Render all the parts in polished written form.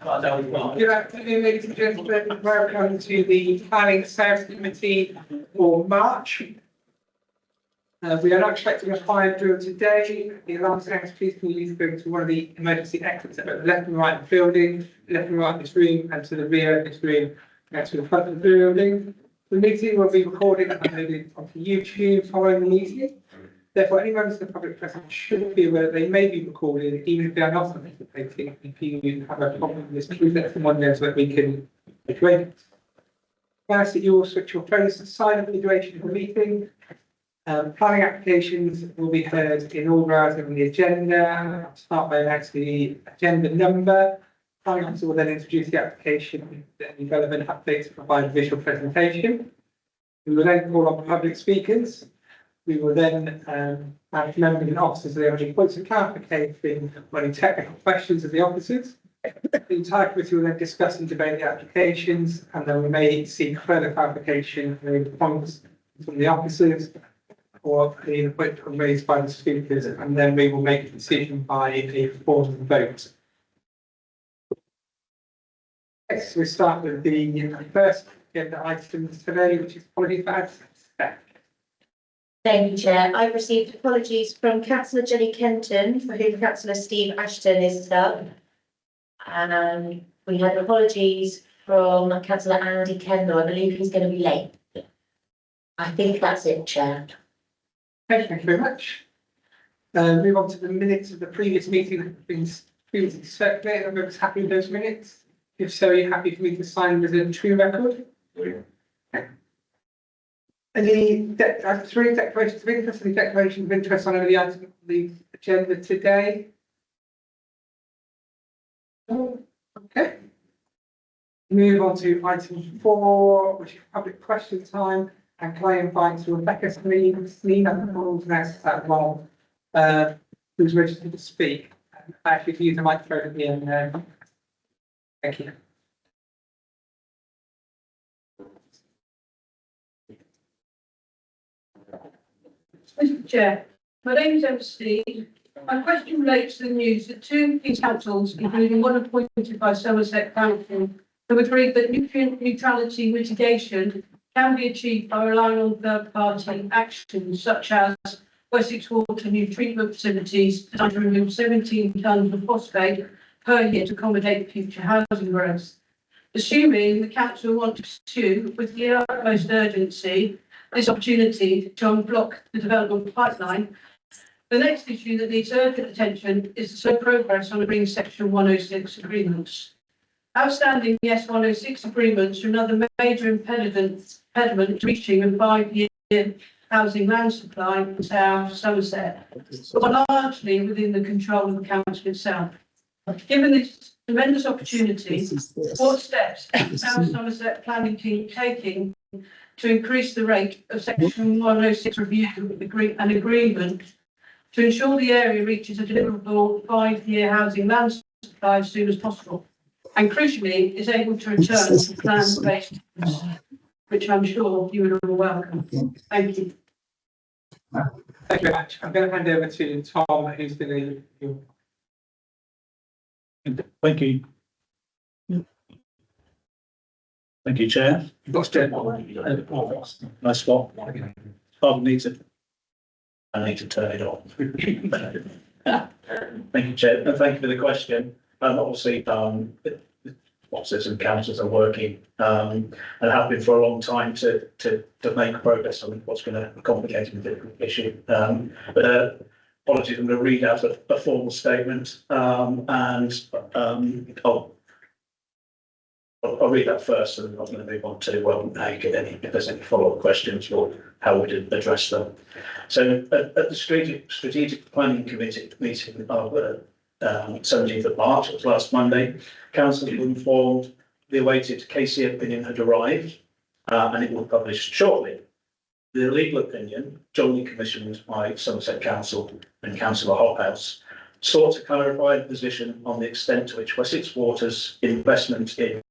Good afternoon, ladies and gentlemen. Welcome to the Planning Sales Committee for March. We are not expecting a fire drill today. The alarm sounds, please can you go to one of the emergency exits at the left and right of the building, left and right of this room, and to the rear of this room, and to the front of the building. The meeting will be recorded and uploaded onto YouTube following the meeting. Therefore, any members of the public present should be aware that they may be recorded, even if they are not participating. If you have a problem with this, please let someone know so that we can address it. First, that you will switch your phones to silent for the duration of the meeting. Planning applications will be heard in order as on the agenda. I'll start by announcing the agenda number. Planning officer will then introduce the application with any relevant updates and provide a visual presentation. We will then call on public speakers. We will then have members and officers of the only points of clarification or any technical questions of the officers. The entire committee will then discuss and debate the applications, and then we may seek further clarification and response from the officers or the point raised by the speakers, and then we will make a decision by a formal vote. Yes, we start with the first agenda items today, which is policy for access. Thank you, Chair. I've received apologies from Councillor Jenny Kenton, for whom Councillor Steve Ashton is stuck. And we had apologies from Councillor Andy Kendall. I believe he's going to be late. I think that's it, Chair. Thank you very much. Move on to the minutes of the previous meeting that have been previously circulated. Everyone's happy with those minutes? If so, are you happy for me to sign as a true record? Any three declarations of interest? Any declarations of interest on any of the items on the agenda today? Okay. Move on to item 4, which is public question time. And can I invite Rebecca Sneed, that role, who's registered to speak. Actually, if you use the microphone at the end. Thank you. Mr. Chair, my name is Emma Steed. My question relates to the news that 2 King's councils, including one appointed by Somerset Council, have agreed that nutrient neutrality mitigation can be achieved by relying on third-party actions such as Wessex Water new treatment facilities designed to remove 17 tonnes of phosphate per year to accommodate future housing growth. Assuming the council want to pursue with the utmost urgency this opportunity to unblock the development pipeline, the next issue that needs urgent attention is the slow progress on agreeing Section 106 agreements. Outstanding S106 agreements are another major impediment to reaching a 5-year housing land supply in South Somerset, but are largely within the control of the council itself. Given this tremendous opportunity, what steps is South Somerset planning team taking to increase the rate of Section 106 review and agreement to ensure the area reaches a deliverable 5-year housing land supply as soon as possible, and crucially is able to return to plan-based, which I'm sure you would all welcome. Thank you. Thank you very much. I'm going to hand over to Tom, who's going to. Thank you. Thank you, Chair. Nice spot. I need to turn it on. Thank you, Chair. And thank you for the question. Obviously, officers and councillors are working and have been for a long time to make progress on what's been a complicated and difficult issue. Apologies, I'm going to read out a formal statement I'll read that first, and then I'm going to move on to how you get if there's any follow-up questions or how we did address them. So at the strategic planning committee meeting of 17th of March, it was last Monday, council was informed the awaited KC opinion had arrived and it will be published shortly. The legal opinion, jointly commissioned by Somerset Council and Councillor Hophouse, sought to clarify the position on the extent to which Wessex Water's investment in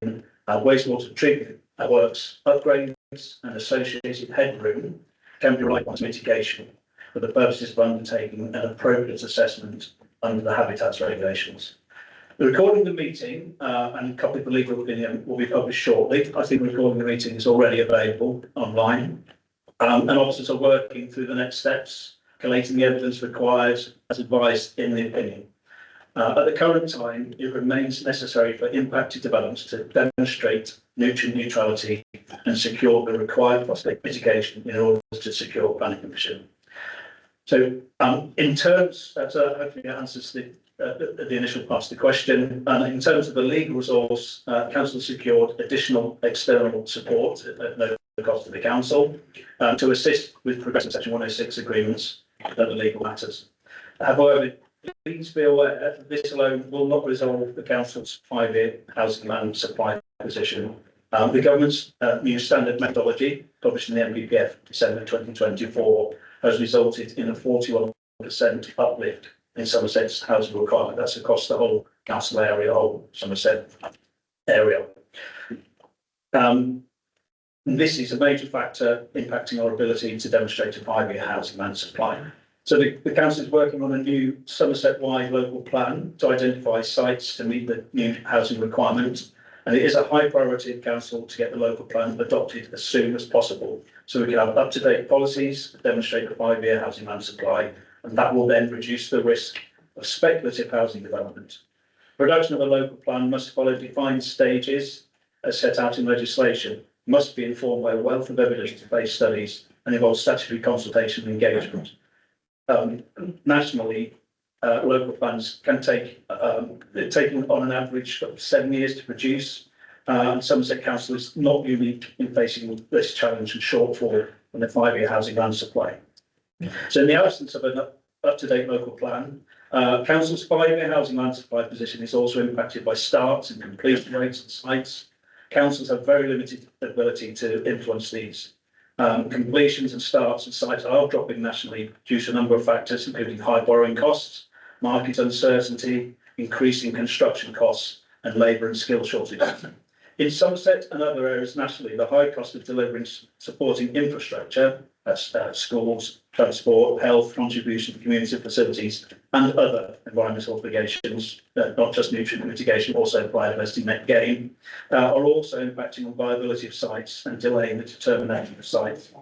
wastewater treatment works, upgrades and associated headroom can be relied on mitigation for the purposes of undertaking an appropriate assessment under the habitats regulations. The recording of the meeting and a copy of the legal opinion will be published shortly. I think the recording of the meeting is already available online. And officers are working through the next steps, collating the evidence required as advised in the opinion. At the current time, it remains necessary for impacted developments to demonstrate nutrient neutrality and secure the required phosphate mitigation in order to secure planning permission. So, in terms, hopefully that answers the initial part of the question. In terms of the legal resource, council secured additional external support at no cost to the council to assist with progressing Section 106 agreements and other legal matters. However, please be aware that this alone will not resolve the council's 5-year housing land supply position. The government's new standard methodology, published in the NPPF December 2024, has resulted in a 41% uplift in Somerset's housing requirement. That's across the whole council area, whole Somerset area. This is a major factor impacting our ability to demonstrate a 5-year housing land supply. So the council is working on a new Somerset-wide local plan to identify sites to meet the new housing requirements. And it is a high priority of council to get the local plan adopted as soon as possible, so we can have up-to-date policies that demonstrate a 5-year housing land supply, and that will then reduce the risk of speculative housing development. Production of a local plan must follow defined stages as set out in legislation, must be informed by a wealth of evidence-based studies, and involve statutory consultation and engagement. Nationally, local plans can take on an average of 7 years to produce. And Somerset Council is not unique in facing this challenge and shortfall in the 5-year housing land supply. So in the absence of an up-to-date local plan, council's 5-year housing land supply position is also impacted by starts and completion rates and sites. Councils have very limited ability to influence these. Completions and starts and sites are dropping nationally due to a number of factors, including high borrowing costs, market uncertainty, increasing construction costs, and labour and skill shortages. In Somerset and other areas nationally, the high cost of delivering supporting infrastructure, that's schools, transport, health, contribution to community facilities, and other environmental obligations, not just nutrient mitigation, also biodiversity net gain, are also impacting on viability of sites and delaying the determination of sites.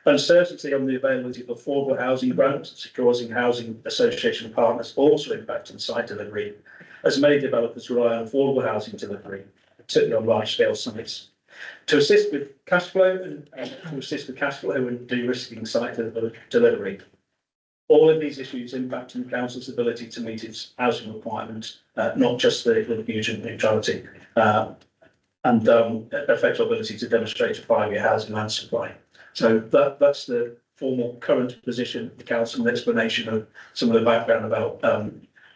Uncertainty on the availability of affordable housing grants, causing housing association partners also impact on site delivery, as many developers rely on affordable housing delivery, particularly on large-scale sites. To assist with cash flow and de-risking site delivery. All of these issues impact on the council's ability to meet its housing requirements, not just the nutrient neutrality, and affect our ability to demonstrate a 5-year housing land supply. So that's the formal current position of the council, an explanation of some of the background about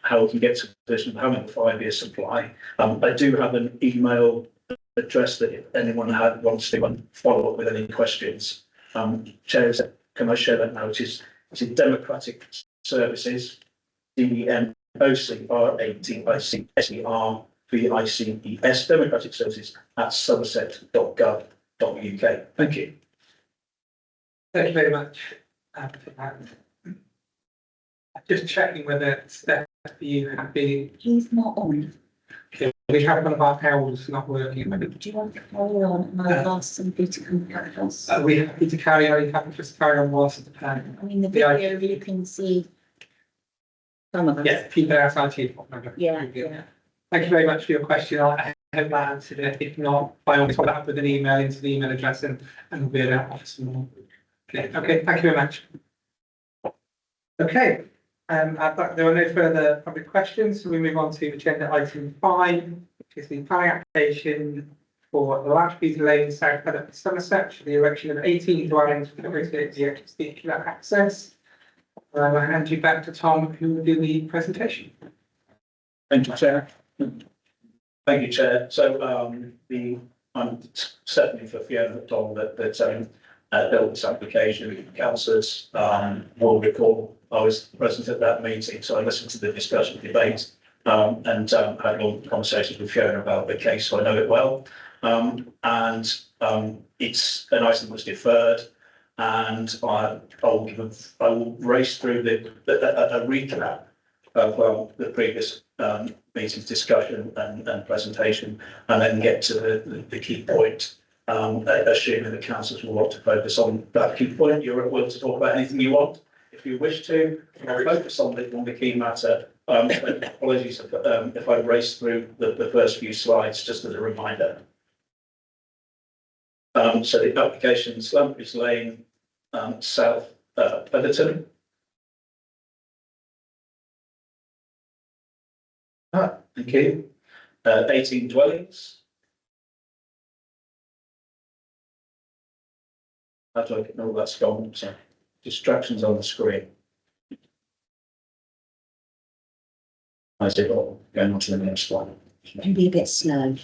how we can get to the position of having a 5-year supply. I do have an email address that if anyone wants to follow up with any questions. Chair, can I share that now? It's Democratic Services, DEMOCRATICSERVICES, Democratic Services at somerset.gov.uk. Thank you. Thank you very much for that. Just checking whether Steph, you have been. He's not on. Okay. We have one of our heralds not working. Do you want to carry on and I'll ask somebody to come back us? Are we happy to carry on? You happy to just carry on whilst the plan? I mean, the video, you can see some of us. Yeah, keep it outside here. Yeah. Thank you very much for your question. I hope that answered it. If not, by all means, follow up with an email into the email address and we'll be able to offer some more. Okay, thank you very much. Okay, there are no further public questions, so we move on to agenda item 5, which is the planning application for the Lashby Lane South Pennant Somerset for the erection of 18 dwellings with the access. I'll hand you back to Tom, who will do the presentation. Thank you, Chair. Thank you, Chair. So I'm certainly for Fiona Tom that built this application. Councillors will recall I was present at that meeting, so I listened to the discussion debate and had long conversations with Fiona about the case, so I know it well. It's an item that was deferred, and I will race through a recap the previous meeting's discussion and presentation, and then get to the key point. Assuming the councillors will want to focus on that key point, you're willing to talk about anything you want. If you wish to, I'll focus on the key matter. Apologies if I race through the first few slides, just as a reminder. So the application, Slumbridge Lane, South Featherton. Thank you. 18 dwellings. How do I get all that's gone? So distractions on the screen. How's it all going on to the next one? Maybe a bit slow.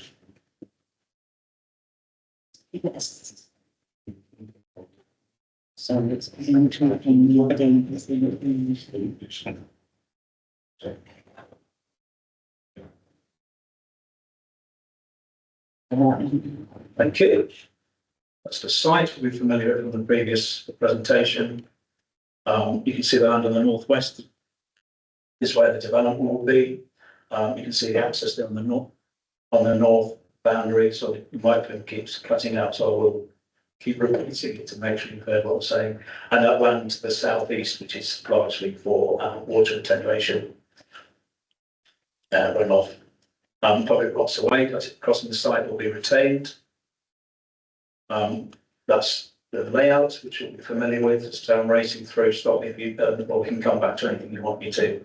So it's talking your Thank you. That's the site. We're familiar with from the previous presentation. You can see the land on the northwest is where the development will be. You can see the access there on the north boundary. So the microphone keeps cutting out, so I will keep repeating it to make sure you've heard what I'm saying. And that land to the southeast, which is largely for water attenuation runoff. Public rights of way crossing the site will be retained. That's the layout, which you'll be familiar with. So I'm racing through, stop me if you, or we can come back to anything you want me to.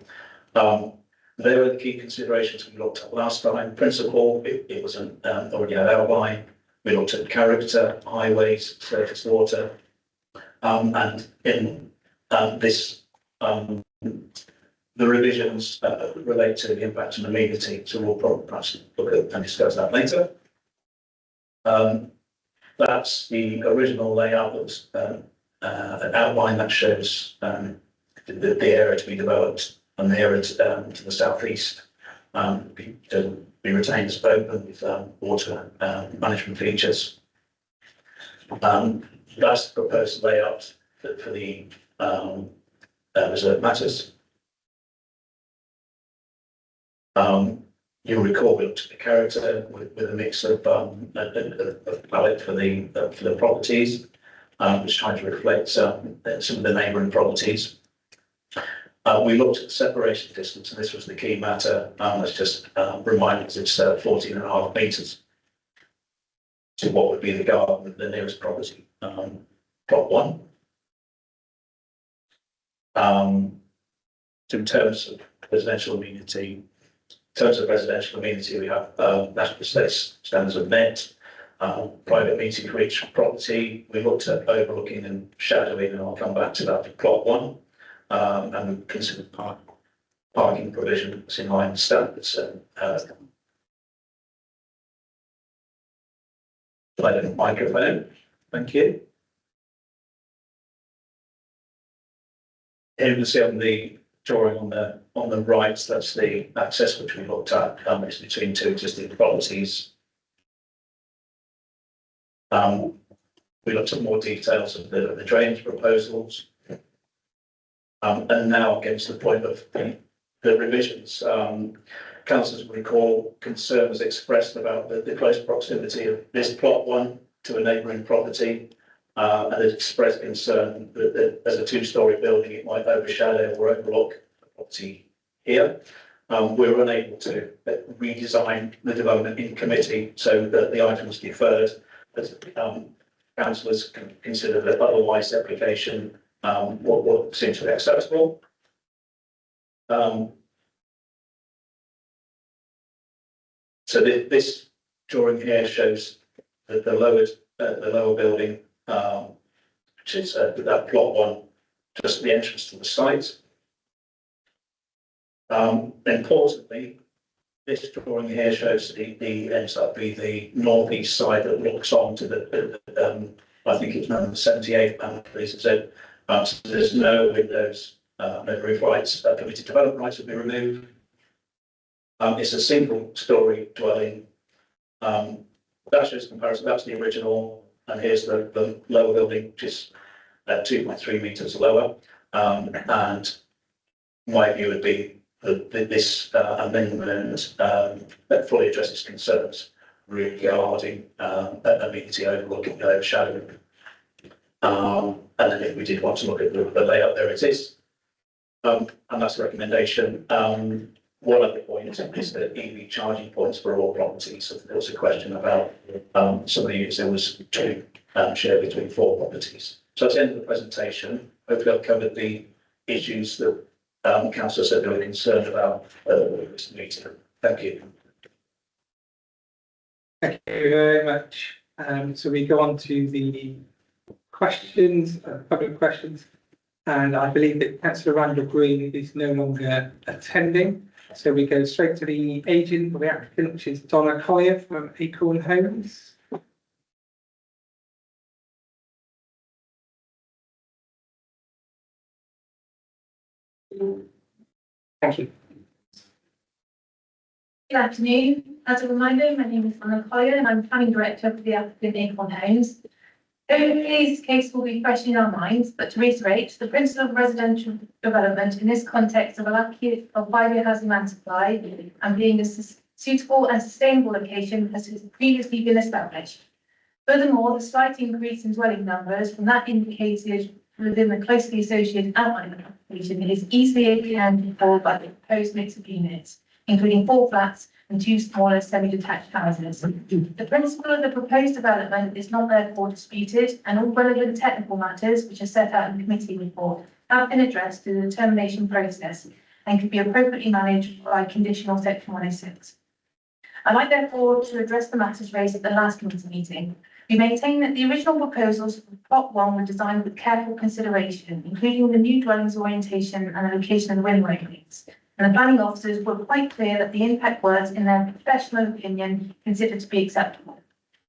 There are the key considerations we looked at last time. Principle, it was an already had outline. We looked at character, highways, surface water, and in this, the revisions relate to the impact on amenity. So we'll probably perhaps look at and discuss that later. That's the original layout that was an outline that shows the area to be developed and the area to the southeast to be retained as open with water management features. That's the proposed layout for the reserve matters. You'll recall we looked at the character with a mix of palette for the properties, which tried to reflect some of the neighbouring properties. We looked at the separation distance, and this was the key matter. Let's just remind us it's 14.5 metres to what would be the garden, the nearest property, plot 1. So in terms of residential amenity, we have national estates standards are met, private meeting for each property. We looked at overlooking and shadowing, and I'll come back to that for plot 1. And we considered parking provisions in line with standards. Microphone, thank you. Here you can see on the drawing on the right, that's the access which we looked at. It's between two existing properties. We looked at more details of the drainage proposals. And now getting to the point of the revisions. Councillors will recall concerns expressed about the close proximity of this plot 1 to a neighbouring property. And it expressed concern that as a 2-storey building, it might overshadow or overlook the property here. We were unable to redesign the development in committee, so that the item was deferred. As councillors consider that otherwise the application what seems to be acceptable. So this drawing here shows the lower building, which is that plot 1, just the entrance to the site. Importantly, this drawing here shows the ends up be the northeast side that looks on to the I think it's number 78 boundary. So there's no windows, no roof rights, permitted development rights will be removed. It's a single-storey dwelling. That shows comparison. That's the original, and here's the lower building, which is 2.3 metres lower. And my view would be this amendment that fully addresses concerns regarding amenity overlooking and overshadowing. And then if we did want to look at the layout, there it is. And that's the recommendation. One other point is that EV charging points for all properties. So there was a question about some of the units. There was two shared between 4 properties. So that's the end of the presentation. Hopefully I've covered the issues that councillor said they were concerned about this meeting. Thank you. Thank you very much. So we go on to the questions, public questions. And I believe that Councillor Randall Green is no longer attending. So we go straight to the agent of the applicant, which is Donna Collier from Acorn Homes. Thank you. Good afternoon. As a reminder, my name is Anna Collier and I'm planning director for the applicant Acorn Homes. Hopefully this case will be fresh in our minds, but to reiterate, the principle of residential development in this context of a lack of 5-year housing land supply and being a suitable and sustainable location has previously been established. Furthermore, the slight increase in dwelling numbers from that indicated within the closely associated outline of the application is easily accounted for by the proposed mix of units, including 4 flats and 2 smaller semi-detached houses. The principle of the proposed development is not therefore disputed, and all relevant technical matters which are set out in the committee report have been addressed through the determination process and can be appropriately managed by conditional section 106. I'd like therefore to address the matters raised at the last committee meeting. We maintain that the original proposals for plot 1 were designed with careful consideration, including the new dwellings orientation and the location of the windway units. And the planning officers were quite clear that the impact was, in their professional opinion, considered to be acceptable.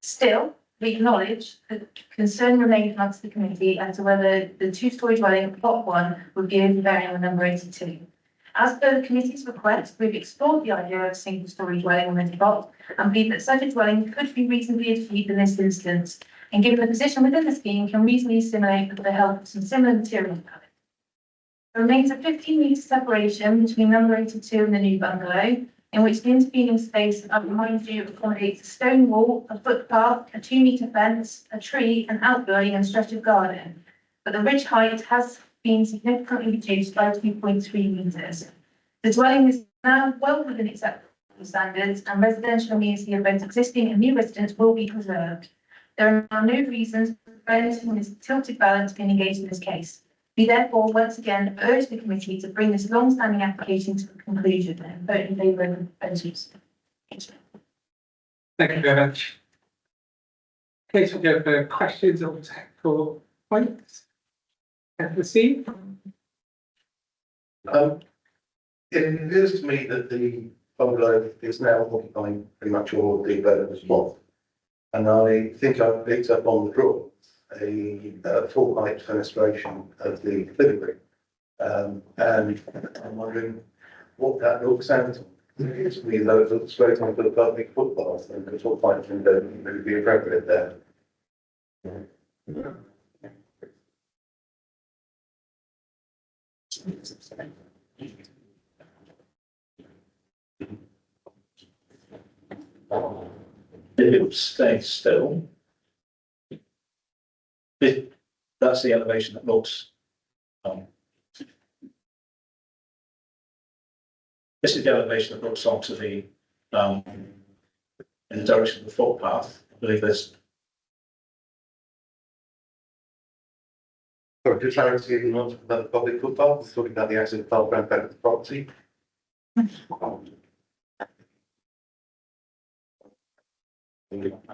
Still, we acknowledge that concern remained amongst the committee as to whether the 2-storey dwelling plot 1 would be overbearing on number 82. As per the committee's request, we've explored the idea of a single-storey dwelling on the plot and believe that such a dwelling could be reasonably achieved in this instance, and given the position within the scheme, can reasonably assimilate with the help of some similar material. There remains a 15-metre separation between number 82 and the new bungalow, in which the intervening space, I remind you, accommodates a stone wall, a footpath, a 2-metre fence, a tree, an outbuilding and stretch of garden. But the ridge height has been significantly reduced by 2.3 metres. The dwelling is now well within acceptable standards, and residential amenity of both existing and new residents will be preserved. There are no reasons for anything this tilted balance being engaged in this case. We therefore once again urge the committee to bring this long-standing application to a conclusion and vote in favour of the proposals. Thank you very much. Okay, so we go for questions or technical points. Steve? It appears to me that the bungalow is now occupying pretty much all of the available spots. And I think I picked up on the draw a full height fenestration of the living room. And I'm wondering what that looks at. It seems to me though it looks straight onto the public footpath, and the full height window would be appropriate there. If it would stay still, that's the elevation that looks. This is the elevation that looks onto the in the direction of the footpath. I believe there's. Sorry, to clarity, you're not talking about the public footpath, we're talking about the access path around back of the property. I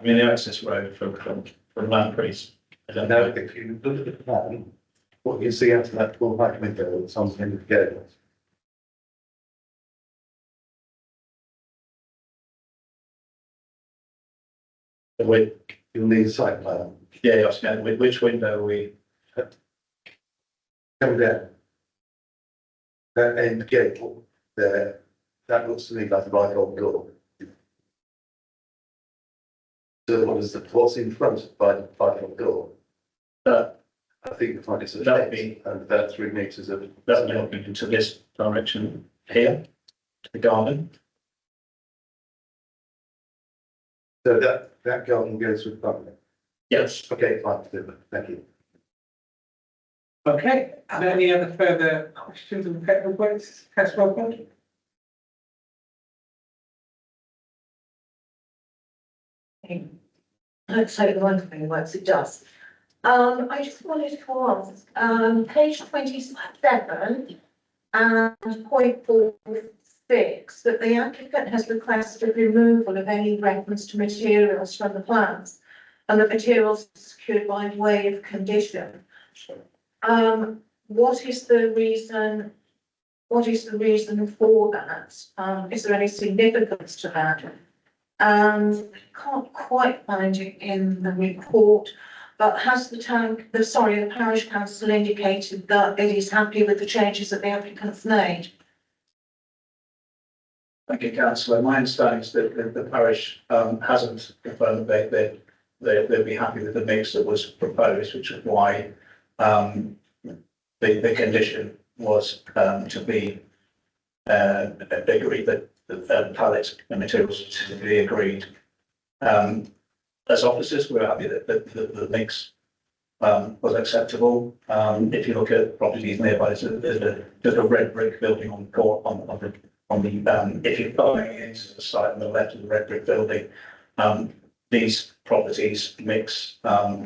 mean, the access road from Lampreys. I don't Now, know. if you look at the plan, what you see out of that full height window is something together. You'll need a site plan. Yeah, yes, yeah. Which window are we? Come down. That end gate there, that looks to me like a right old door. So what's in front by the right old door? I think the front is a That'd fence be- and about 3 metres of. That's looking into this direction here. to the garden. So that garden goes with public. Yes. Okay, fine, super, thank you. Okay, are there any other further questions on technical points? Councillor Walpole? Let's hope the microphone works, it does. I just wanted to ask, page 27 and point 46, that the applicant has requested removal of any reference to materials from the plans and the materials secured by way of condition. What is the reason? What is the reason for that? Is there any significance to that? And can't quite find it in the report, but has the parish council indicated that it is happy with the changes that the applicant's made? Thank you, councillor. My understanding is that the parish hasn't confirmed that they'd be happy with the mix that was proposed, which is why the condition was to be agreed that the pallets and materials to be agreed. As officers, we're happy that the mix was acceptable. If you look at properties nearby, there's a red brick building on the if you're going into the site on the left of the red brick building, these properties mix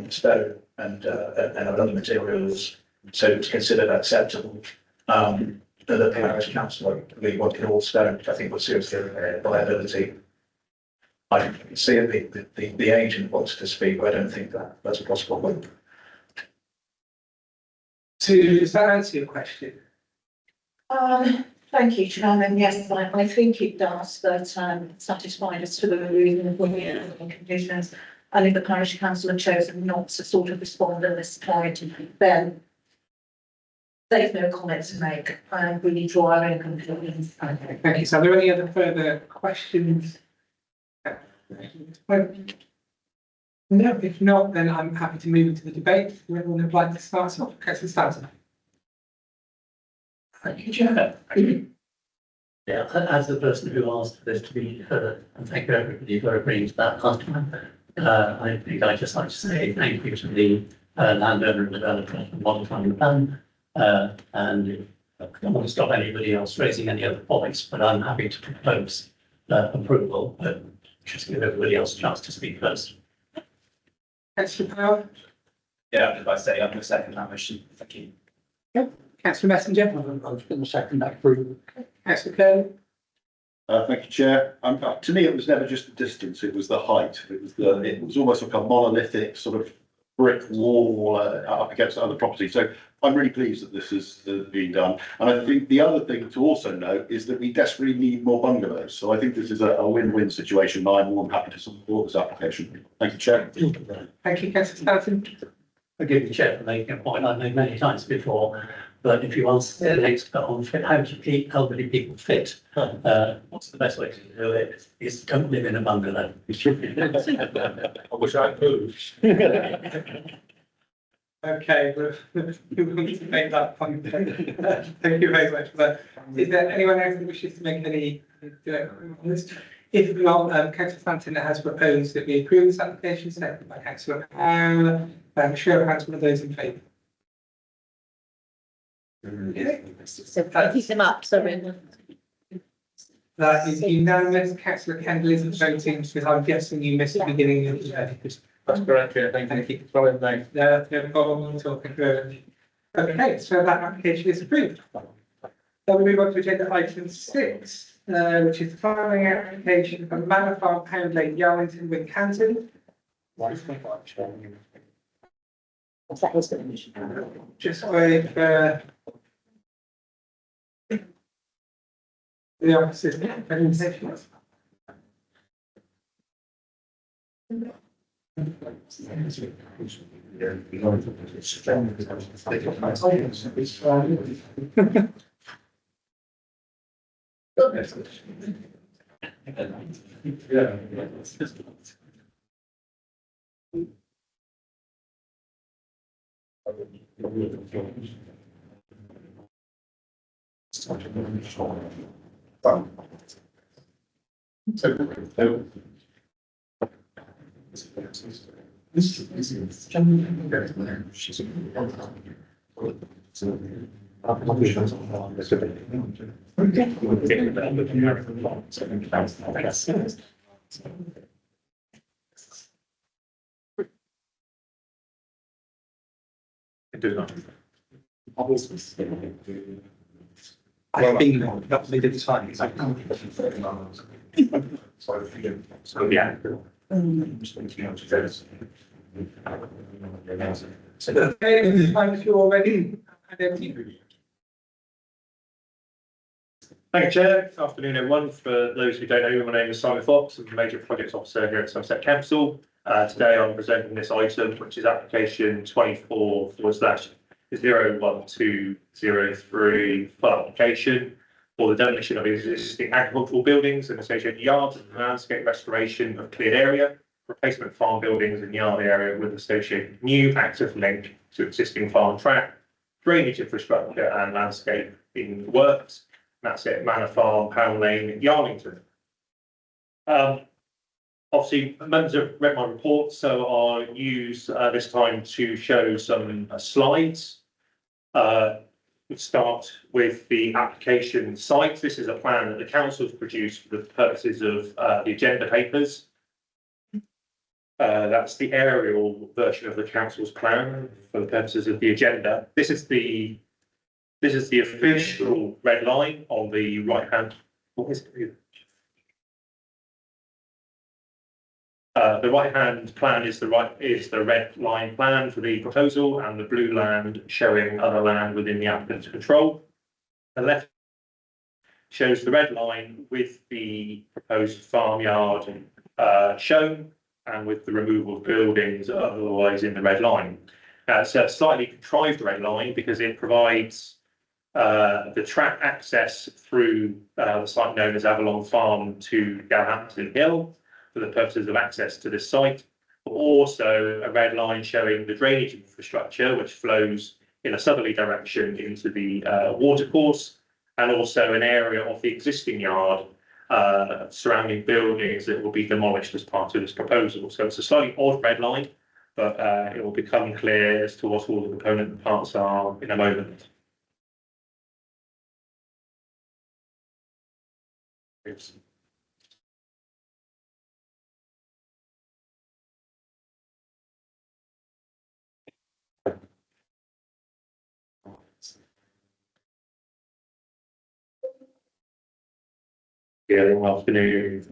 stone and other materials, so it's considered acceptable. The parish council, we wanted all stone, which I think was seriously liability. I can see the agent wants to speak, but I don't think that's possible. Does that answer your question? Thank you, Chairman. Yes, I think it does, but satisfied as to the reason for the conditions. And if the parish council have chosen not to sort of respond at this point, then they've no comments to make, and we need to draw our own conclusions. Thank you. So are there any other further questions? No, if not, then I'm happy to move into the debate. Anyone would like to start off? Councillor Stanton. Thank you, Chair. Yeah, as the person who asked for this to be heard, and thank you everybody for agreeing to that last time. I think I'd just like to say thank you to the landowner and developer for modifying the plan. And I don't want to stop anybody else raising any other points, but I'm happy to propose approval, but just give everybody else a chance to speak first. Councillor Power. Yeah, if I say I'm going to second that motion. Thank you. Councillor Messenger. I'm just going to second that through. Councillor Kerr. Thank you, Chair. To me, it was never just the distance; it was the height. It was almost like a monolithic sort of brick wall up against other property. So I'm really pleased that this is being done. And I think the other thing to also note is that we desperately need more bungalows. So I think this is a win-win situation. I'm more than happy to support this application. Thank you, Chair. Thank you, Councillor Stanton. I give the chair for making a point I've made many times before, but if you ask the expert on how to keep elderly people fit, what's the best way to do it is don't live in a bungalow. I wish I'd moved. Okay, we want to make that point. Thank you very much for that. Is there anyone else that wishes to make any on this? If not, Councillor Stanton has proposed that we approve this application, seconded by Councillor Powell. Show of hands, one of those in favour. So pick them up, sorry. That is unanimous. Councillor Kendall isn't voting because I'm guessing you missed the beginning of the day. That's correct, Chair. Thank you. Sorry, mate. No problem at all. Thank you very much. Okay, so that application is approved. Then we move on to agenda item 6, which is the following application for Manor Farm, Pound Lane, Yarlington, Wincanton. What's that his permission? Just wait for the officer's presentation. I think that they did sign. So, yeah. Okay, if you're ready. And everything. Thank you, Chair. Good afternoon, everyone. For those who don't know me, my name is Simon Fox. I'm the Major Projects Officer here at Somerset Council. Today I'm presenting this item, which is application 24/01203 for application for the demolition of existing agricultural buildings and associated yards and landscape restoration of cleared area, replacement farm buildings and yard area with associated new active link to existing farm track, drainage infrastructure and landscape in works. That's it, Manor Farm, Pound Lane, Yarlington. Obviously, members have read my report, so I'll use this time to show some slides. We'll start with the application site. This is a plan that the council has produced for the purposes of the agenda papers. That's the aerial version of the council's plan for the purposes of the agenda. This is the official red line on the right hand. What is it? The right hand plan is the red line plan for the proposal, and the blue land showing other land within the applicant's control. The left shows the red line with the proposed farmyard shown, and with the removal of buildings otherwise in the red line. It's a slightly contrived red line because it provides the track access through the site known as Avalon Farm to Galhampton Hill for the purposes of access to this site, but also a red line showing the drainage infrastructure which flows in a southerly direction into the watercourse, and also an area of the existing yard surrounding buildings that will be demolished as part of this proposal. So it's a slightly odd red line, but it will become clear as to what all the component parts are in a moment. Oops. Good afternoon.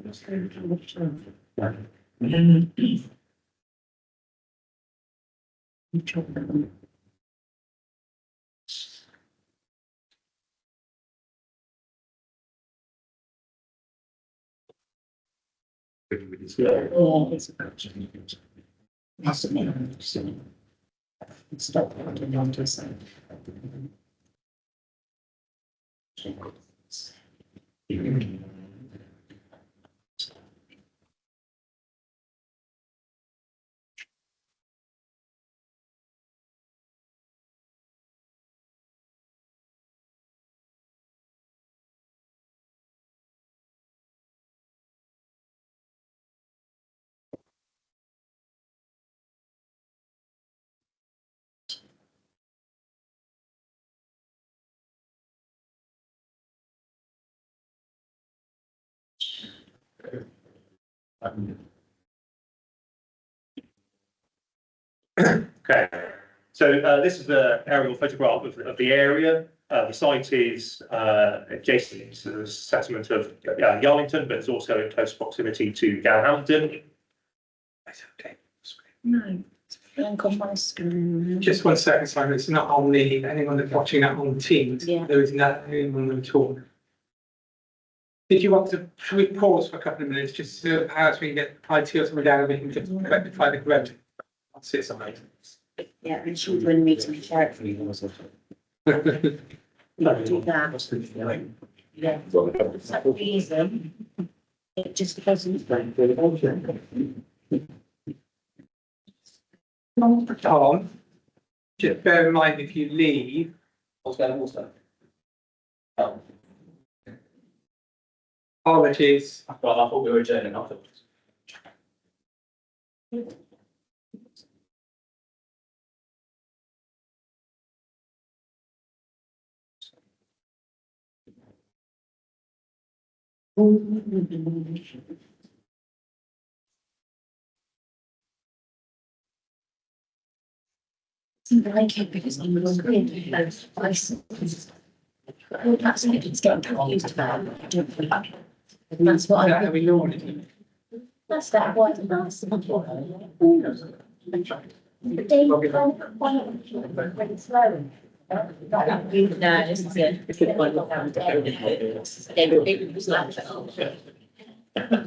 Stop holding on to a side. Okay, so this is the aerial photograph of the area. The site is adjacent to the settlement of Yarlington, but it's also in close proximity to Galhampton. Okay. No, it's blank on my screen. Just 1 second, Simon. It's not on the, anyone that's watching that on Teams. Yeah. There is not anyone at all. Did you want to, should we pause for a couple of minutes just to, as we get IT or something down and we can just rectify the correct? I'll see it somewhere. Yeah, and she'll do a meeting share it for you. Do that. Yeah. For some reason, it just doesn't. Tom, just bear in mind if you leave, Apologies. Well, I thought we were adjourning afterwards. Like it because I'm looking at those licenses. That's it, it's getting confused about. I don't feel like- That's what Yeah, I'm. we normally. That's that white nice. But they kind of when slow. No, this is it. It's a one down there. They were big, it was like. Yeah,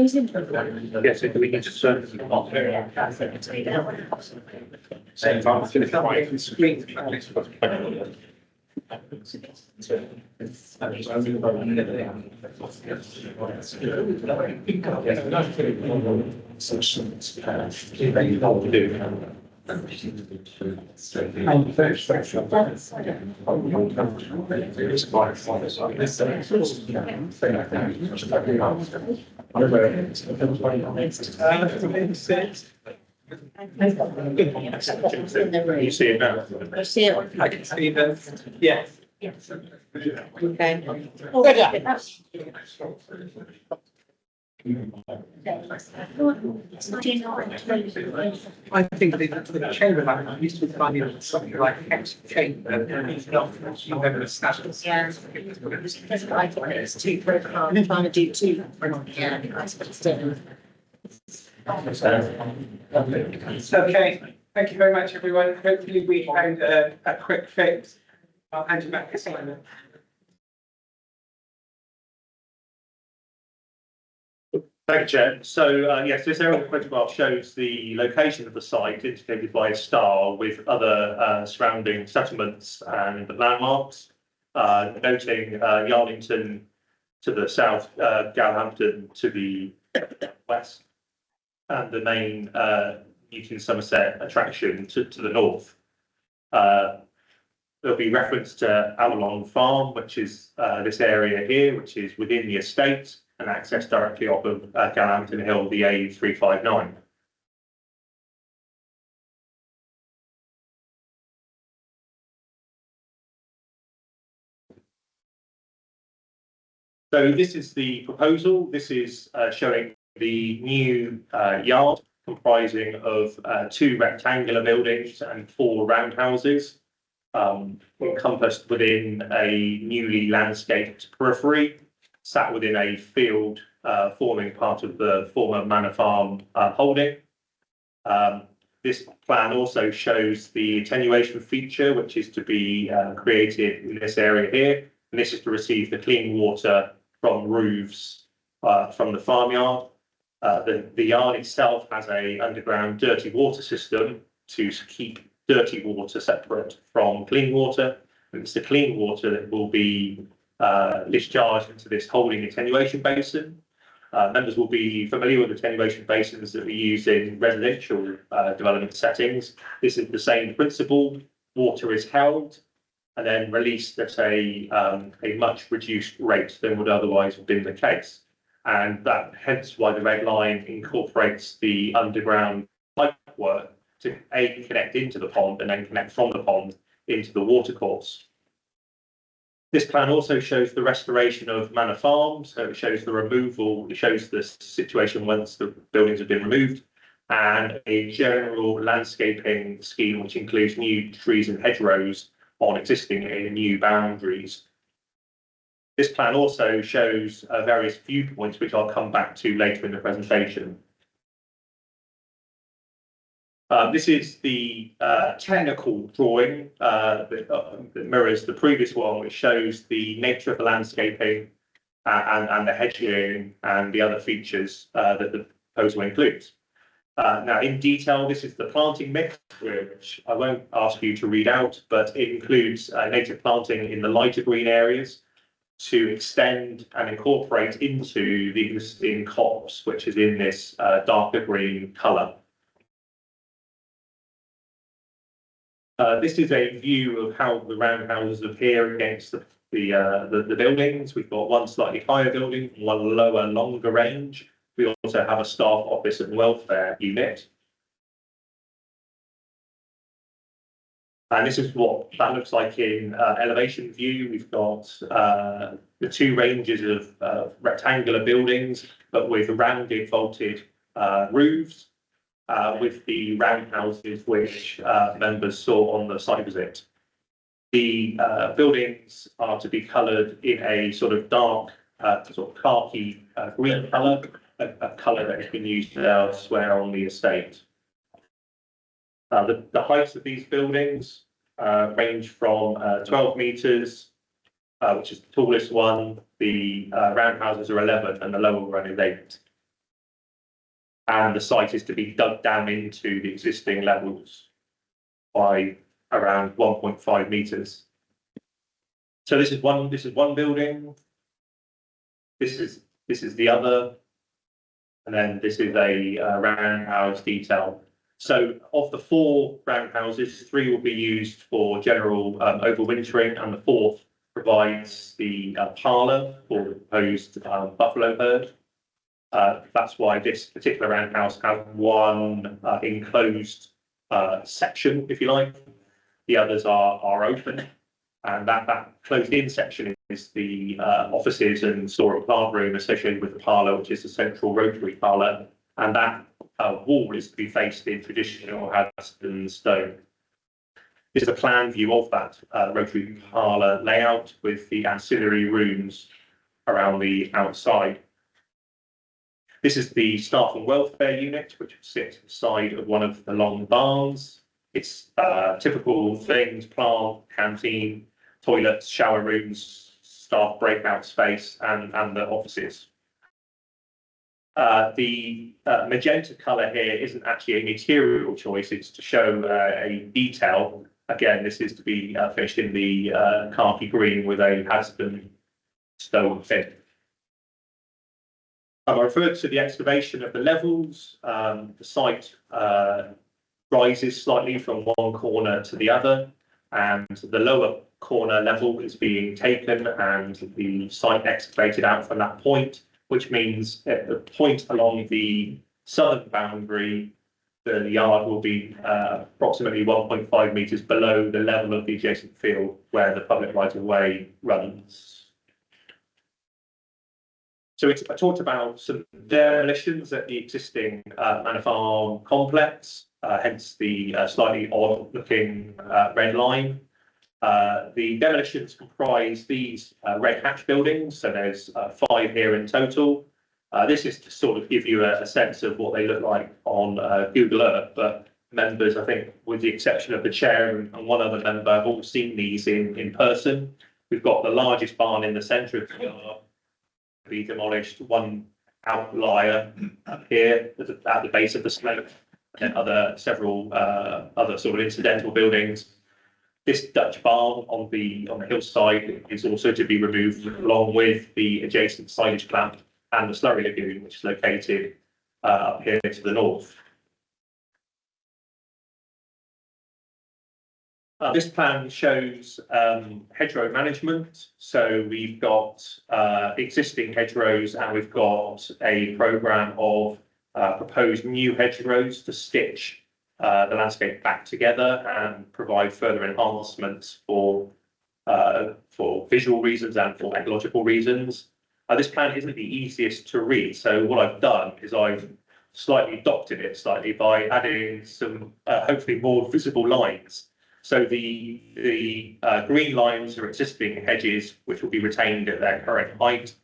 he's in. Yes, so we need to serve. Same time, finish the Right, the screen. You see it now. I see it. I can see them, yes. Okay. I think the chamber like used to be finding something like hex chamber, and it's not, you've ever established. Yeah. It's too protocol, trying to do two. Yeah, that's what it's doing. Okay, thank you very much, everyone. Hopefully we found a quick fix. I'll hand you back to Simon. Thank you, Chair. So, yes, this aerial photograph shows the location of the site indicated by a star with other surrounding settlements and landmarks, noting Yarlington to the south, Galhampton to the west, and the main Newton Somerset attraction to the north. There'll be reference to Avalon Farm, which is this area here, which is within the estate and access directly off of Galhampton Hill, the A359. So this is the proposal. This is showing the new yard comprising of 2 rectangular buildings and 4 roundhouses, encompassed within a newly landscaped periphery, sat within a field forming part of the former Manor Farm holding. This plan also shows the attenuation feature, which is to be created in this area here. And this is to receive the clean water from roofs from the farmyard. The yard itself has a underground dirty water system to keep dirty water separate from clean water. And it's the clean water that will be discharged into this holding attenuation basin. Members will be familiar with attenuation basins that we use in residential development settings. This is the same principle. Water is held and then released at a much reduced rate than would otherwise have been the case. And that hence why the red line incorporates the underground pipe work to connect into the pond and then connect from the pond into the watercourse. This plan also shows the restoration of Manor Farm, so it shows the removal, it shows the situation once the buildings have been removed, and a general landscaping scheme which includes new trees and hedgerows on existing and new boundaries. This plan also shows various viewpoints which I'll come back to later in the presentation. This is the technical drawing that mirrors the previous one, which shows the nature of the landscaping and the hedging and the other features that the proposal includes. Now, in detail, this is the planting mix, which I won't ask you to read out, but it includes native planting in the lighter green areas to extend and incorporate into the existing copse, which is in this darker green colour. This is a view of how the roundhouses appear against the buildings. We've got one slightly higher building, one lower, longer range. We also have a staff office and welfare unit. And this is what that looks like in elevation view. We've got the two ranges of rectangular buildings, but with rounded vaulted roofs, with the roundhouses which members saw on the site visit. The buildings are to be coloured in a sort of dark, sort of khaki green colour, a colour that has been used elsewhere on the estate. The heights of these buildings range from 12 metres, which is the tallest one. The roundhouses are 11 and the lower one is 8. And the site is to be dug down into the existing levels by around 1.5 metres. So this is one building. This is the other, and then this is a roundhouse detail. So of the 4 roundhouses, 3 will be used for general overwintering, and the 4th provides the parlour for the proposed buffalo herd. That's why this particular roundhouse has one enclosed section, if you like. The others are open, and that closed-in section is the offices and store and plant room associated with the parlour, which is the central rotary parlour, and that wall is to be faced in traditional Haddon stone. This is a plan view of that rotary parlour layout with the ancillary rooms around the outside. This is the staff and welfare unit, which sits inside of one of the long barns. It's typical things: plant, canteen, toilets, shower rooms, staff breakout space, and the offices. The magenta colour here isn't actually a material choice, it's to show a detail. Again, this is to be finished in the khaki green with a Haddon stone fin. I referred to the excavation of the levels. The site rises slightly from one corner to the other, and the lower corner level is being taken and the site excavated out from that point, which means at the point along the southern boundary, the yard will be approximately 1.5 metres below the level of the adjacent field where the public right of way runs. So I talked about some demolitions at the existing Manor Farm complex, hence the slightly odd looking red line. The demolitions comprise these red hatch buildings, so there's 5 here in total. This is to sort of give you a sense of what they look like on Google Earth, but members, I think, with the exception of the chair and one other member, have all seen these in person. We've got the largest barn in the centre of the yard, be demolished, one outlier up here at the base of the slope, and then several other sort of incidental buildings. This Dutch barn on the hillside is also to be removed, along with the adjacent silage plant and the slurry lagoon, which is located up here to the north. This plan shows hedgerow management. So we've got existing hedgerows, and we've got a programme of proposed new hedgerows to stitch the landscape back together and provide further enhancements for visual reasons and for ecological reasons. This plan isn't the easiest to read, so what I've done is I've slightly doctored it slightly by adding some hopefully more visible lines. So the green lines are existing hedges which will be retained at their current height.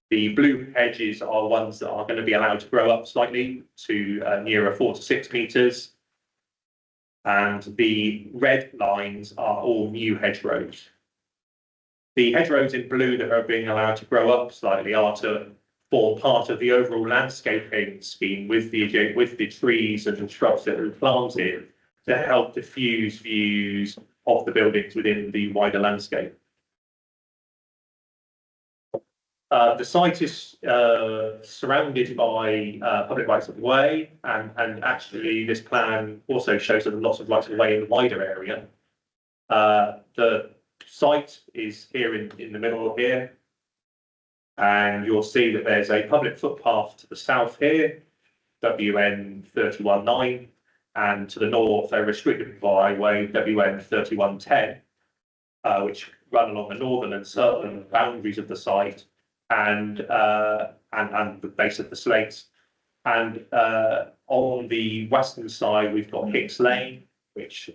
The blue hedges are ones that are going to be allowed to grow up slightly to nearer 4 to 6 metres. And the red lines are all new hedgerows. The hedgerows in blue that are being allowed to grow up slightly are to form part of the overall landscaping scheme with the trees and shrubs that are planted to help diffuse views of the buildings within the wider landscape. The site is surrounded by public rights of way, and actually this plan also shows that lots of rights of way in the wider area. The site is here in the middle here. And you'll see that there's a public footpath to the south here, WN 319, and to the north, a restricted byway, WN 3110, which run along the northern and southern boundaries of the site and the base of the slates. And on the western side, we've got Hicks Lane, which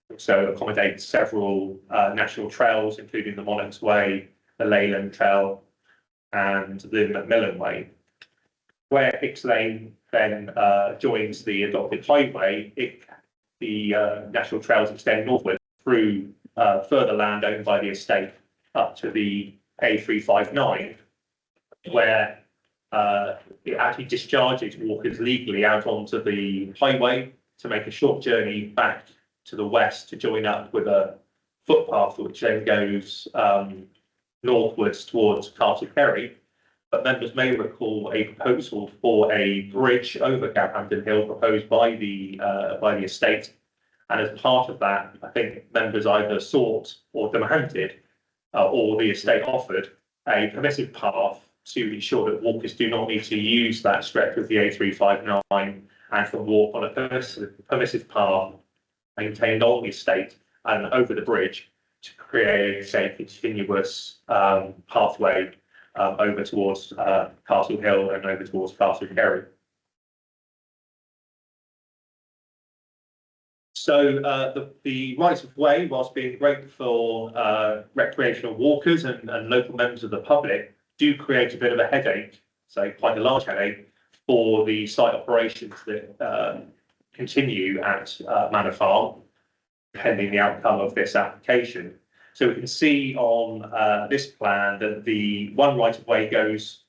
also accommodates several national trails, including the Monarch's Way, the Leyland Trail, and the Macmillan Way. Where Hicks Lane then joins the adopted highway, the national trails extend northward through further land owned by the estate up to the A359, where it actually discharges walkers legally out onto the highway to make a short journey back to the west to join up with a footpath which then goes northwards towards Castle Kerry. But members may recall a proposal for a bridge over Cowhampton Hill proposed by the estate. And as part of that, I think members either sought or demanded, or the estate offered a permissive path to ensure that walkers do not need to use that stretch of the A359 and can walk on a permissive path maintained on the estate and over the bridge to create a continuous pathway over towards Castle Hill and over towards Castle Kerry. So the rights of way, whilst being great for recreational walkers and local members of the public, do create a bit of a headache, so quite a large headache, for the site operations that continue at Manor Farm, pending the outcome of this application. So we can see on this plan that the one right of way goes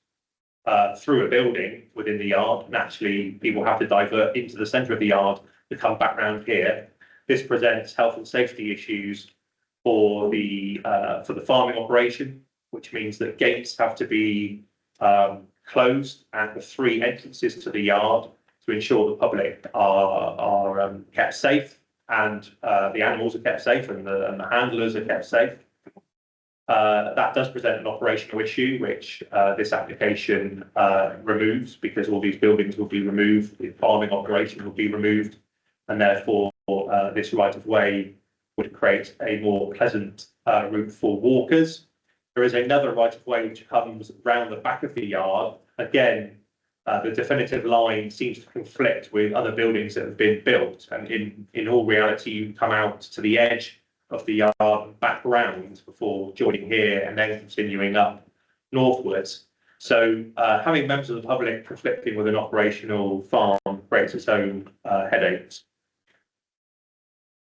through a building within the yard. Naturally, people have to divert into the centre of the yard to come back round here. This presents health and safety issues for the farming operation, which means that gates have to be closed at the three entrances to the yard to ensure the public are kept safe and the animals are kept safe and the handlers are kept safe. That does present an operational issue, which this application removes, because all these buildings will be removed, the farming operation will be removed, and therefore this right of way would create a more pleasant route for walkers. There is another right of way which comes round the back of the yard. Again, the definitive line seems to conflict with other buildings that have been built, and in all reality, you come out to the edge of the yard and back round before joining here and then continuing up northwards. So having members of the public conflicting with an operational farm creates its own headaches.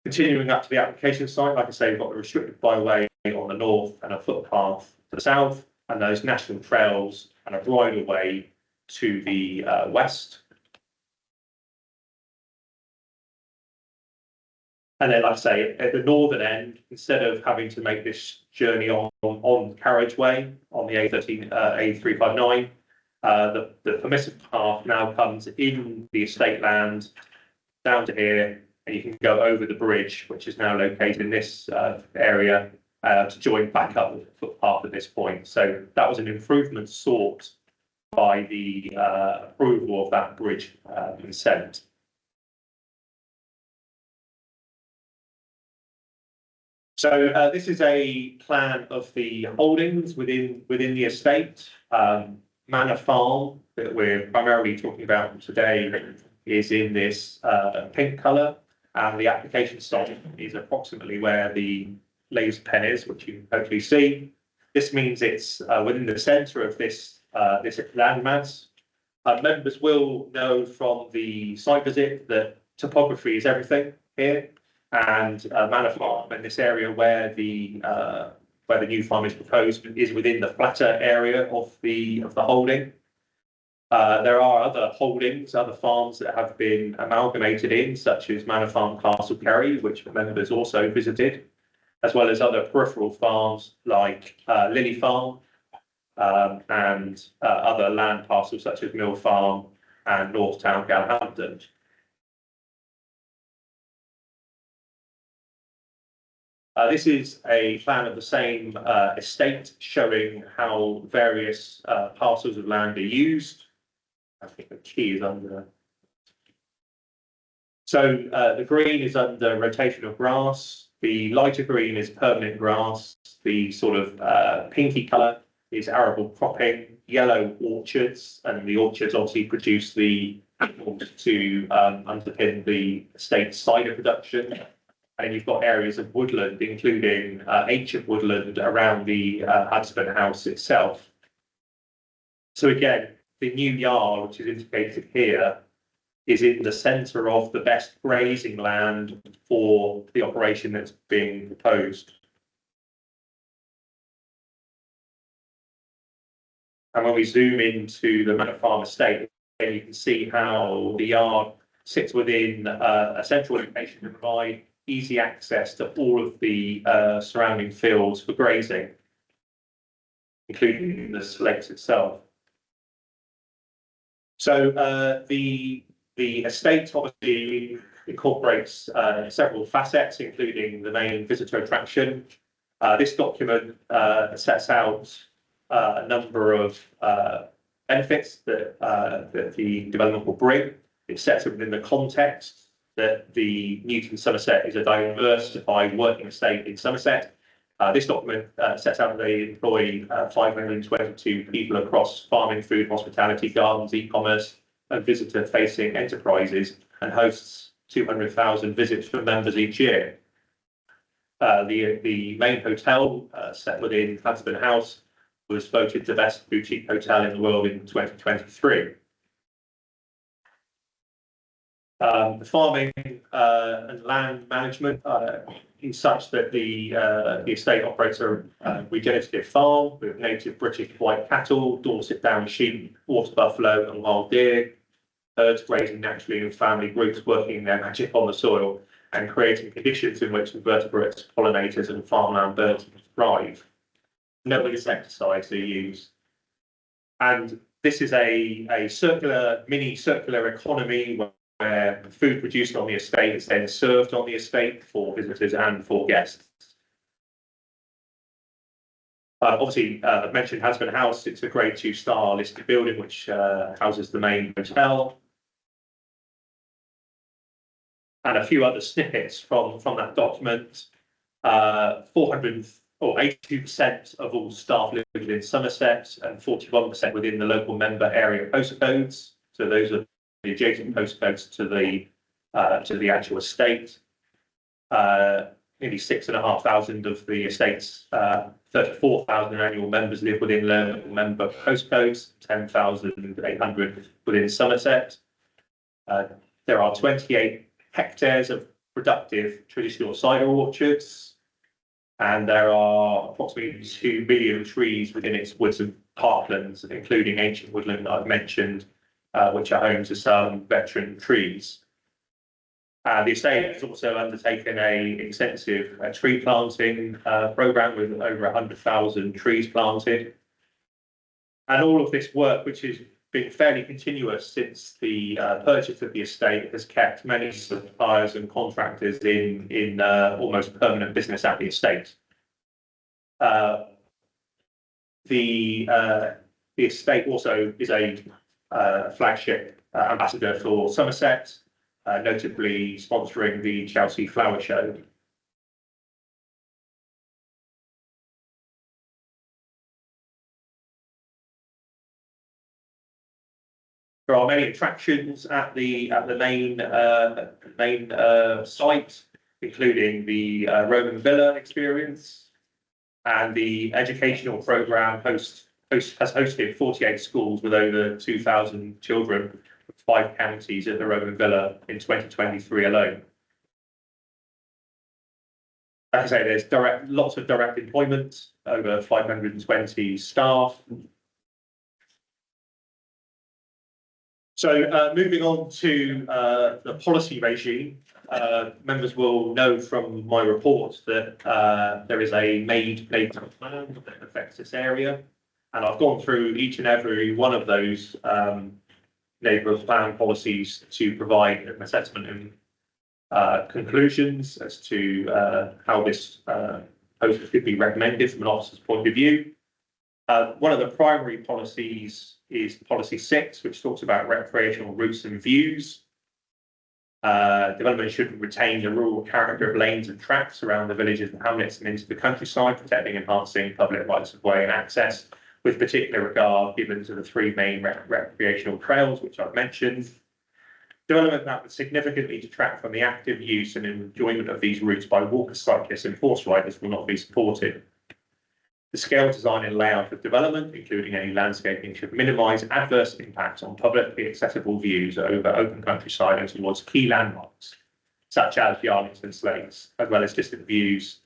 Continuing up to the application site, like I say, we've got the restricted byway on the north and a footpath to the south, and those national trails and a bridleway to the west. And then, like I say, at the northern end, instead of having to make this journey on carriageway on the A359, the permissive path now comes in the estate land down to here, and you can go over the bridge, which is now located in this area, to join back up with the footpath at this point. So that was an improvement sought by the approval of that bridge consent. So this is a plan of the holdings within the estate. Manor Farm that we're primarily talking about today is in this pink colour, and the application site is approximately where the laser pen is, which you can hopefully see. This means it's within the centre of this landmass. Members will know from the site visit that topography is everything here, and Manor Farm in this area where the new farm is proposed is within the flatter area of the holding. There are other holdings, other farms that have been amalgamated in, such as Manor Farm Castle Kerry, which members also visited, as well as other peripheral farms like Lily Farm and other land parcels such as Mill Farm and North Town Galhampton. This is a plan of the same estate showing how various parcels of land are used. I think the key is under. So the green is under rotational grass. The lighter green is permanent grass. The sort of pinky colour is arable cropping. Yellow orchards, and the orchards obviously produce the apples to underpin the estate cider production. And you've got areas of woodland, including ancient woodland around the Husband House itself. So again, the new yard, which is indicated here, is in the centre of the best grazing land for the operation that's being proposed. And when we zoom into the Manor Farm estate, you can see how the yard sits within a central location to provide easy access to all of the surrounding fields for grazing, including the slates itself. So the estate obviously incorporates several facets, including the main visitor attraction. This document sets out a number of benefits that the development will bring. It sets it within the context that the Newton Somerset is a diversified working estate in Somerset. This document sets out that they employ 522 people across farming, food, hospitality, gardens, e-commerce, and visitor-facing enterprises, and hosts 200,000 visits from members each year. The main hotel set within Husband House was voted the best boutique hotel in the world in 2023. The farming and land management is such that the estate operates a regenerative farm with native British white cattle, Dorset down sheep, water buffalo, and wild deer, herds grazing naturally in family groups, working their magic on the soil and creating conditions in which invertebrates, pollinators, and farmland birds thrive. No insecticides are used. And this is a circular, mini circular economy where food produced on the estate is then served on the estate for visitors and for guests. Obviously, I've mentioned Husband House. It's a grade 2-star listed building which houses the main hotel. And a few other snippets from that document. 82% of all staff live within Somerset and 41% within the local member area postcodes. So those are the adjacent postcodes to the actual estate. Nearly 6,500 of the estate's 34,000 annual members live within local member postcodes, 10,800 within Somerset. There are 28 hectares of productive traditional cider orchards, and there are approximately 2 million trees within its woods and parklands, including ancient woodland that I've mentioned, which are home to some veteran trees. The estate has also undertaken an extensive tree planting programme with over 100,000 trees planted. And all of this work, which has been fairly continuous since the purchase of the estate, has kept many suppliers and contractors in almost permanent business at the estate. The estate also is a flagship ambassador for Somerset, notably sponsoring the Chelsea Flower Show. There are many attractions at the main site, including the Roman Villa experience, and the educational programme has hosted 48 schools with over 2,000 children from 5 counties at the Roman Villa in 2023 alone. Like I say, there's lots of direct employment, over 520 staff. So moving on to the policy regime, members will know from my report that there is a made neighbourhood plan that affects this area. And I've gone through each and every one of those neighbourhood plan policies to provide an assessment and conclusions as to how this proposal should be recommended from an officer's point of view. One of the primary policies is policy 6, which talks about recreational routes and views. Development should retain the rural character of lanes and tracks around the villages and hamlets and into the countryside, protecting and enhancing public rights of way and access, with particular regard given to the 3 main recreational trails, which I've mentioned. Development that would significantly detract from the active use and enjoyment of these routes by walkers, cyclists and horse riders will not be supported. The scale, design and layout of development, including any landscaping, should minimise adverse impacts on publicly accessible views over open countryside and towards key landmarks, such as the Arlington Slates, as well as distant views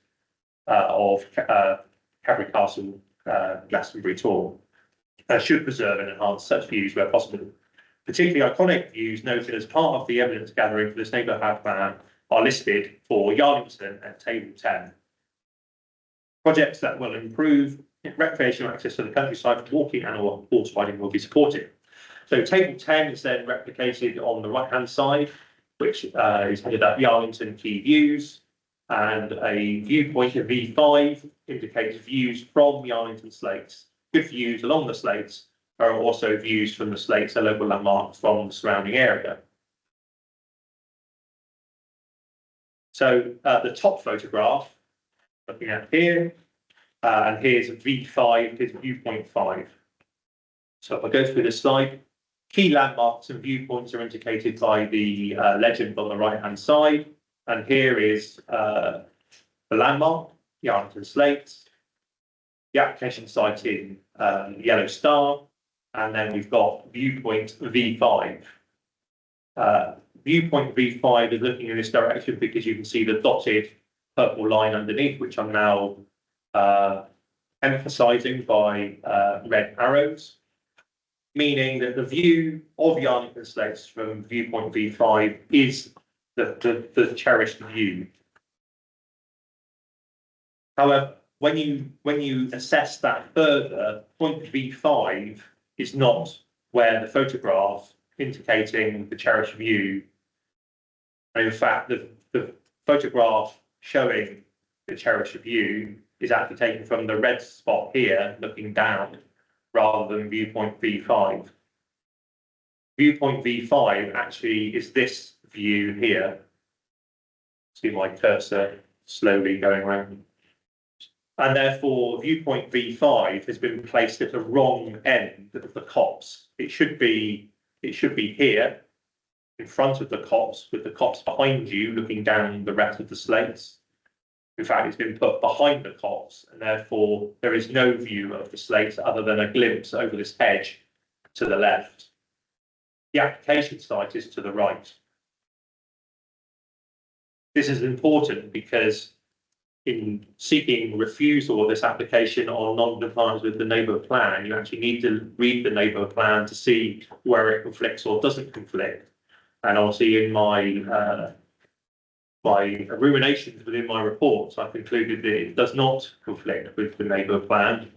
of Cadbury Castle, Glastonbury Tor. Should preserve and enhance such views where possible. Particularly iconic views noted as part of the evidence gathering for this neighbourhood plan are listed for Yarlington at table 10. Projects that will improve recreational access to the countryside for walking and or horse riding will be supported. So table 10 is then replicated on the right hand side, which is headed up Yarlington key views, and a viewpoint of V5 indicates views from Yarlington Slates. Good views along the Slates are also views from the Slates, a local landmark from the surrounding area. So the top photograph, looking at here, and here's V5, here's viewpoint 5. So if I go through this slide, key landmarks and viewpoints are indicated by the legend on the right hand side. And here is the landmark, the Yarlington Slates, the application site in yellow star, and then we've got viewpoint V5. Viewpoint V5 is looking in this direction because you can see the dotted purple line underneath, which I'm now emphasising by red arrows, meaning that the view of Yarlington Slates from viewpoint V5 is the cherished view. However, when you assess that further, point V5 is not where the photograph indicating the cherished view. And in fact, the photograph showing the cherished view is actually taken from the red spot here, looking down, rather than viewpoint V5. Viewpoint V5 actually is this view here. See my cursor slowly going around. And therefore, viewpoint V5 has been placed at the wrong end of the copse. It should be here, in front of the copse, with the copse behind you, looking down the rest of the Slates. In fact, it's been put behind the copse, and therefore there is no view of the Slates other than a glimpse over this hedge to the left. The application site is to the right. This is important because in seeking refusal of this application on non-compliance with the neighbourhood plan, you actually need to read the neighbourhood plan to see where it conflicts or doesn't conflict. And obviously in my my ruminations within my reports, I concluded that it does not conflict with the neighbourhood plan.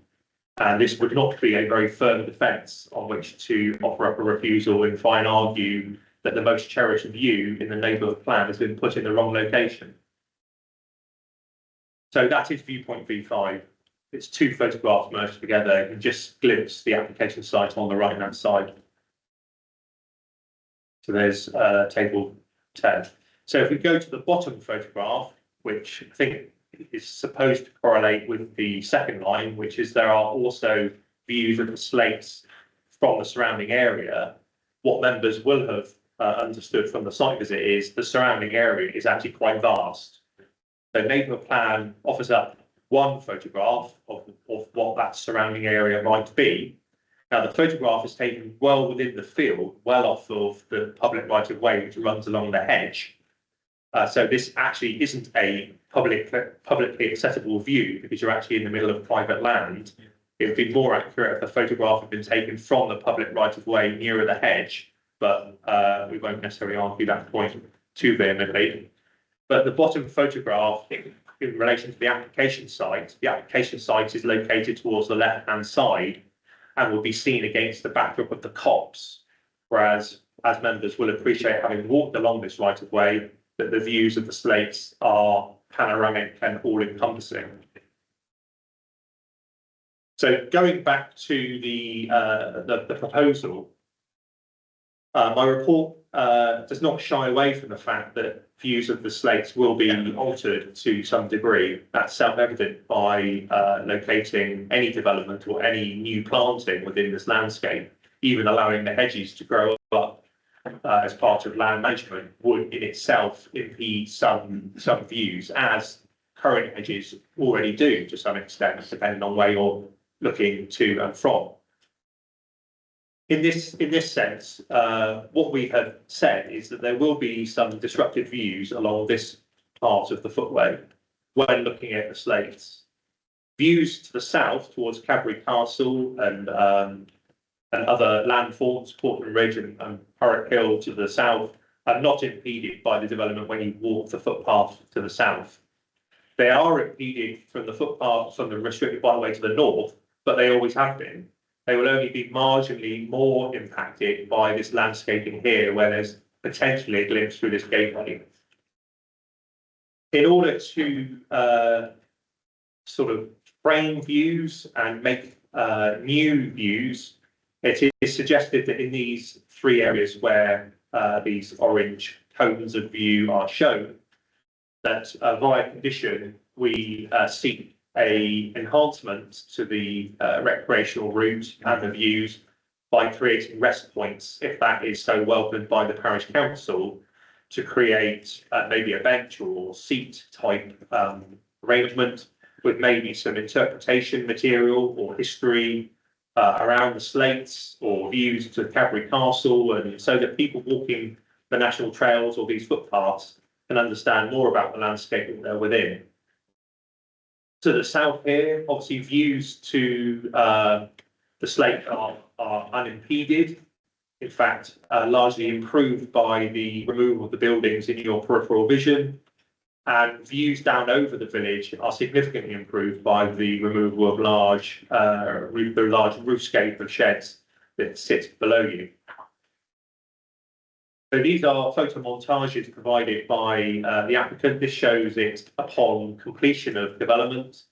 And this would not be a very firm defence on which to offer up a refusal and try and argue that the most cherished view in the neighbourhood plan has been put in the wrong location. So that is viewpoint V5. It's 2 photographs merged together. You can just glimpse the application site on the right hand side. So there's table 10. So if we go to the bottom photograph, which I think is supposed to correlate with the second line, which is there are also views of the Slates from the surrounding area, what members will have understood from the site visit is the surrounding area is actually quite vast. The neighbourhood plan offers up one photograph of what that surrounding area might be. Now, the photograph is taken well within the field, well off of the public right of way which runs along the hedge. So this actually isn't a publicly accessible view because you're actually in the middle of private land. It would be more accurate if the photograph had been taken from the public right of way nearer the hedge, but we won't necessarily argue that point too vehemently. But the bottom photograph in relation to the application site is located towards the left-hand side and will be seen against the backdrop of the copse. Whereas, as members will appreciate, having walked along this right of way, that the views of the slates are panoramic and all encompassing. So going back to the proposal, my report does not shy away from the fact that views of the slates will be altered to some degree. That's self-evident by locating any development or any new planting within this landscape, even allowing the hedges to grow up as part of land management would in itself impede some views, as current hedges already do to some extent, depending on where you're looking to and from. In this sense, what we have said is that there will be some disruptive views along this part of the footway when looking at the slates. Views to the south towards Cadbury Castle and other landforms, Portland Ridge and Purrock Hill to the south, are not impeded by the development when you walk the footpath to the south. They are impeded from the footpath from the restricted byway to the north, but they always have been. They will only be marginally more impacted by this landscaping here, where there's potentially a glimpse through this gateway. In order to sort of frame views and make new views, it is suggested that in these three areas where these orange cones of view are shown, that via condition we seek a enhancement to the recreational route and the views by creating rest points, if that is so welcomed by the parish council, to create maybe a bench or seat type arrangement with maybe some interpretation material or history around the slates or views to Cadbury Castle, and so that people walking the national trails or these footpaths can understand more about the landscape that they're within. To the south here, obviously views to the slate are unimpeded. In fact, largely improved by the removal of the buildings in your peripheral vision. And views down over the village are significantly improved by the removal of the large roofscape of sheds that sit below you. So these are photo montages provided by the applicant. This shows it upon completion of development.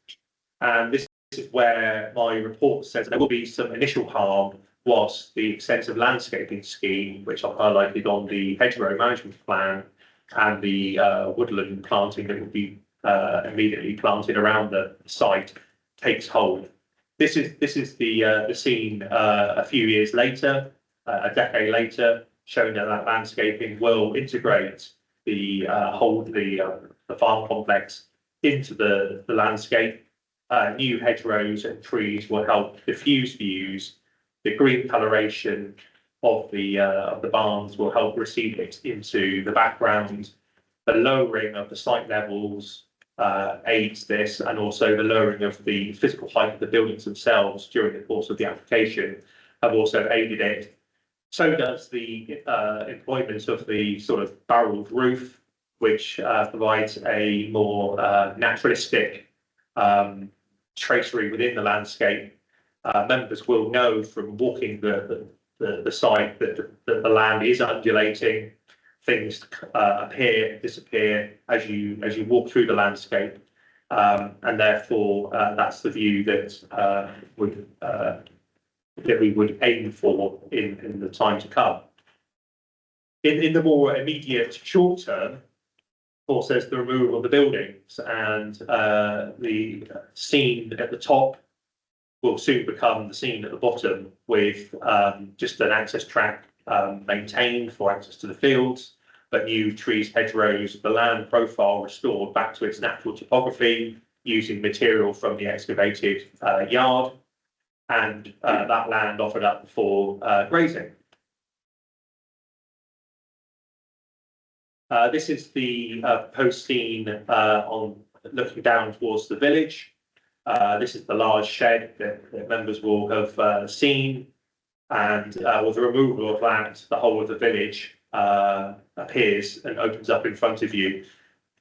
And this is where my report says there will be some initial harm whilst the extensive landscaping scheme, which I've highlighted on the hedgerow management plan, and the woodland planting that will be immediately planted around the site takes hold. This is the scene a few years later, a decade later, showing that landscaping will integrate the farm complex into the landscape. New hedgerows and trees will help diffuse views. The green coloration of the barns will help recede it into the background. The lowering of the site levels aids this, and also the lowering of the physical height of the buildings themselves during the course of the application have also aided it. So does the employment of the sort of barreled roof, which provides a more naturalistic tracery within the landscape. Members will know from walking the site that the land is undulating. Things appear and disappear as you walk through the landscape, and therefore that's the view that we would aim for in the time to come. In the more immediate short term, of course, there's the removal of the buildings, and the scene at the top will soon become the scene at the bottom, with just an access track maintained for access to the fields, but new trees, hedgerows, the land profile restored back to its natural topography using material from the excavated yard, and that land offered up for grazing. This is the proposed scene on looking down towards the village. This is the large shed that members will have seen, and with the removal of that, the whole of the village appears and opens up in front of you.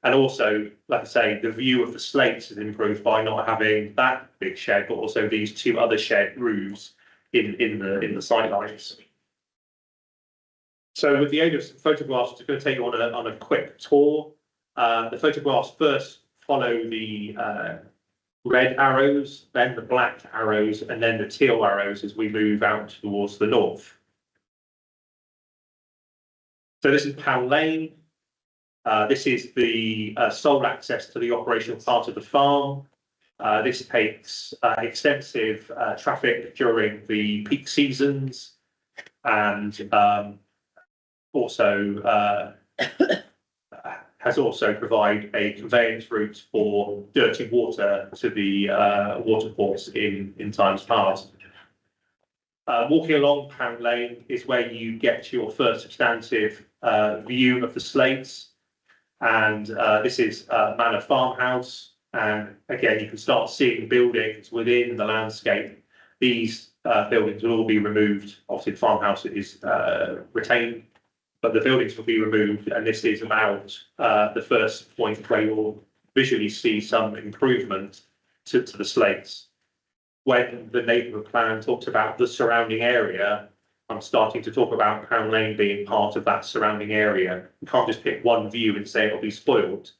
And also, like I say, the view of the slates is improved by not having that big shed, but also these two other shed roofs in the sightlines. So with the aid of some photographs, I'm just going to take you on a quick tour. The photographs first follow the red arrows, then the black arrows, and then the teal arrows as we move out towards the north. So this is Pound Lane. This is the sole access to the operational part of the farm. This takes extensive traffic during the peak seasons and also has also provided a conveyance route for dirty water to the watercourse in times past. Walking along Pound Lane is where you get your first substantive view of the slates. And this is Manor Farmhouse. And again, you can start seeing buildings within the landscape. These buildings will all be removed. Obviously, the farmhouse is retained, but the buildings will be removed. And this is about the first point where you'll visually see some improvement to the slates. When the neighbourhood plan talks about the surrounding area, I'm starting to talk about Pound Lane being part of that surrounding area. You can't just pick one view and say it'll be spoiled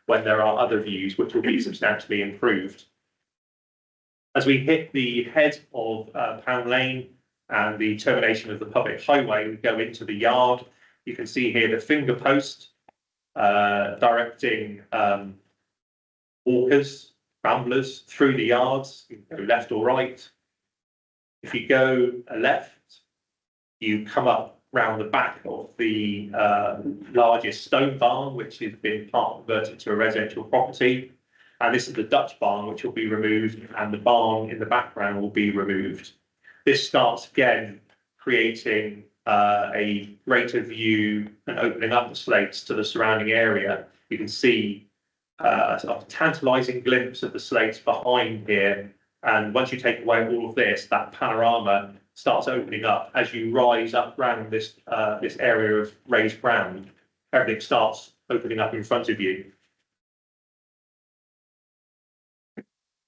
when there are other views which will be substantially improved. As we hit the head of Pound Lane and the termination of the public highway, we go into the yard. You can see here the finger post directing walkers, ramblers through the yards. You can go left or right. If you go left, you come up round the back of the largest stone barn, which has been part converted to a residential property. And this is the Dutch barn, which will be removed, and the barn in the background will be removed. This starts again creating a greater view and opening up the slates to the surrounding area. You can see a sort of tantalising glimpse of the slates behind here. And once you take away all of this, that panorama starts opening up as you rise up around this this area of raised ground. Everything starts opening up in front of you.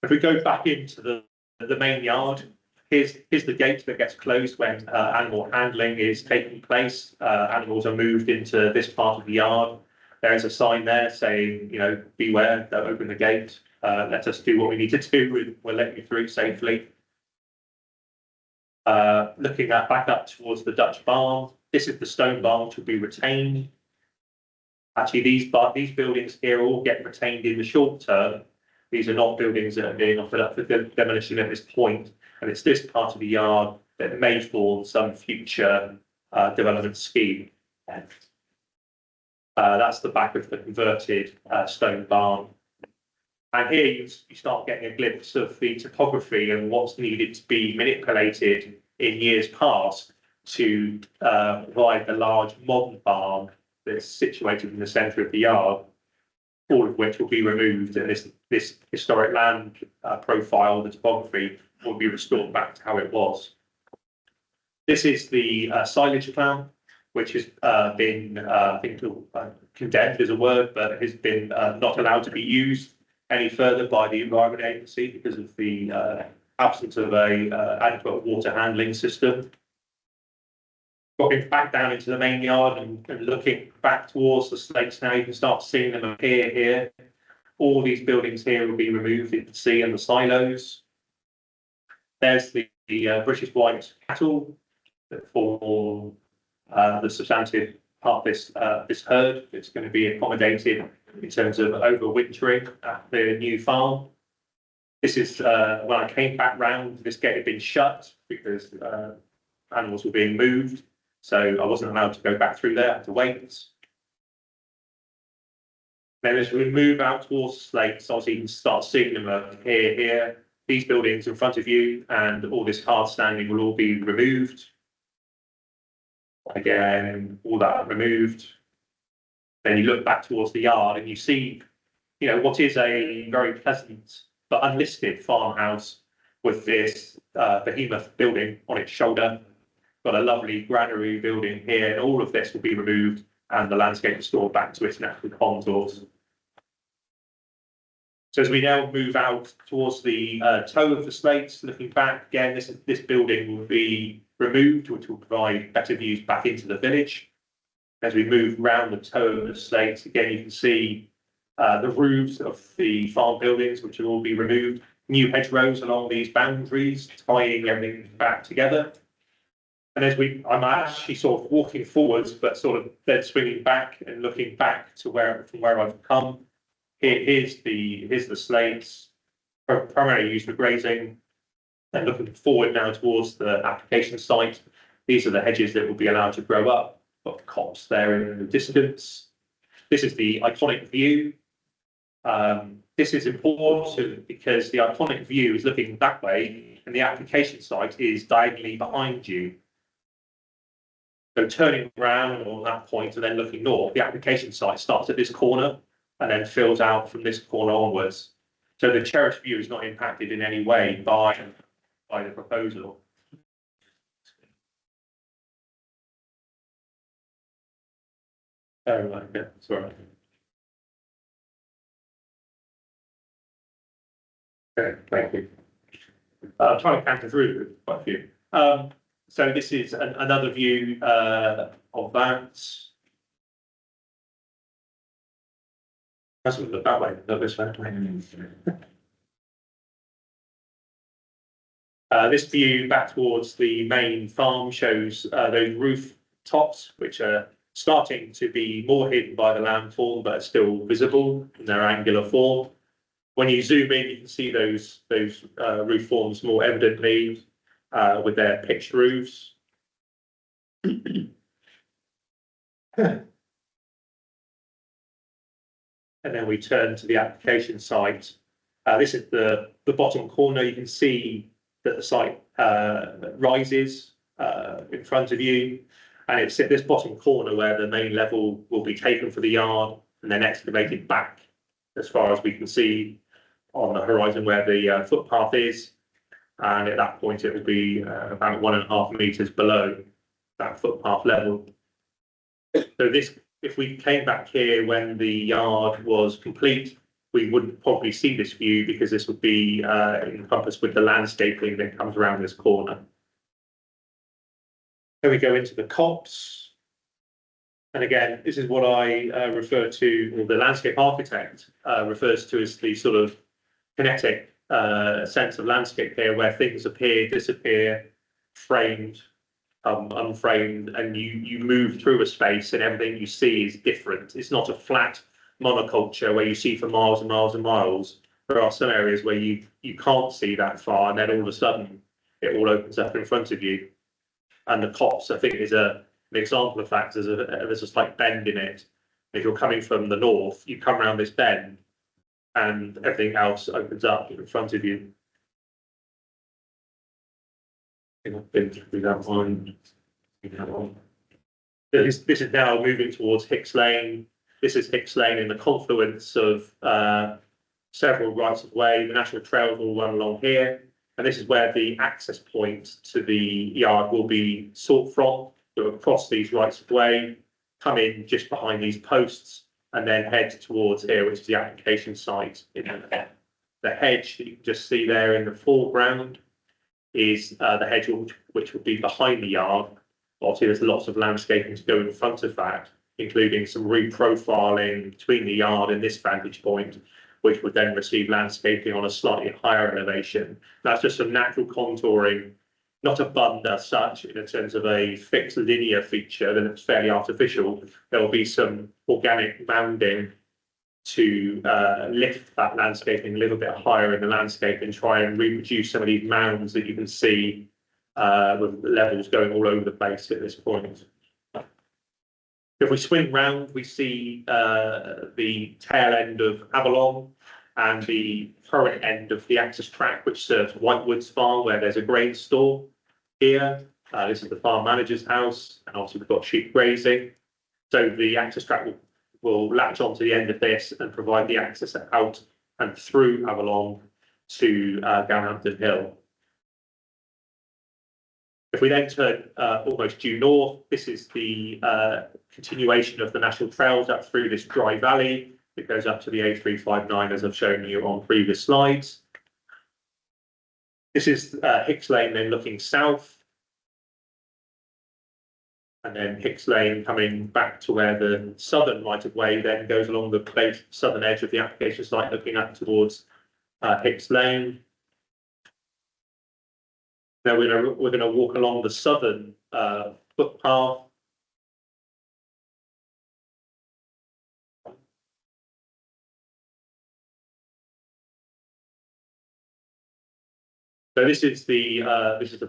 If we go back into the main yard, here's the gate that gets closed when animal handling is taking place. Animals are moved into this part of the yard. There's a sign there saying, you know, beware, don't open the gate. Let us do what we need to do, and we'll let you through safely. Looking back up towards the Dutch barn, this is the stone barn which will be retained. Actually, these buildings here all get retained in the short term. These are not buildings that are being offered up for demolition at this point, and it's this part of the yard that may form some future development scheme. That's the back of the converted stone barn. And here you start getting a glimpse of the topography and what's needed to be manipulated in years past to provide the large modern barn that's situated in the centre of the yard, all of which will be removed, and this historic land profile, the topography, will be restored back to how it was. This is the silage plan, which has been, I think, condemned is a word, but has been not allowed to be used any further by the Environment Agency because of the absence of a adequate water handling system. Dropping back down into the main yard and looking back towards the slates now, you can start seeing them appear here. All these buildings here will be removed, you can see, and the silos. There's the British white cattle for the substantive part of this herd. It's going to be accommodated in terms of overwintering at the new farm. This is when I came back round, this gate had been shut because animals were being moved. So I wasn't allowed to go back through there, I had to wait. Then as we move out towards the slates, obviously you can start seeing them here. These buildings in front of you and all this hard standing will all be removed. Again, all that removed. Then you look back towards the yard and you see, you know, what is a very pleasant but unlisted farmhouse with this behemoth building on its shoulder. Got a lovely granary building here, and all of this will be removed and the landscape restored back to its natural contours. So as we now move out towards the toe of the slates, looking back again, this building will be removed, which will provide better views back into the village. As we move round the toe of the slate, again, you can see the roofs of the farm buildings, which will all be removed, new hedgerows along these boundaries, tying everything back together. And as I'm actually sort of walking forwards, but sort of then swinging back and looking back to from where I've come. Here's the slates, primarily used for grazing. And looking forward now towards the application site. These are the hedges that will be allowed to grow up. Got the copse there in the distance. This is the iconic view. This is important because the iconic view is looking that way and the application site is diagonally behind you. So turning around on that point and then looking north, the application site starts at this corner and then fills out from this corner onwards. So the cherished view is not impacted in any way by the proposal. Oh, yeah, sorry. Okay, thank you. I'm trying to counter through quite a few. So this is another view of that. That's look that way, not this way. This view back towards the main farm shows those roof tops, which are starting to be more hidden by the landform, but are still visible in their angular form. When you zoom in, you can see those roof forms more evidently with their pitched roofs. And then we turn to the application site. This is the bottom corner. You can see that the site rises in front of you, and it's at this bottom corner where the main level will be taken for the yard and then excavated back as far as we can see on the horizon where the footpath is. And at that point, it will be about 1.5 meters below that footpath level. So this, if we came back here when the yard was complete, we wouldn't probably see this view because this would be encompassed with the landscaping that comes around this corner. Then we go into the copse. And again, this is what I refer to, or the landscape architect refers to as the sort of kinetic sense of landscape here, where things appear, disappear, framed, unframed, and you move through a space and everything you see is different. It's not a flat monoculture where you see for miles and miles and miles. There are some areas where you can't see that far, and then all of a sudden it all opens up in front of you. And the copse, I think, is an example of that. There's a slight bend in it. If you're coming from the north, you come around this bend and everything else opens up in front of you. I think I've been through that one. This is now moving towards Hicks Lane. This is Hicks Lane in the confluence of several rights of way. The national trails will run along here. And this is where the access point to the yard will be sought from. So across these rights of way, come in just behind these posts, and then head towards here, which is the application site. The hedge that you can just see there in the foreground is the hedge which will be behind the yard. Obviously, there's lots of landscaping to go in front of that, including some reprofiling between the yard and this vantage point, which would then receive landscaping on a slightly higher elevation. That's just some natural contouring, not a bund as such in terms of a fixed linear feature, then it's fairly artificial. There will be some organic mounding to lift that landscaping a little bit higher in the landscape and try and reproduce some of these mounds that you can see with levels going all over the place at this point. If we swing round, we see the tail end of Avalon and the current end of the access track, which serves Whitewoods Farm, where there's a grain store here. This is the farm manager's house, and obviously we've got sheep grazing. So the access track will latch onto the end of this and provide the access out and through Avalon to Galhampton Hill. If we then turn almost due north, this is the continuation of the national trails up through this dry valley that goes up to the A359, as I've shown you on previous slides. This is Hicks Lane then looking south. And then Hicks Lane coming back to where the southern right of way then goes along the southern edge of the application site, looking up towards Hicks Lane. Now we're gonna walk along the southern footpath. So this is the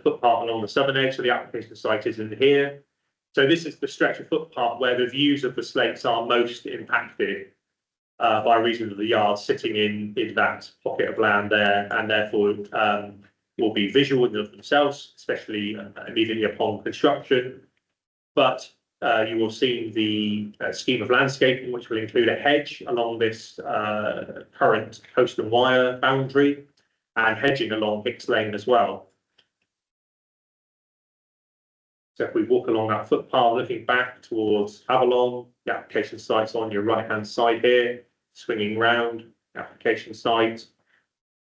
footpath along the southern edge, so the application site is in here. So this is the stretch of footpath where the views of the slates are most impacted by reason of the yard sitting in that pocket of land there, and therefore will be visual in of themselves, especially immediately upon construction. But you will see the scheme of landscaping, which will include a hedge along this current post and wire boundary, and hedging along Hicks Lane as well. So if we walk along that footpath, looking back towards Avalon, the application site's on your right-hand side here, swinging round, application site,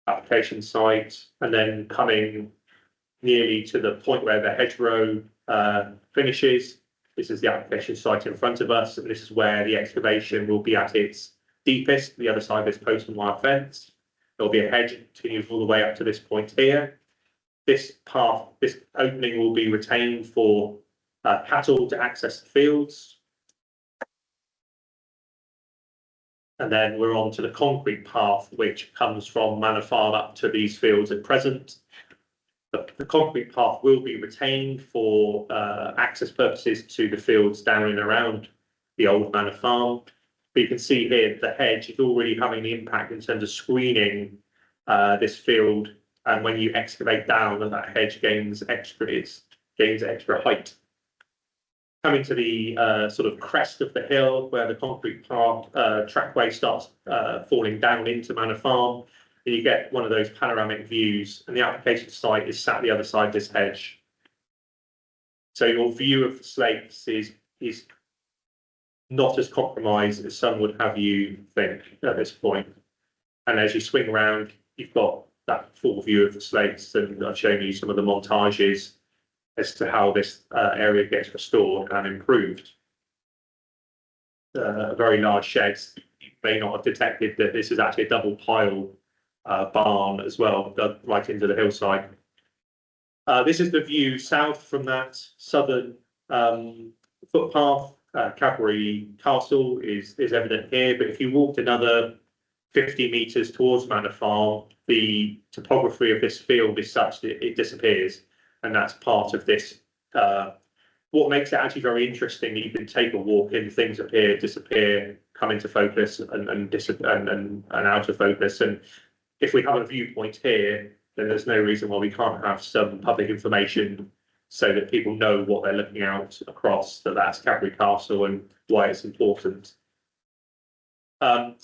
and then coming nearly to the point where the hedgerow finishes. This is the application site in front of us, and this is where the excavation will be at its deepest, the other side of this post and wire fence. There'll be a hedge that continues all the way up to this point here. This path, this opening will be retained for cattle to access the fields. And then we're on to the concrete path, which comes from Manor Farm up to these fields at present. The concrete path will be retained for access purposes to the fields down and around the old Manor Farm. But you can see here the hedge is already having the impact in terms of screening this field. And when you excavate down, that hedge gains extra height. Coming to the sort of crest of the hill where the concrete path trackway starts falling down into Manor Farm, and you get one of those panoramic views, and the application site is sat the other side of this hedge. So your view of the slates is not as compromised as some would have you think at this point. And as you swing around, you've got that full view of the slates, and I've shown you some of the montages as to how this area gets restored and improved. Very large sheds. You may not have detected that this is actually a double pile barn as well, dug right into the hillside. This is the view south from that southern footpath. Cadbury Castle is evident here, but if you walked another 50 metres towards Manor Farm, the topography of this field is such that it disappears, and that's part of this. What makes it actually very interesting, you can take a walk in, things appear, disappear, come into focus and out of focus. And if we have a viewpoint here, then there's no reason why we can't have some public information so that people know what they're looking out across, that's Cadbury Castle and why it's important. I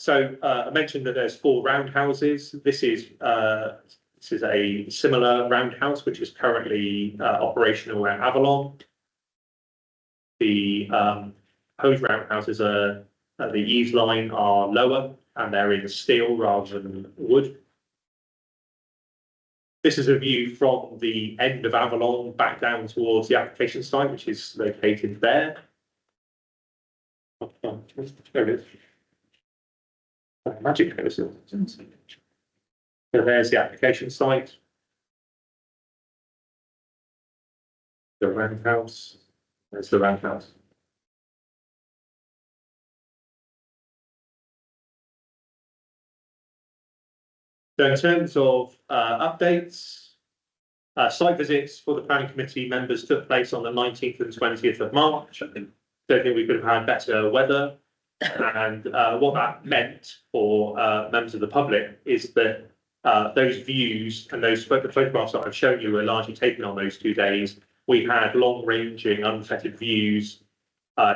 mentioned that there's 4 roundhouses. This is a similar roundhouse which is currently operational at Avalon. The hose roundhouses the eaves line are lower and they're in steel rather than wood. This is a view from the end of Avalon back down towards the application site, which is located there. There it is. Magic house. So there's the application site. The roundhouse. There's the roundhouse. So in terms of updates, site visits for the planning committee members took place on the 19th and 20th of March. I don't think we could have had better weather. And what that meant for members of the public is that those views and those photographs that I've shown you were largely taken on those 2 days. We had long-ranging, unfettered views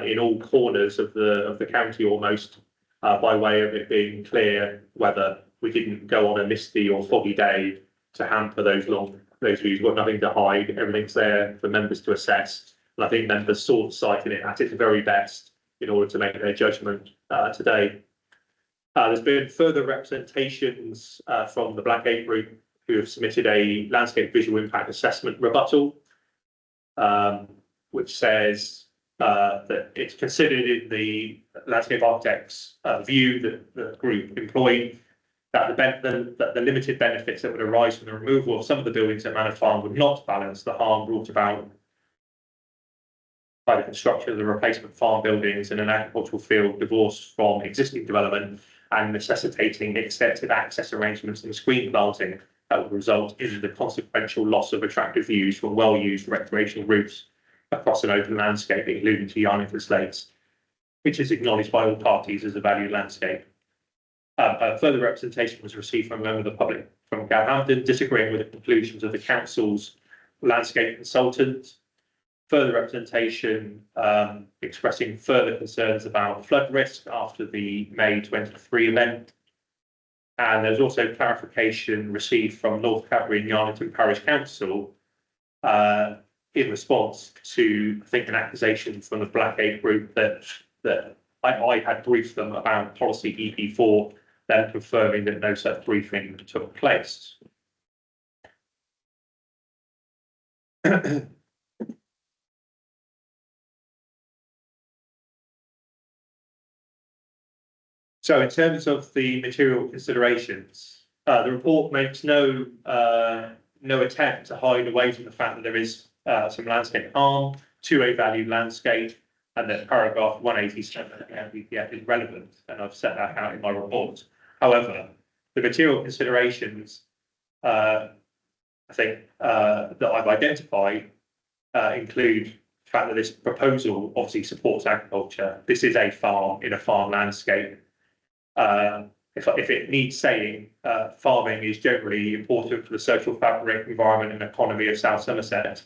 in all corners of the county almost, by way of it being clear weather. We didn't go on a misty or foggy day to hamper those views. We've got nothing to hide. Everything's there for members to assess. And I think members saw the site in it at its very best in order to make their judgment today. There's been further representations from the Blackgate Group, who have submitted a landscape visual impact assessment rebuttal, which says that it's considered in the landscape architect's view that the group employed that the limited benefits that would arise from the removal of some of the buildings at Manor Farm would not balance the harm brought about by the construction of the replacement farm buildings in an agricultural field divorced from existing development and necessitating extensive access arrangements and screen planting that would result in the consequential loss of attractive views from well-used recreational routes across an open landscape, including to Yarnington Slates, which is acknowledged by all parties as a valued landscape. Further representation was received from a member of the public from Galhampton, disagreeing with the conclusions of the council's landscape consultant. Further representation expressing further concerns about flood risk after the May 23 event. And there's also clarification received from North Cadbury and Yarnington Parish Council in response to, I think, an accusation from the Blackgate group that I had briefed them about policy EP4, then confirming that no such briefing took place. So in terms of the material considerations, the report makes no attempt to hide away from the fact that there is some landscape harm to a valued landscape, and that paragraph 187 of the NPPF is relevant, and I've set that out in my report. However, the material considerations I think that I've identified include the fact that this proposal obviously supports agriculture. This is a farm in a farm landscape. If it needs saying, farming is generally important for the social fabric, environment and economy of South Somerset.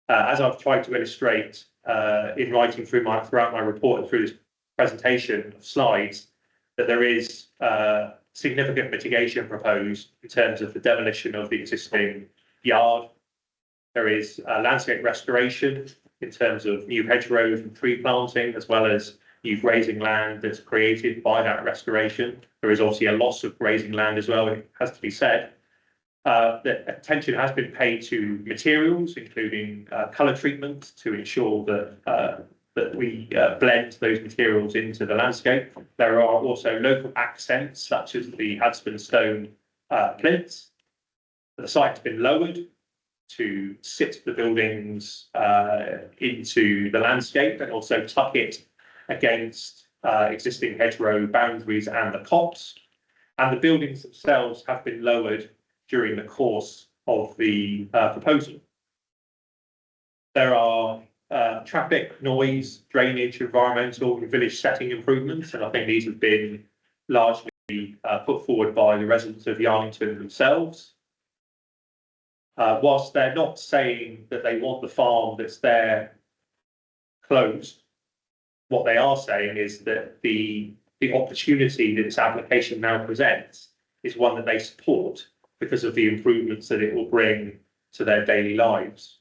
As I've tried to illustrate in writing throughout my report and through this presentation of slides, that there is significant mitigation proposed in terms of the demolition of the existing yard. There is landscape restoration in terms of new hedgerows and tree planting, as well as new grazing land that's created by that restoration. There is obviously a loss of grazing land as well, it has to be said. That attention has been paid to materials, including colour treatment, to ensure that we blend those materials into the landscape. There are also local accents, such as the Hadspen stone plinths. The site has been lowered to sit the buildings into the landscape and also tuck it against existing hedgerow boundaries and the copse. And the buildings themselves have been lowered during the course of the proposal. There are traffic, noise, drainage, environmental and village setting improvements, and I think these have been largely put forward by the residents of Yarnington themselves. Whilst they're not saying that they want the farm that's there closed, what they are saying is that the opportunity that this application now presents is one that they support because of the improvements that it will bring to their daily lives.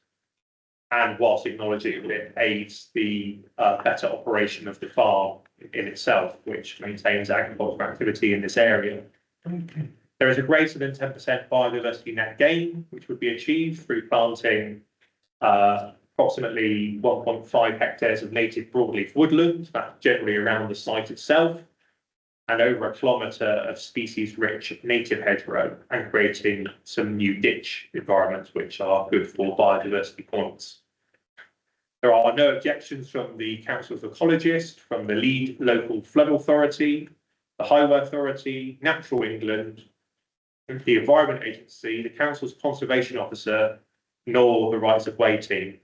And whilst acknowledging that it aids the better operation of the farm in itself, which maintains agricultural activity in this area. There is a greater than 10% biodiversity net gain, which would be achieved through planting approximately 1.5 hectares of native broadleaf woodland, that's generally around the site itself, and over 1 kilometre of species-rich native hedgerow, and creating some new ditch environments which are good for biodiversity points. There are no objections from the Council of Ecologists, from the lead local flood authority, the Highway Authority, Natural England, the Environment Agency, the Council's Conservation Officer, nor the Rights of Way team.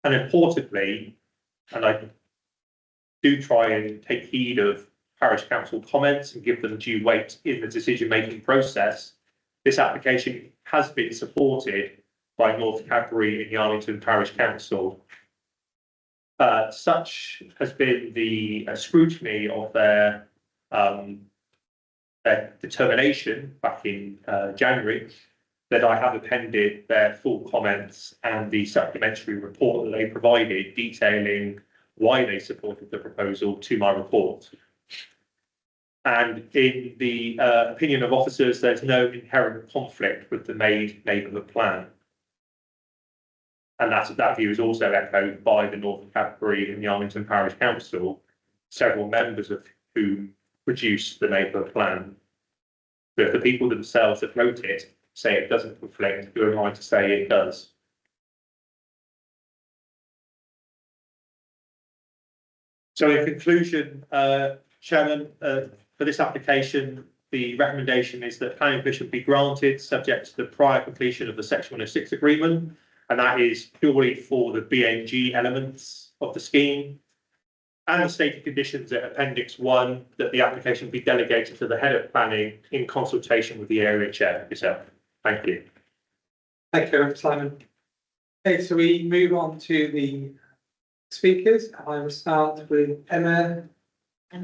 And importantly, and I do try and take heed of Parish Council comments and give them due weight in the decision-making process, this application has been supported by North Cadbury and Yarnington Parish Council. Such has been the scrutiny of their determination back in January, that I have appended their full comments and the supplementary report that they provided detailing why they supported the proposal to my report. And in the opinion of officers, there's no inherent conflict with the made neighbourhood plan. And that view is also echoed by the Northern Cadbury and the Arlington Parish Council, several members of who produced the neighbourhood plan. But if the people themselves that wrote it say it doesn't conflict, who am I to say it does? So in conclusion, Chairman, for this application, the recommendation is that planning permission be granted subject to the prior completion of the Section 106 agreement, and that is purely for the BNG elements of the scheme. And the stated conditions at Appendix 1 that the application be delegated to the head of planning in consultation with the area chair yourself. Thank you. Thank you, Simon. Okay, so we move on to the speakers. I will start with Emma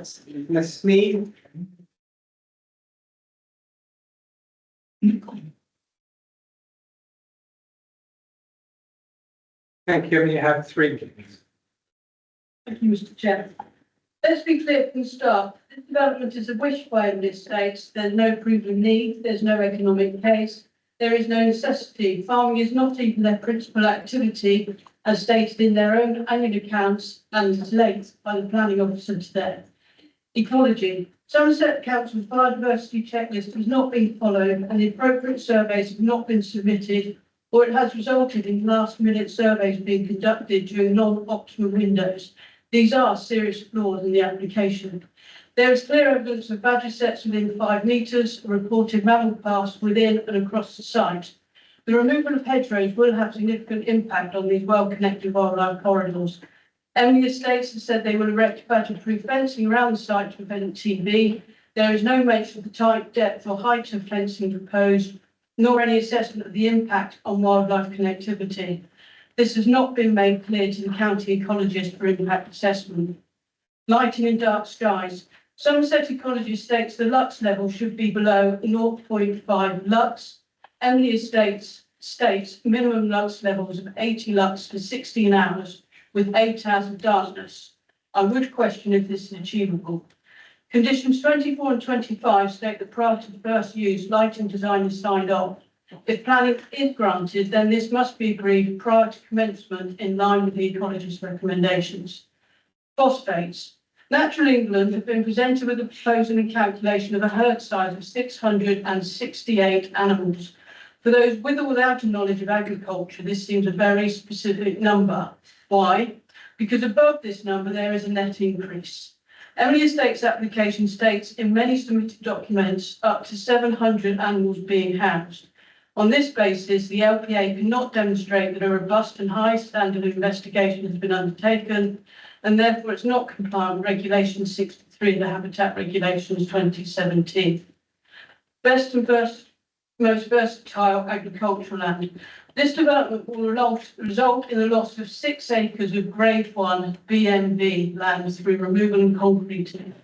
Sneed. Thank you, and you have 3 minutes. Thank you, Mr. Chair. Let's be clear from the start. This development is a wish by Emily Estates. There's no proven need. There's no economic case. There is no necessity. Farming is not even their principal activity, as stated in their own annual accounts and late by the planning officer today. Ecology. Somerset Council's biodiversity checklist has not been followed and the appropriate surveys have not been submitted, or it has resulted in last-minute surveys being conducted during non-optimal windows. These are serious flaws in the application. There is clear evidence of badger sets within 5 metres, reported mammal paths within and across the site. The removal of hedgerows will have significant impact on these well-connected wildlife corridors. Emily Estates has said they will erect badger-proof fencing around the site to prevent TB. There is no mention of the type, depth or height of fencing proposed, nor any assessment of the impact on wildlife connectivity. This has not been made clear to the county ecologist for impact assessment. Lighting and dark skies. Somerset Ecologist states the lux level should be below 0.5 lux. Emily Estates states minimum lux levels of 80 lux for 16 hours with 8 hours of darkness. I would question if this is achievable. Conditions 24 and 25 state that prior to the first use, lighting design is signed off. If planning is granted, then this must be agreed prior to commencement in line with the ecologist's recommendations. Phosphates. Natural England have been presented with a proposal and calculation of a herd size of 668 animals. For those with or without a knowledge of agriculture, this seems a very specific number. Why? Because above this number, there is a net increase. Emily Estates application states in many submitted documents up to 700 animals being housed. On this basis, the LPA cannot demonstrate that a robust and high standard of investigation has been undertaken, and therefore it's not compliant with Regulation 63 of the Habitat Regulations 2017. Best and most versatile agricultural land. This development will result in the loss of 6 acres of Grade 1 BMV land through removal and concreting.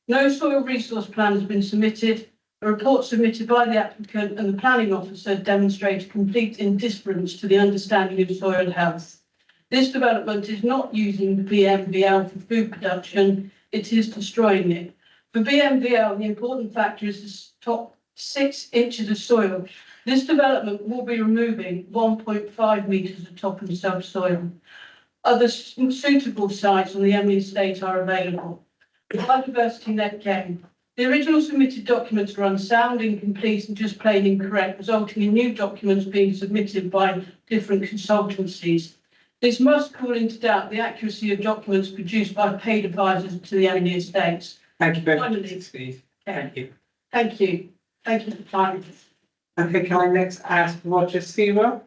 No soil resource plan has been submitted. A report submitted by the applicant and the planning officer demonstrates complete indifference to the understanding of soil health. This development is not using BMVL for food production, it is destroying it. For BMVL, the important factor is the top 6 inches of soil. This development will be removing 1.5 metres of top and subsoil. Other suitable sites on the Emily Estate are available. Biodiversity net gain. The original submitted documents are unsound, incomplete and just plain incorrect, resulting in new documents being submitted by different consultancies. This must call into doubt the accuracy of documents produced by paid advisors to the Emily Estates. Thank you very much, Finally, Steve. Thank you. Thank you. Thank you for time. Okay, can I next ask Roger Sewell?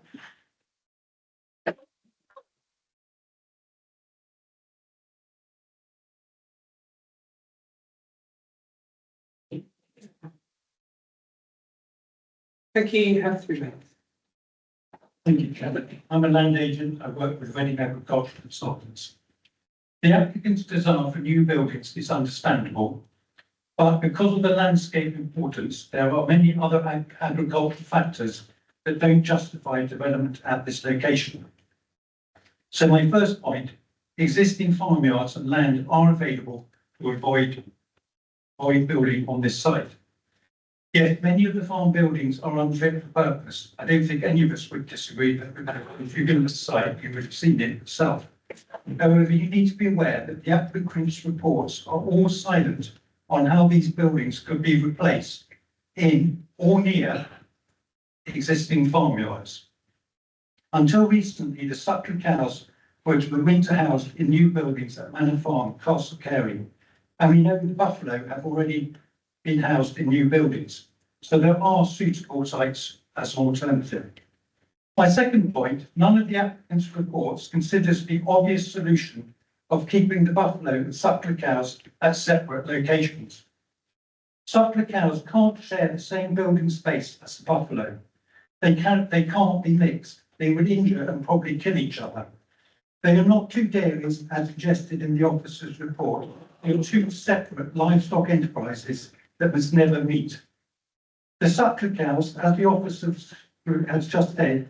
Thank you, you have 3 minutes. Thank you, Chairman. I'm a land agent. I work with Reading Agricultural Consultants. The applicant's desire for new buildings is understandable, but because of the landscape importance, there are many other agricultural factors that don't justify development at this location. So my first point, existing farmyards and land are available to avoid building on this site. Yet many of the farm buildings are unfit for purpose. I don't think any of us would disagree that if you've been to the site, you would have seen it yourself. However, you need to be aware that the applicant's reports are all silent on how these buildings could be replaced in or near existing farmyards. Until recently, the Suckling cows were to be winter housed in new buildings at Manor Farm, Castle Carey, and we know the buffalo have already been housed in new buildings, so there are suitable sites as an alternative. My second point, none of the applicant's reports considers the obvious solution of keeping the buffalo and suckler cows at separate locations. Suckler cows can't share the same building space as the buffalo. They can't be mixed. They would injure and probably kill each other. They are not two dairies as suggested in the officer's report. They are two separate livestock enterprises that must never meet. The suckler cows, as the officer has just said,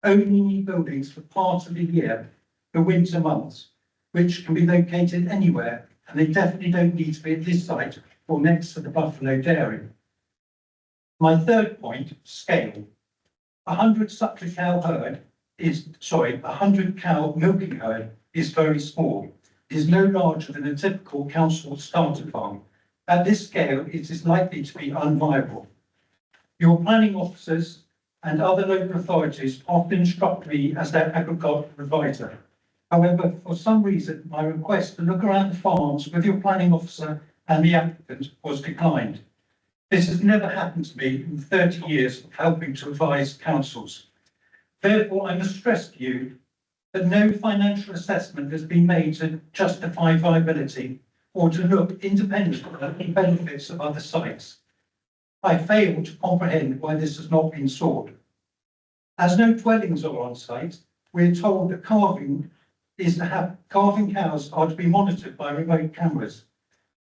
only need buildings for part of the year, the winter months, which can be located anywhere, and they definitely don't need to be at this site or next to the buffalo dairy. My third point, scale. 100 suckler cow herd is, 100 cow milking herd is very small. It is no larger than a typical council starter farm. At this scale, it is likely to be unviable. Your planning officers and other local authorities often instruct me as their agricultural advisor. However, for some reason, my request to look around the farms with your planning officer and the applicant was declined. This has never happened to me in 30 years of helping to advise councils. Therefore, I must stress to you that no financial assessment has been made to justify viability or to look independently at the benefits of other sites. I fail to comprehend why this has not been sought. As no dwellings are on site, we are told that calving cows are to be monitored by remote cameras.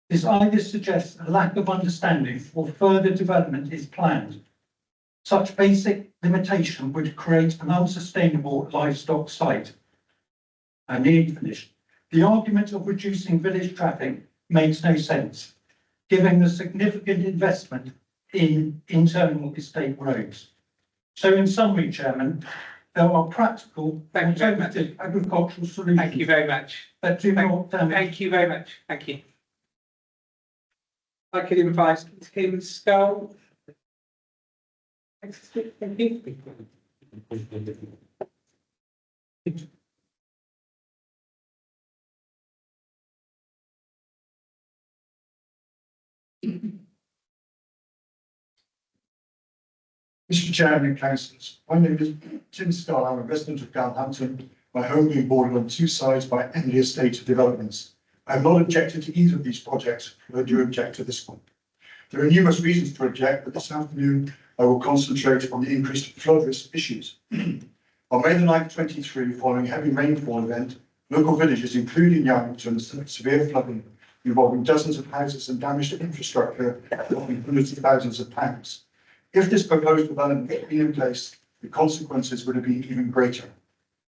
This either suggests a lack of understanding or further development is planned. Such basic limitation would create an unsustainable livestock site. I'm nearly finished. The argument of reducing village traffic makes no sense, given the significant investment in internal estate roads. So in summary, Chairman, there are practical alternative agricultural solutions. Thank you very much. That do not damage. Thank you very much. Thank you. I could invite Tim Skull. Thank you. Mr. Chairman and councillors, my name is Tim Scarr. I'm a resident of Galhampton. My home being bordered on two sides by Emily Estate developments. I have not objected to either of these projects, but I do object to this one. There are numerous reasons to object, but this afternoon I will concentrate on the increased flood risk issues. On May the 9th, 23, following a heavy rainfall event, local villages, including Yarrington, suffered severe flooding involving dozens of houses and damaged infrastructure involving hundreds of thousands of pounds. If this proposed development had been in place, the consequences would have been even greater.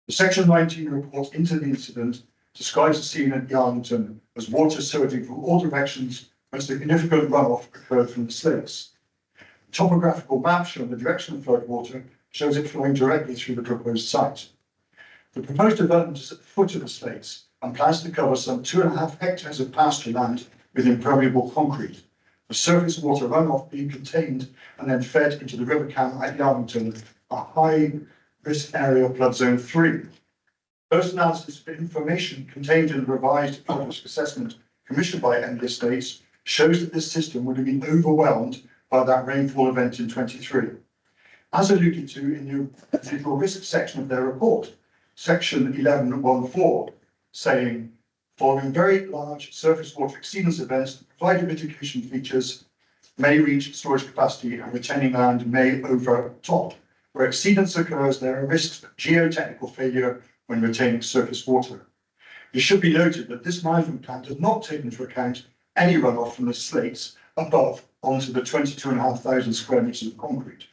The Section 19 report into the incident describes the scene at Yarrington as water surging from all directions when significant runoff occurred from the slates. The topographical map showing the direction of floodwater shows it flowing directly through the proposed site. The proposed development is at the foot of the slates and plans to cover some 2.5 hectares of pasture land with impermeable concrete. The surface water runoff being contained and then fed into the River Cam at Yarrington, a high risk area flood zone 3. First analysis of information contained in the revised flood risk assessment commissioned by Emily Estates shows that this system would have been overwhelmed by that rainfall event in 23. As alluded to in the residual risk section of their report, section 11.1.4, saying, following very large surface water exceedance events, provided mitigation features may reach storage capacity and retaining land may overtop. Where exceedance occurs, there are risks of geotechnical failure when retaining surface water. It should be noted that this management plan does not take into account any runoff from the slates above onto the 22,500 square metres of concrete.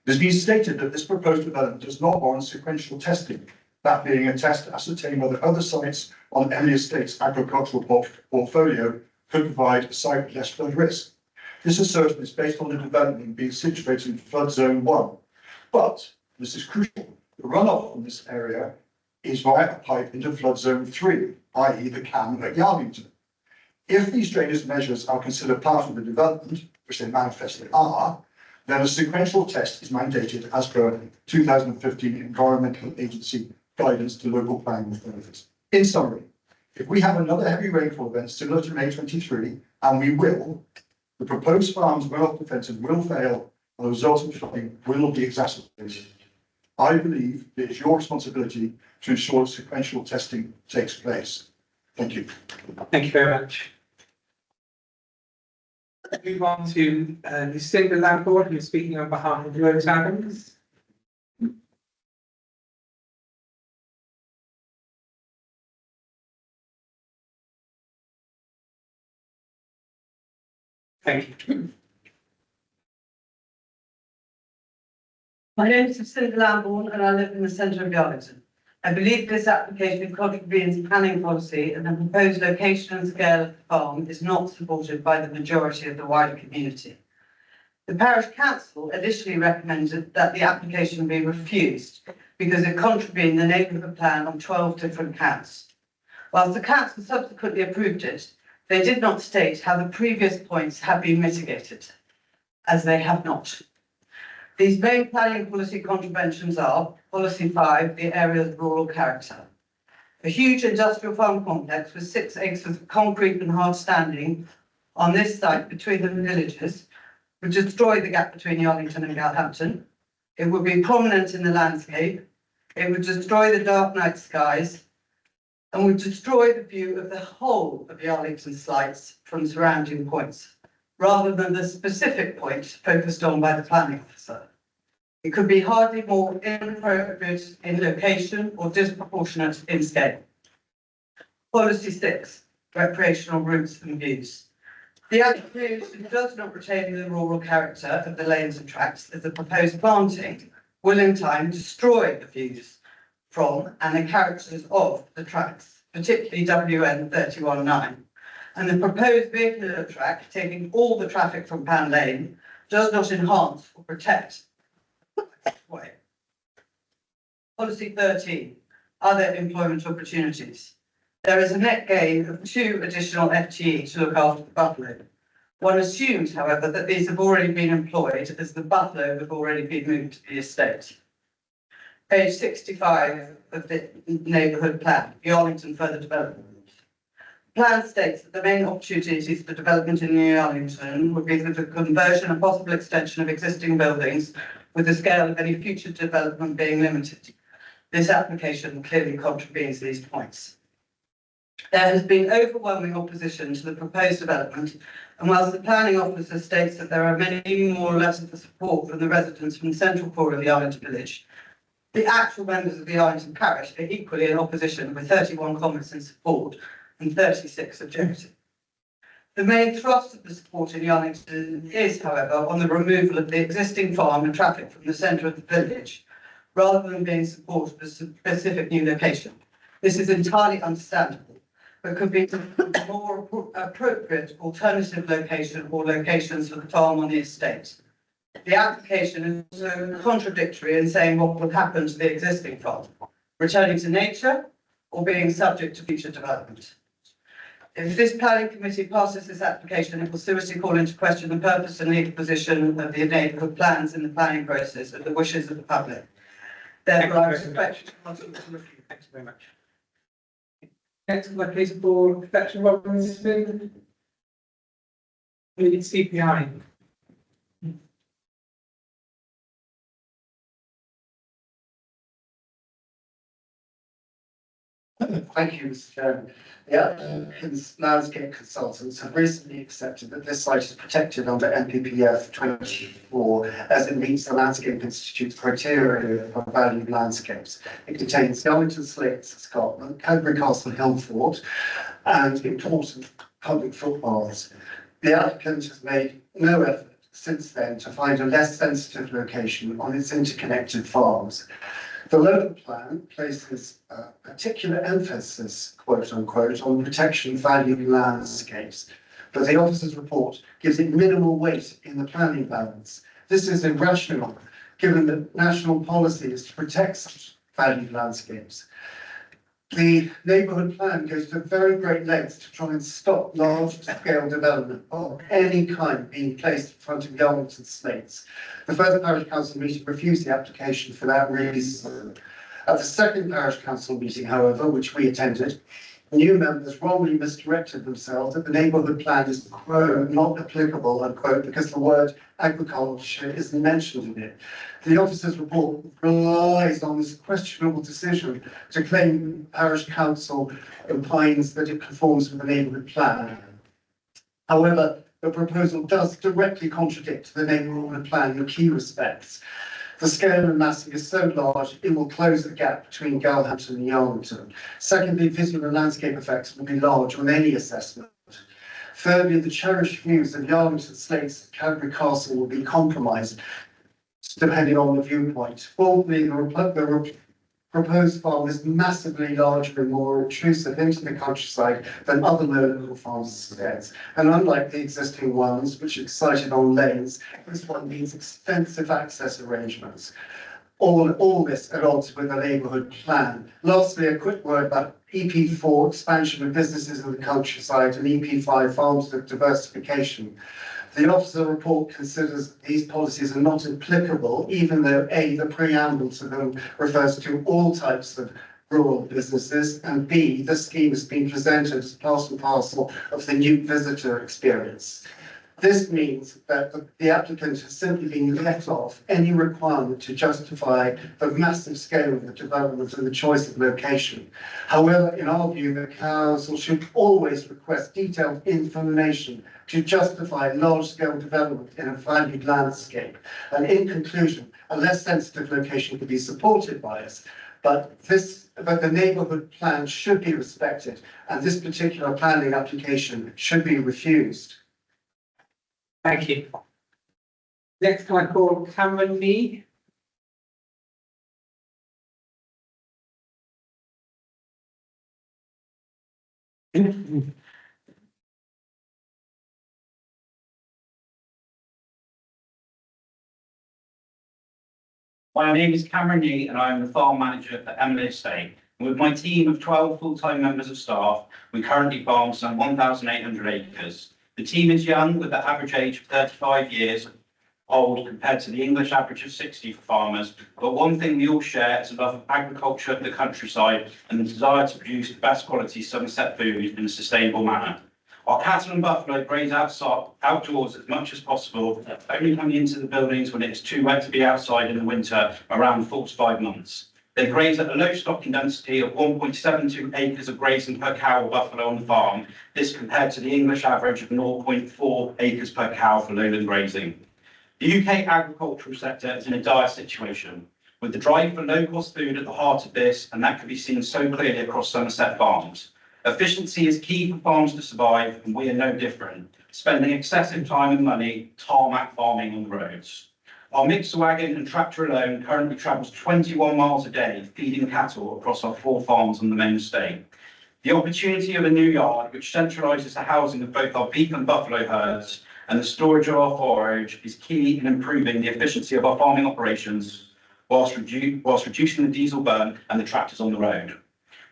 It has been stated that this proposed development does not warrant sequential testing, that being a test to ascertain whether other sites on Emily Estates' agricultural portfolio could provide a site with less flood risk. This assertion is based on the development being situated in flood zone 1. But, this is crucial, the runoff from this area is via a pipe into flood zone 3, i.e. the CAM at Yarlington. If these drainage measures are considered part of the development, which they manifestly are, then a sequential test is mandated as per 2015 Environmental Agency guidance to local planning authorities. In summary, if we have another heavy rainfall event similar to May 23, and we will, the proposed farm's runoff defences will fail and the resulting flooding will be exacerbated. I believe it is your responsibility to ensure sequential testing takes place. Thank you. Thank you very much. Move on to Lucinda Lambourne, who's speaking on behalf of Rose Adams. Thank you. My name is Lucinda Lambourne and I live in the centre of Yarlington. I believe this application contravenes planning policy and the proposed location and scale of the farm is not supported by the majority of the wider community. The parish council initially recommended that the application be refused because it contravened the neighbourhood plan on 12 different counts. Whilst the council subsequently approved it, they did not state how the previous points have been mitigated, as they have not. These main planning policy contraventions are Policy 5, the area's rural character. A huge industrial farm complex with 6 acres of concrete and hard standing on this site between the villages would destroy the gap between Yarlington and Galhampton. It would be prominent in the landscape. It would destroy the dark night skies and would destroy the view of the whole of Yarlington slides from surrounding points, rather than the specific point focused on by the planning officer. It could be hardly more inappropriate in location or disproportionate in scale. Policy 6, recreational routes and views. The application does not retain the rural character of the lanes and tracks as the proposed planting will in time destroy the views from and the characters of the tracks, particularly WN 319. And the proposed vehicular track, taking all the traffic from Pan Lane, does not enhance or protect the way. Policy 13, other employment opportunities. There is a net gain of 2 additional FTE to look after the buffalo. One assumes, however, that these have already been employed as the buffalo have already been moved to the estate. Page 65 of the neighbourhood plan, Yarlington further development. The plan states that the main opportunities for development in New Yarlington would be the conversion and possible extension of existing buildings, with the scale of any future development being limited. This application clearly contravenes these points. There has been overwhelming opposition to the proposed development, and whilst the planning officer states that there are many more letters of support from the residents from the central core of the Yarlington village, the actual members of the Yarlington parish are equally in opposition, with 31 comments in support and 36 objecting. The main thrust of the support in Yarlington is, however, on the removal of the existing farm and traffic from the centre of the village, rather than being support for a specific new location. This is entirely understandable, but could be a more appropriate alternative location or locations for the farm on the estate. The application is also contradictory in saying what will happen to the existing farm, returning to nature or being subject to future development. If this planning committee passes this application, it will seriously call into question the purpose and legal position of the neighbourhood plans in the planning process and the wishes of the public. Therefore, I respect. Thank you very much. Next, my please for Fletcher Robinson. Lead CPI. Thank you, Mr. Chairman. The applicant's landscape consultants have recently accepted that this site is protected under NPPF 24 as it meets the Landscape Institute's criteria for valued landscapes. It contains Yarlington Slates Escarpment, Cadbury Castle Hill Fort, and important public footpaths. The applicant has made no effort since then to find a less sensitive location on its interconnected farms. The local plan places particular emphasis, quote unquote, on protection of valued landscapes, but the officer's report gives it minimal weight in the planning balance. This is irrational, given that national policy is to protect such valued landscapes. The neighbourhood plan goes to very great lengths to try and stop large-scale development of any kind being placed in front of Yarmington Slates. The first parish council meeting refused the application for that reason. At the second parish council meeting, however, which we attended, new members wrongly misdirected themselves that the neighbourhood plan is, quote, not applicable, unquote, because the word agriculture isn't mentioned in it. The officer's report relies on this questionable decision to claim parish council opines that it conforms with the neighbourhood plan. However, the proposal does directly contradict the neighbourhood plan in key respects. The scale and massing is so large, it will close the gap between Galhampton and Yarmington. Secondly, visual and landscape effects will be large on any assessment. Thirdly, the cherished views of Yarmington Slates and Cadbury Castle will be compromised, depending on the viewpoint. Fourthly, the proposed farm is massively larger and more intrusive into the countryside than other local farms estates. And unlike the existing ones, which are sited on lanes, this one needs extensive access arrangements. All this at odds with the neighbourhood plan. Lastly, a quick word about EP4, expansion of businesses in the countryside, and EP5, farms with diversification. The officer report considers these policies are not applicable, even though A, the preamble to them refers to all types of rural businesses, and B, the scheme has been presented as part and parcel of the new visitor experience. This means that the applicant has simply been let off any requirement to justify the massive scale of the development and the choice of location. However, in our view, the council should always request detailed information to justify large-scale development in a valued landscape. And in conclusion, a less sensitive location could be supported by us, but the neighbourhood plan should be respected, and this particular planning application should be refused. Thank you. Next, can I call Cameron Lee? My name is Cameron Yee and I am the farm manager at Emily Estate. With my team of 12 full-time members of staff, we currently farm some 1,800 acres. The team is young, with the average age of 35 years old compared to the English average of 60 for farmers. But one thing we all share is a love of agriculture, the countryside, and the desire to produce the best quality Somerset food in a sustainable manner. Our cattle and buffalo graze outdoors as much as possible, only coming into the buildings when it's too wet to be outside in the winter, around 4 to 5 months. They graze at a low stocking density of 1.72 acres of grazing per cow or buffalo on the farm. This compared to the English average of 0.4 acres per cow for lowland grazing. The UK agricultural sector is in a dire situation, with the drive for low-cost food at the heart of this, and that can be seen so clearly across Somerset farms. Efficiency is key for farms to survive, and we are no different, spending excessive time and money tarmac farming on the roads. Our mixer wagon and tractor alone currently travels 21 miles a day, feeding cattle across our 4 farms on the main estate. The opportunity of a new yard, which centralises the housing of both our beef and buffalo herds and the storage of our forage, is key in improving the efficiency of our farming operations, whilst reducing the diesel burn and the tractors on the road.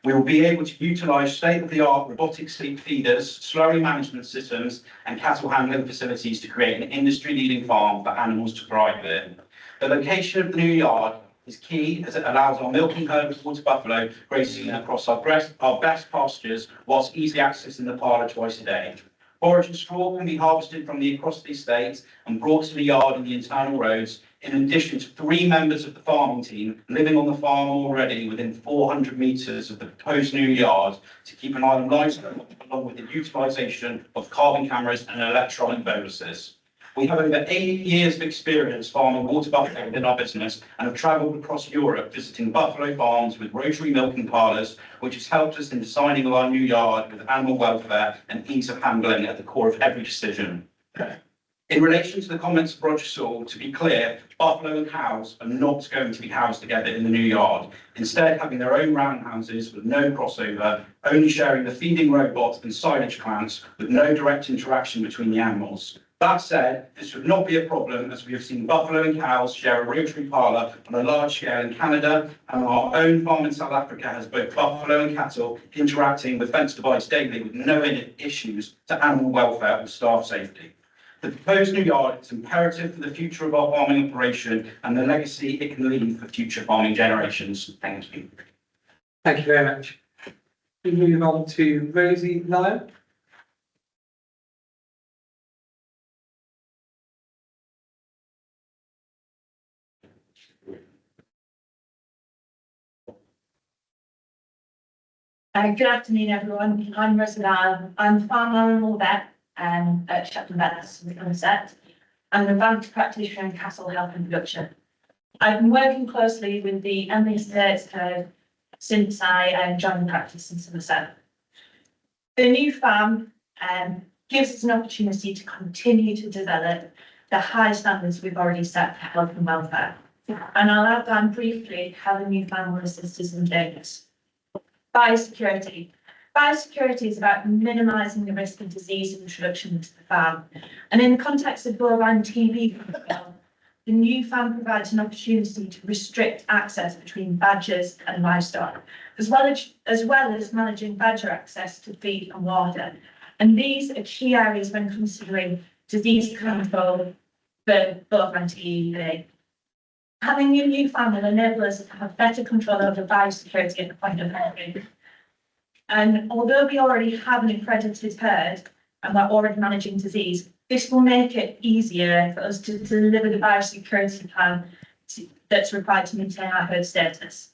We will be able to utilise state-of-the-art robotic sleep feeders, slurry management systems, and cattle handling facilities to create an industry-leading farm for animals to thrive in. The location of the new yard is key, as it allows our milking herd of water buffalo grazing across our best pastures, whilst easily accessing the parlour twice a day. Forage and straw can be harvested from across the estate and brought to the yard and the internal roads, in addition to 3 members of the farming team living on the farm already within 400 metres of the proposed new yard to keep an eye on livestock, along with the utilisation of carbon cameras and electronic boluses. We have over 8 years of experience farming water buffalo within our business and have travelled across Europe visiting buffalo farms with rotary milking parlours, which has helped us in designing our new yard with animal welfare and ease of handling at the core of every decision. In relation to the comments of Roger Saul, to be clear, buffalo and cows are not going to be housed together in the new yard, instead having their own roundhouses with no crossover, only sharing the feeding robot and silage plants with no direct interaction between the animals. That said, this would not be a problem as we have seen buffalo and cows share a rotary parlour on a large scale in Canada, and our own farm in South Africa has both buffalo and cattle interacting with fence divides daily with no issues to animal welfare or staff safety. The proposed new yard is imperative for the future of our farming operation and the legacy it can leave for future farming generations. Thank you. Thank you very much. We move on to Rosie Lyon. Good afternoon, everyone. I'm Rosie Lyon. I'm a farm animal vet at Shepton Vets in Somerset. I'm an advanced practitioner in cattle health and production. I've been working closely with the Emily Estates Code since I joined the practice in Somerset. The new farm gives us an opportunity to continue to develop the high standards we've already set for health and welfare. And I'll outline briefly how the new farm will assist us in doing this. Biosecurity. Biosecurity is about minimising the risk of disease introduction into the farm. And in the context of bovine TB control, the new farm provides an opportunity to restrict access between badgers and livestock, as well as managing badger access to feed and water. And these are key areas when considering disease control for bovine TB. Having a new farm will enable us to have better control over biosecurity at the point of entry. And although we already have an accredited herd and we're already managing disease, this will make it easier for us to deliver the biosecurity plan that's required to maintain our herd status.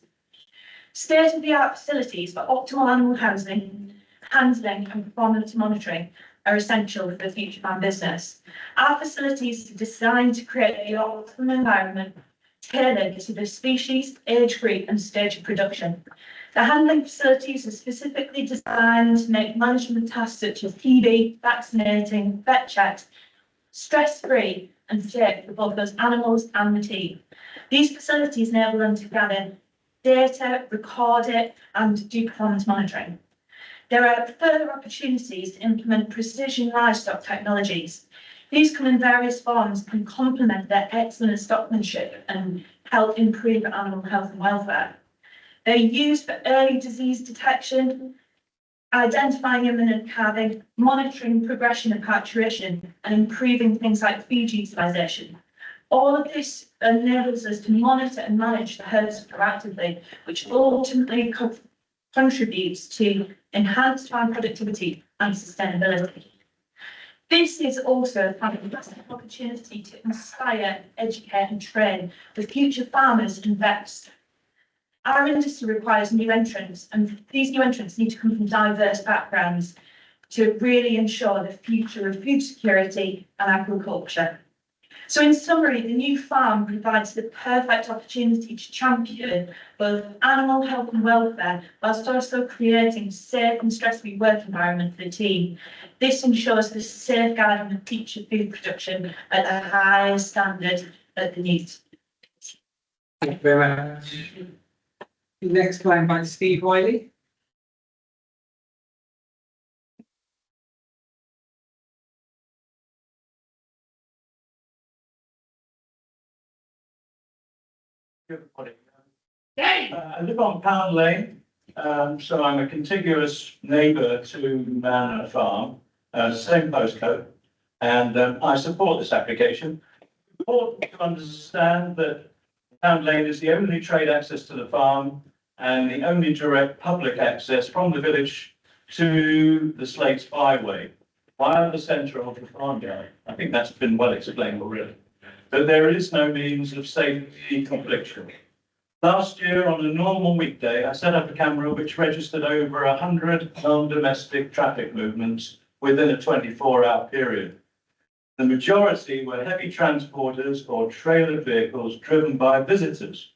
State-of-the-art facilities for optimal animal housing, handling and performance monitoring are essential for the future farm business. Our facilities are designed to create the optimum environment tailored to the species, age group and stage of production. The handling facilities are specifically designed to make management tasks such as TB, vaccinating, vet checks, stress-free and safe for both those animals and the team. These facilities enable them to gather data, record it and do performance monitoring. There are further opportunities to implement precision livestock technologies. These come in various forms and complement their excellent stockmanship and help improve animal health and welfare. They're used for early disease detection, identifying imminent calving, monitoring progression of parturition, and improving things like feed utilisation. All of this enables us to monitor and manage the herds proactively, which ultimately contributes to enhanced farm productivity and sustainability. This is also a fantastic opportunity to inspire, educate and train the future farmers and vets. Our industry requires new entrants, and these new entrants need to come from diverse backgrounds to really ensure the future of food security and agriculture. So in summary, the new farm provides the perfect opportunity to champion both animal health and welfare, whilst also creating a safe and stress-free work environment for the team. This ensures the safeguarding of future food production at the highest standard that they need. Thank you very much. Next line by Steve Wiley. I live on Pound Lane, so I'm a contiguous neighbour to Manor Farm, same postcode, and I support this application. It's important to understand that Pound Lane is the only trade access to the farm and the only direct public access from the village to the Slates Byway via the centre of the farmyard. I think that's been well explained already. But there is no means of safety confliction. Last year, on a normal weekday, I set up a camera which registered over 100 non-domestic traffic movements within a 24-hour period. The majority were heavy transporters or trailer vehicles driven by visitors,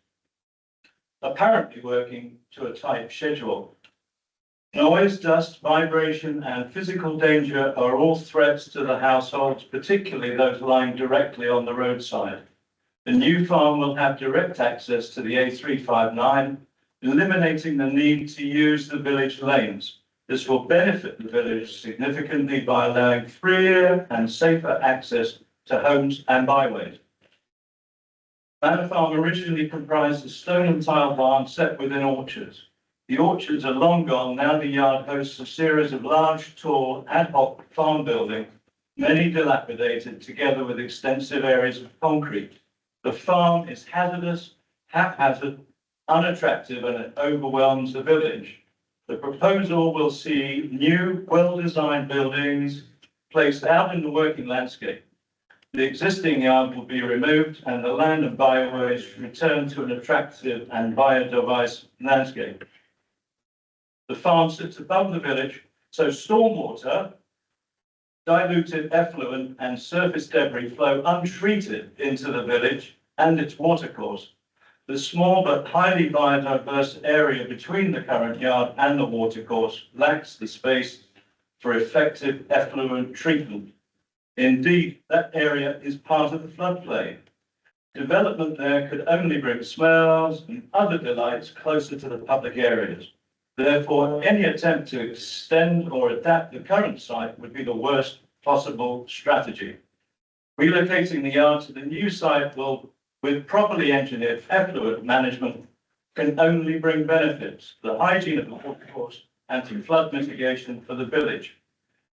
apparently working to a tight schedule. Noise, dust, vibration, and physical danger are all threats to the households, particularly those lying directly on the roadside. The new farm will have direct access to the A359, eliminating the need to use the village lanes. This will benefit the village significantly by allowing freer and safer access to homes and byways. Manor Farm originally comprised a stone and tile barn set within orchards. The orchards are long gone, now the yard hosts a series of large, tall, ad hoc farm buildings, many dilapidated, together with extensive areas of concrete. The farm is hazardous, haphazard, unattractive, and it overwhelms the village. The proposal will see new, well-designed buildings placed out in the working landscape. The existing yard will be removed and the land and byways returned to an attractive and biodiverse landscape. The farm sits above the village, so stormwater, diluted effluent and surface debris flow untreated into the village and its watercourse. The small but highly biodiverse area between the current yard and the watercourse lacks the space for effective effluent treatment. Indeed, that area is part of the floodplain. Development there could only bring smells and other delights closer to the public areas. Therefore, any attempt to extend or adapt the current site would be the worst possible strategy. Relocating the yard to the new site will, with properly engineered effluent management, can only bring benefits to the hygiene of the watercourse and to flood mitigation for the village.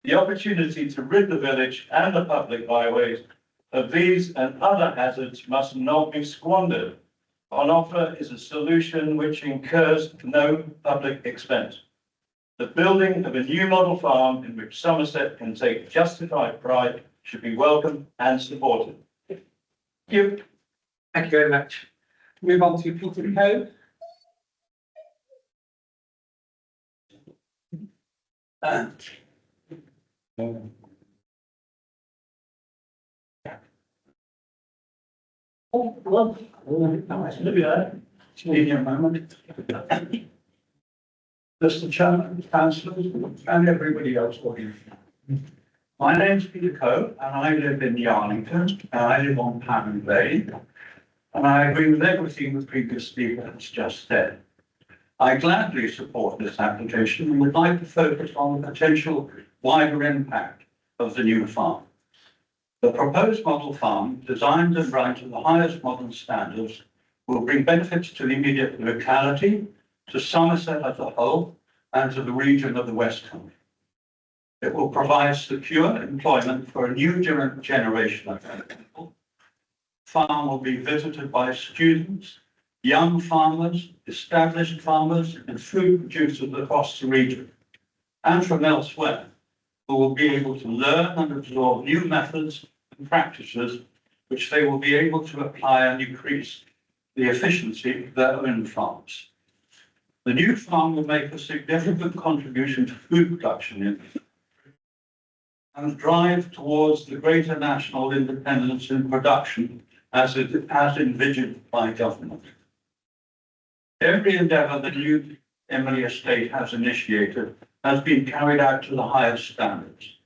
The opportunity to rid the village and the public byways of these and other hazards must not be squandered. On offer is a solution which incurs no public expense. The building of a new model farm in which Somerset can take justified pride should be welcomed and supported. Thank you. Thank you very much. Move on to Peter Coe. Mr. Chairman, councillors, and everybody else watching. My name's Peter Coe, and I live in Yarnington, and I live on Pattern Lane. And I agree with everything the previous speaker has just said. I gladly support this application and would like to focus on the potential wider impact of the new farm. The proposed model farm, designed and run to the highest modern standards, will bring benefits to the immediate locality, to Somerset as a whole, and to the region of the West Country. It will provide secure employment for a new generation of people. The farm will be visited by students, young farmers, established farmers, and food producers across the region, and from elsewhere, who will be able to learn and absorb new methods and practices which they will be able to apply and increase the efficiency of their own farms. The new farm will make a significant contribution to food production and drive towards the greater national independence in production as envisioned by government. Every endeavour the new Emily Estate has initiated has been carried out to the highest standards.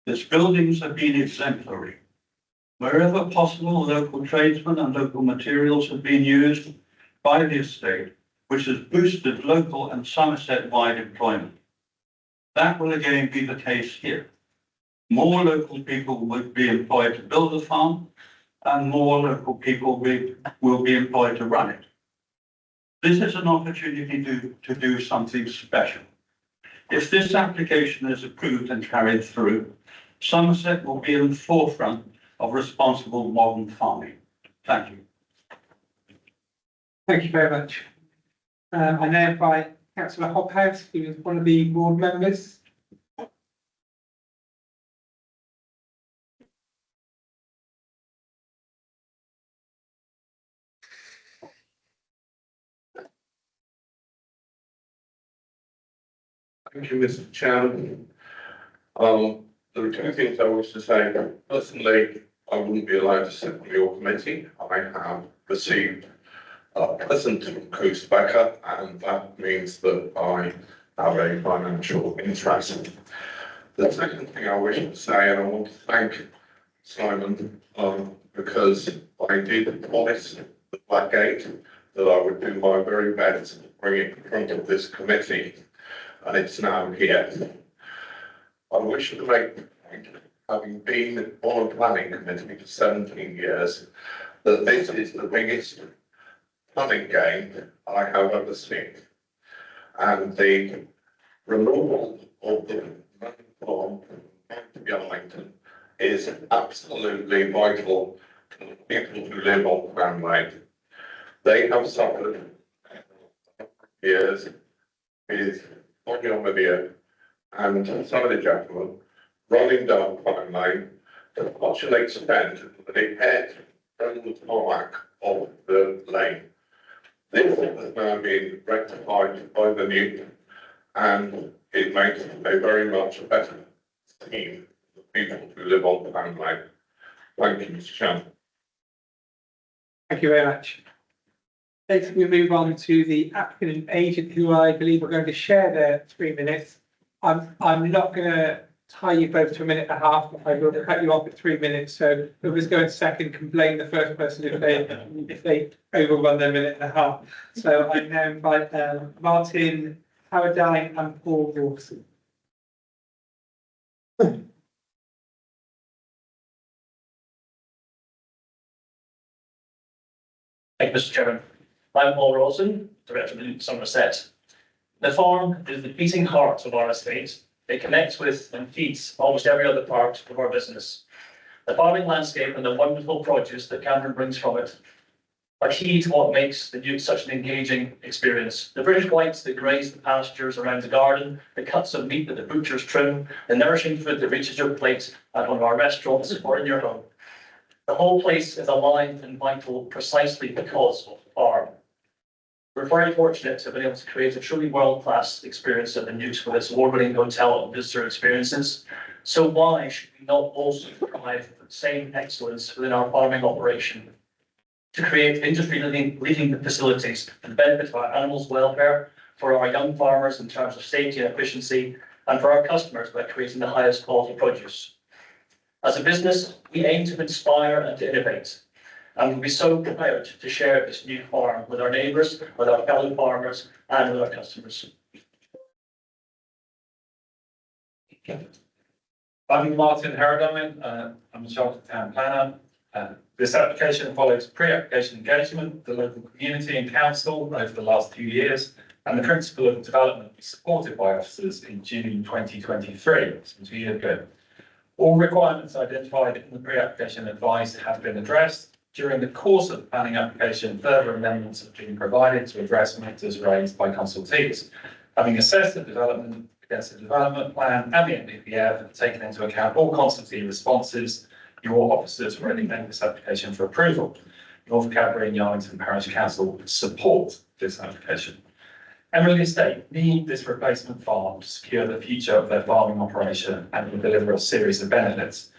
Its buildings have been exemplary. Wherever possible, local tradesmen and local materials have been used by the estate, which has boosted local and Somerset-wide employment. That will again be the case here. More local people will be employed to build the farm, and more local people will be employed to run it. This is an opportunity to do something special. If this application is approved and carried through, Somerset will be in the forefront of responsible modern farming. Thank you. Thank you very much. I now invite Councillor Hobhouse, who is one of the board members. Thank you, Mr. Chairman. There are two things I wish to say. Personally, I wouldn't be allowed to sit on your committee. I have received a present from Coast Becker, and that means that I have a financial interest. The second thing I wish to say, and I want to thank Simon, because I did promise the Blackgate that I would do my very best to bring it in front of this committee, and it's now here. I wish to make the point, having been on a planning committee for 17 years, that this is the biggest planning game I have ever seen. And the removal of the farm to Yarlington is absolutely vital to the people who live on Cram Lane. They have suffered years with Onion and some of the gentlemen running down Cram Lane to such an extent that it had from the tarmac of the lane. This has now been rectified by the new, and it makes a very much better scheme for people who live on Cram Lane. Thank you, Mr. Chairman. Thank you very much. Next, we move on to the applicant and agent, who I believe are going to share their 3 minutes. I'm not going to tie you both to a minute and a half. I will cut you off at 3 minutes. So whoever's going second can blame the first person if they overrun their minute and a half. So I now invite Martin Howardine and Paul Rawson. Thank you, Mr. Chairman. I'm Paul Rawson, Director of Somerset. The farm is the beating heart of our estate. It connects with and feeds almost every other part of our business. The farming landscape and the wonderful produce that Cameron brings from it are key to what makes the Newt such an engaging experience. The British whites that graze the pastures around the garden, the cuts of meat that the butchers trim, the nourishing food that reaches your plate at one of our restaurants or in your home. The whole place is alive and vital precisely because of the farm. We're very fortunate to have been able to create a truly world-class experience at the Newt with its award-winning hotel and visitor experiences. So why should we not also provide the same excellence within our farming operation to create industry-leading facilities for the benefit of our animals' welfare, for our young farmers in terms of safety and efficiency, and for our customers by creating the highest quality produce? As a business, we aim to inspire and to innovate. And we'll be so proud to share this new farm with our neighbours, with our fellow farmers, and with our customers. I'm Martin Howardine. I'm a chartered town planner. This application follows pre-application engagement with the local community and council over the last few years, and the principle of development was supported by officers in June 2023, some 2 years ago. All requirements identified in the pre-application advice have been addressed. During the course of the planning application, further amendments have been provided to address matters raised by consultees. Having assessed the development against the development plan and the NPPF and taken into account all consultee responses, your officers recommend this application for approval. North Cadbury and Yarlington Parish Council support this application. Emily Estate need this replacement farm to secure the future of their farming operation and will deliver a series of benefits.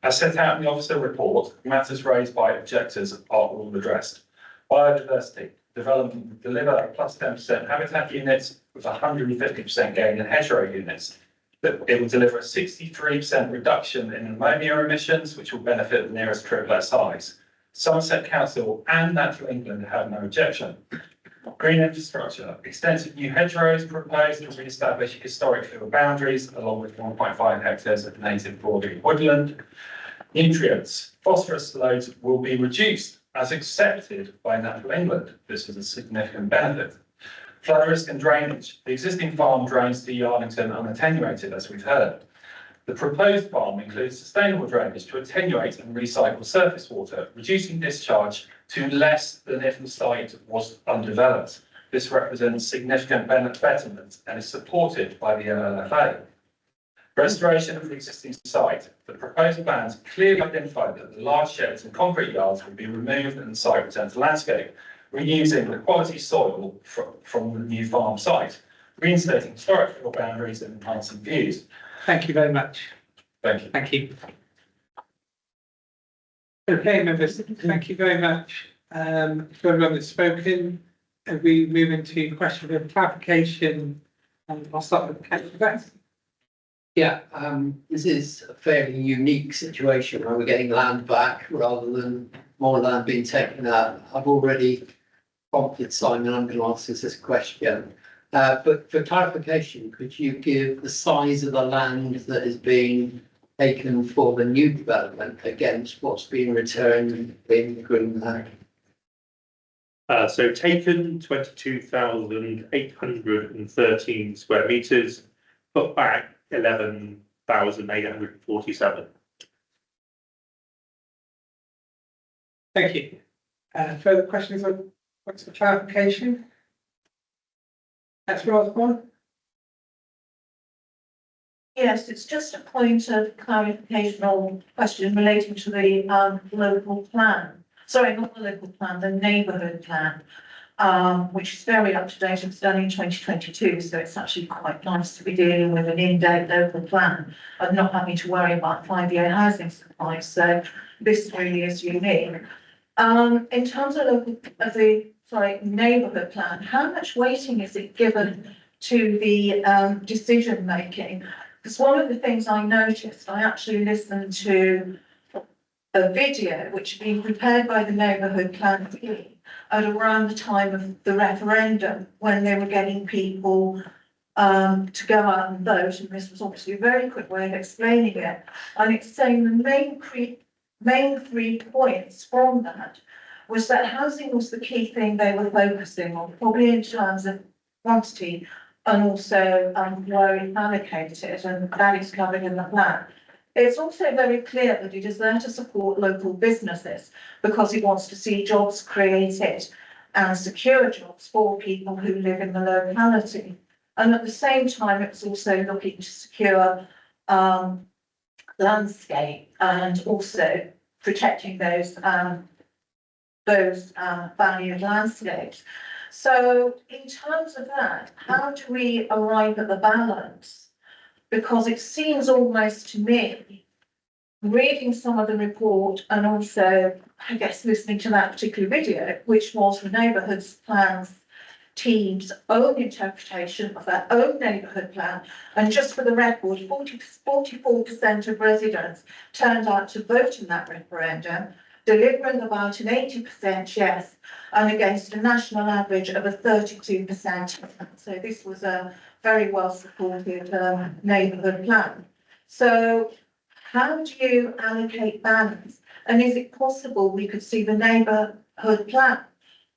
As set out in the officer report, matters raised by objectors are all addressed. Biodiversity development will deliver plus 10% habitat units with 150% gain in hedgerow units. It will deliver a 63% reduction in ammonia emissions, which will benefit the nearest triplet size. Somerset Council and Natural England have no objection. Green infrastructure, extensive new hedgerows proposed to re-establish historic field boundaries along with 1.5 hectares of native broadleaf woodland. Nutrients, phosphorus loads will be reduced as accepted by Natural England. This is a significant benefit. Flood risk and drainage. The existing farm drains to Yarlington unattenuated, as we've heard. The proposed farm includes sustainable drainage to attenuate and recycle surface water, reducing discharge to less than if the site was undeveloped. This represents significant betterment and is supported by the LLFA. Restoration of the existing site. The proposed plans clearly identify that the large sheds and concrete yards will be removed and the site returned to landscape, reusing the quality soil from the new farm site, reinstating historic field boundaries and enhancing views. Thank you very much. Thank you. Thank you. Okay, members, thank you very much for everyone that's spoken. And we move into question of clarification And I'll start with Councillor Beth. Yeah, this is a fairly unique situation where we're getting land back rather than more land being taken out. I've already prompted Simon, I'm going to ask this question. But for clarification, could you give the size of the land that is being taken for the new development against what's being returned in Greenland? So taken 22,813 square metres, put back 11,847. Thank you. Further questions or points for clarification? Councillor Osborne? Yes, it's just a point of clarification or question relating to the local plan. Sorry, not the local plan, the neighbourhood plan, which is very up to date. It was done in 2022, so it's actually quite nice to be dealing with an in-date local plan and not having to worry about 5-year housing supply. So this really is unique. In terms of the neighbourhood plan, how much weighting is it given to the decision making? Because one of the things I noticed, I actually listened to a video which had been prepared by the neighbourhood plan team at around the time of the referendum, when they were getting people to go out and vote, and this was obviously a very quick way of explaining it. And it's saying the main 3 points from that was that housing was the key thing they were focusing on, probably in terms of quantity and also where it's allocated, and that is covered in the plan. It's also very clear that it is there to support local businesses because it wants to see jobs created and secure jobs for people who live in the locality. And at the same time, it's also looking to secure landscape and also protecting those valued landscapes. So in terms of that, how do we arrive at the balance? Because it seems almost to me, reading some of the report and also, I guess, listening to that particular video, which was the neighbourhood plans team's own interpretation of their own neighbourhood plan. And just for the record, 44% of residents turned out to vote in that referendum, delivering about an 80% yes, and against a national average of a 32%. So this was a very well supported neighbourhood plan. So how do you allocate balance? And is it possible we could see the neighbourhood plan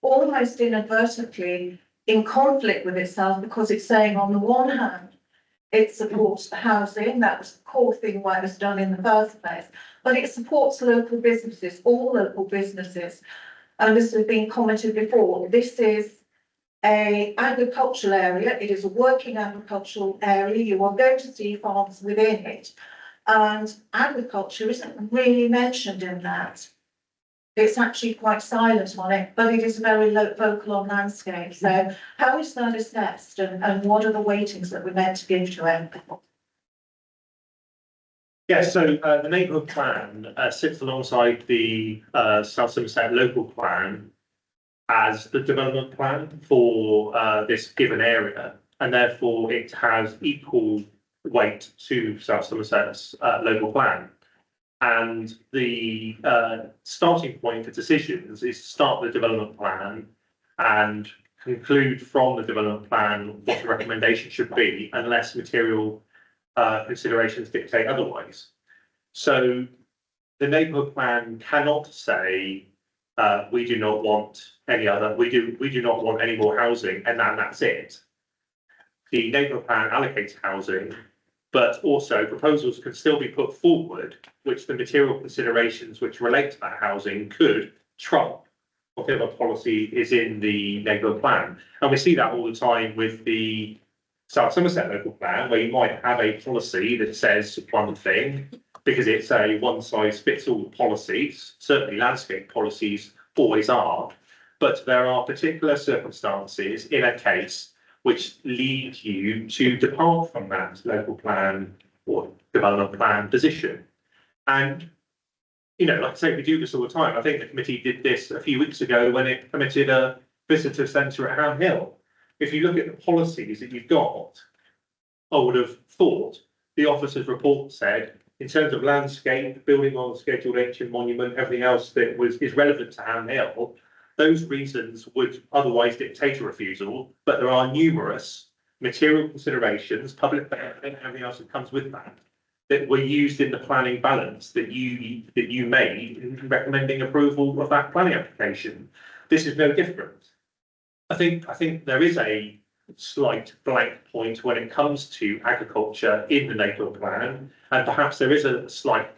almost inadvertently in conflict with itself, because it's saying on the one hand, it supports the housing, that was the core thing why it was done in the first place, but it supports local businesses, all local businesses. And this has been commented before, this is an agricultural area, it is a working agricultural area, you are going to see farms within it. And agriculture isn't really mentioned in that. It's actually quite silent on it, but it is very vocal on landscape. So how is that assessed, and what are the weightings that we're meant to give to it? Yeah, so the neighbourhood plan sits alongside the South Somerset local plan as the development plan for this given area, and therefore it has equal weight to South Somerset's local plan. And the starting point for decisions is to start the development plan and conclude from the development plan what the recommendation should be, unless material considerations dictate otherwise. So the neighbourhood plan cannot say we do not want any other, we do not want any more housing, and that's it. The neighbourhood plan allocates housing, but also proposals can still be put forward, which the material considerations which relate to that housing could trump whatever policy is in the neighbourhood plan. And we see that all the time with the South Somerset local plan, where you might have a policy that says one thing, because it's a one-size-fits-all policy. Certainly landscape policies always are, but there are particular circumstances in a case which lead you to depart from that local plan or development plan position. And, you know, like I say, we do this all the time. I think the committee did this a few weeks ago when it permitted a visitor centre at Ham Hill. If you look at the policies that you've got, I would have thought the officer's report said, in terms of landscape, building on scheduled ancient monument, everything else that is relevant to Ham Hill, those reasons would otherwise dictate a refusal, but there are numerous material considerations, public benefit, and everything else that comes with that were used in the planning balance that you made in recommending approval of that planning application. This is no different. I think there is a slight blank point when it comes to agriculture in the neighbourhood plan, and perhaps there is a slight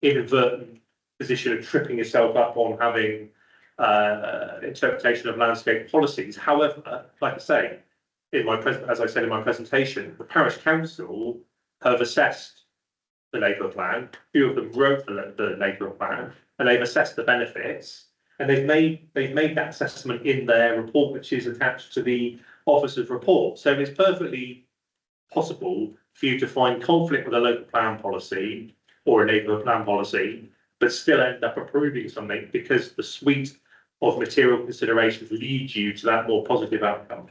inadvertent position of tripping yourself up on having interpretation of landscape policies. However, like I say, as I said in my presentation, the parish council have assessed the neighbourhood plan. A few of them wrote the neighbourhood plan, and they've assessed the benefits, and they've made that assessment in their report, which is attached to the officer's report. So it's perfectly possible for you to find conflict with a local plan policy or a neighbourhood plan policy, but still end up approving something because the suite of material considerations leads you to that more positive outcome.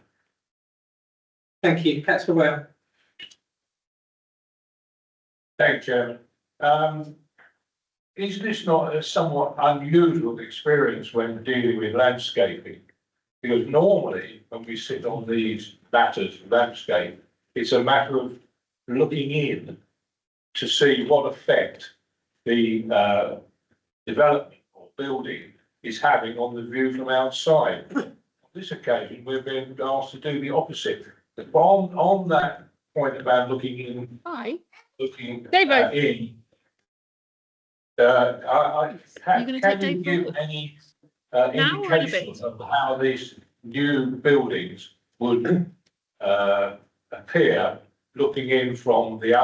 Thank you, Councillor Ware. Thank you, Chairman. Is this not a somewhat unusual experience when dealing with landscaping? Because normally, when we sit on these matters of landscape, it's a matter of looking in to see what effect the development or building is having on the view from outside. On this occasion, we're being asked to do the opposite. But on that point about looking in, looking in, can you give any indication of how these new buildings would appear looking in from the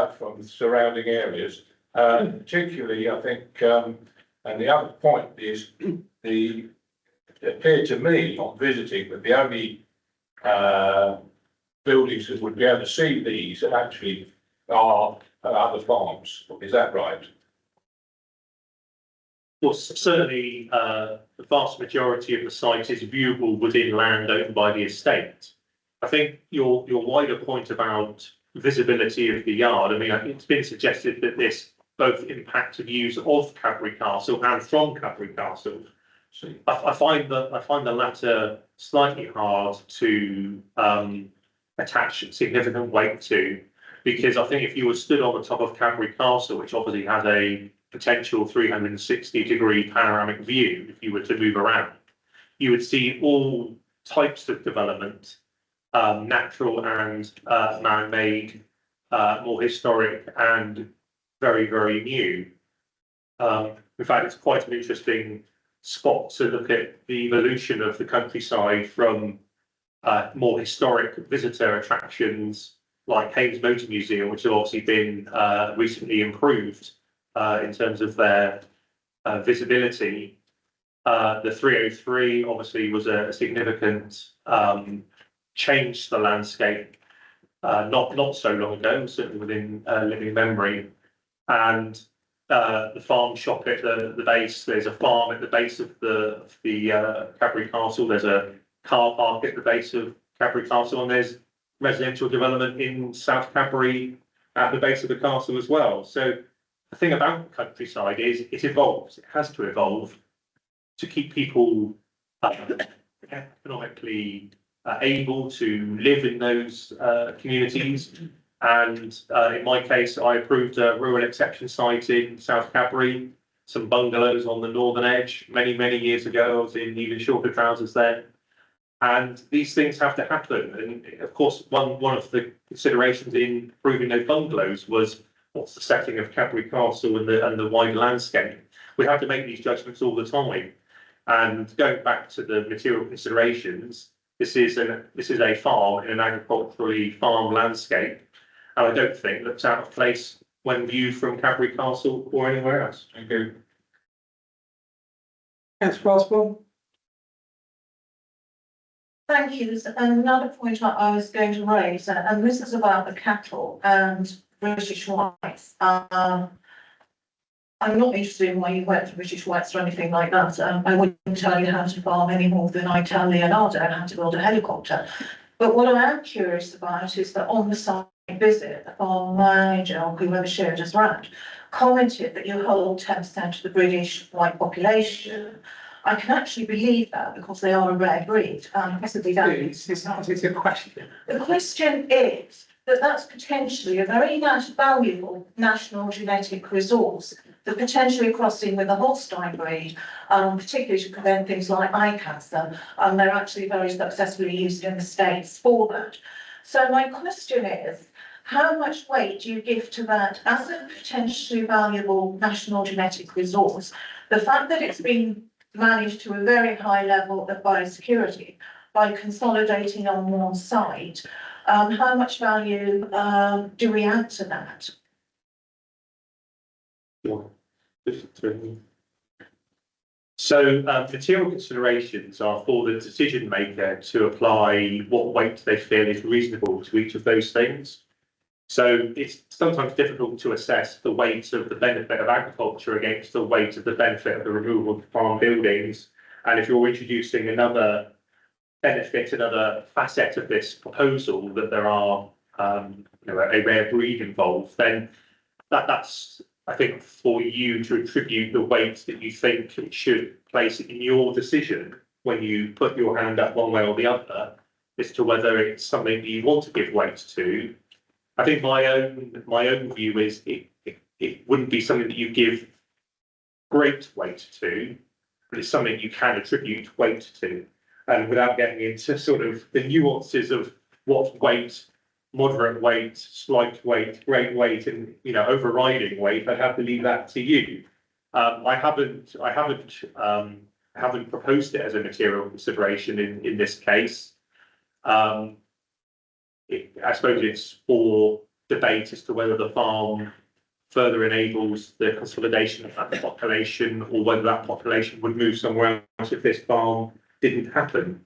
surrounding areas? Particularly, I think, and the other point is it appeared to me on visiting that the only buildings that would be able to see these actually are other farms. Is that right? Well, certainly, the vast majority of the site is viewable within land owned by the estate. I think your wider point about visibility of the yard, I mean, it's been suggested that this both impacts views of Cadbury Castle and from Cadbury Castle. I find the latter slightly hard to attach significant weight to, because I think if you were stood on the top of Cadbury Castle, which obviously has a potential 360-degree panoramic view, if you were to move around, you would see all types of development, natural and man-made, more historic and very, very new. In fact, it's quite an interesting spot to look at the evolution of the countryside from more historic visitor attractions like Haynes Motor Museum, which have obviously been recently improved in terms of their visibility. The 303 obviously was a significant change to the landscape not so long ago, certainly within living memory. And the farm shop at the base, there's a farm at the base of the Cadbury Castle, there's a car park at the base of Cadbury Castle, and there's residential development in South Cadbury at the base of the castle as well. So the thing about the countryside is it evolves, it has to evolve to keep people economically able to live in those communities. And in my case, I approved a rural exception site in South Cadbury, some bungalows on the northern edge many, many years ago. I was in even shorter trousers then. And these things have to happen. And of course, one of the considerations in approving those bungalows was what's the setting of Cadbury Castle and the wider landscape. We have to make these judgments all the time. And going back to the material considerations, this is a farm in an agriculturally farmed landscape, and I don't think looks out of place when viewed from Cadbury Castle or anywhere else. Thank you. Councillor Osborne. Thank you. There's another point I was going to raise, and this is about the cattle and British whites. I'm not interested in why you went to British whites or anything like that. I wouldn't tell you how to farm any more than I tell Leonardo how to build a helicopter. But what I am curious about is that on the site visit, the farm manager or whoever showed us around commented that you hold 10% of the British white population. I can actually believe that because they are a rare breed. Possibly that. It's not, it's a question. The question is that that's potentially a very valuable national genetic resource that potentially crossing with a Holstein breed, particularly to prevent things like eye cancer. They're actually very successfully used in the States for that. So my question is, how much weight do you give to that as a potentially valuable national genetic resource? The fact that it's been managed to a very high level of biosecurity by consolidating on one site, how much value do we add to that? So material considerations are for the decision maker to apply what weight they feel is reasonable to each of those things. So it's sometimes difficult to assess the weight of the benefit of agriculture against the weight of the benefit of the removal of farm buildings. And if you're introducing another benefit, another facet of this proposal, that there are a rare breed involved, then that's, I think, for you to attribute the weight that you think it should place in your decision when you put your hand up one way or the other, as to whether it's something that you want to give weight to. I think my own view is it wouldn't be something that you give great weight to, but it's something you can attribute weight to. And without getting into sort of the nuances of what weight, moderate weight, slight weight, great weight, and overriding weight, I'd have to leave that to you. I haven't proposed it as a material consideration in this case. I suppose it's for debate as to whether the farm further enables the consolidation of that population, or whether that population would move somewhere else if this farm didn't happen.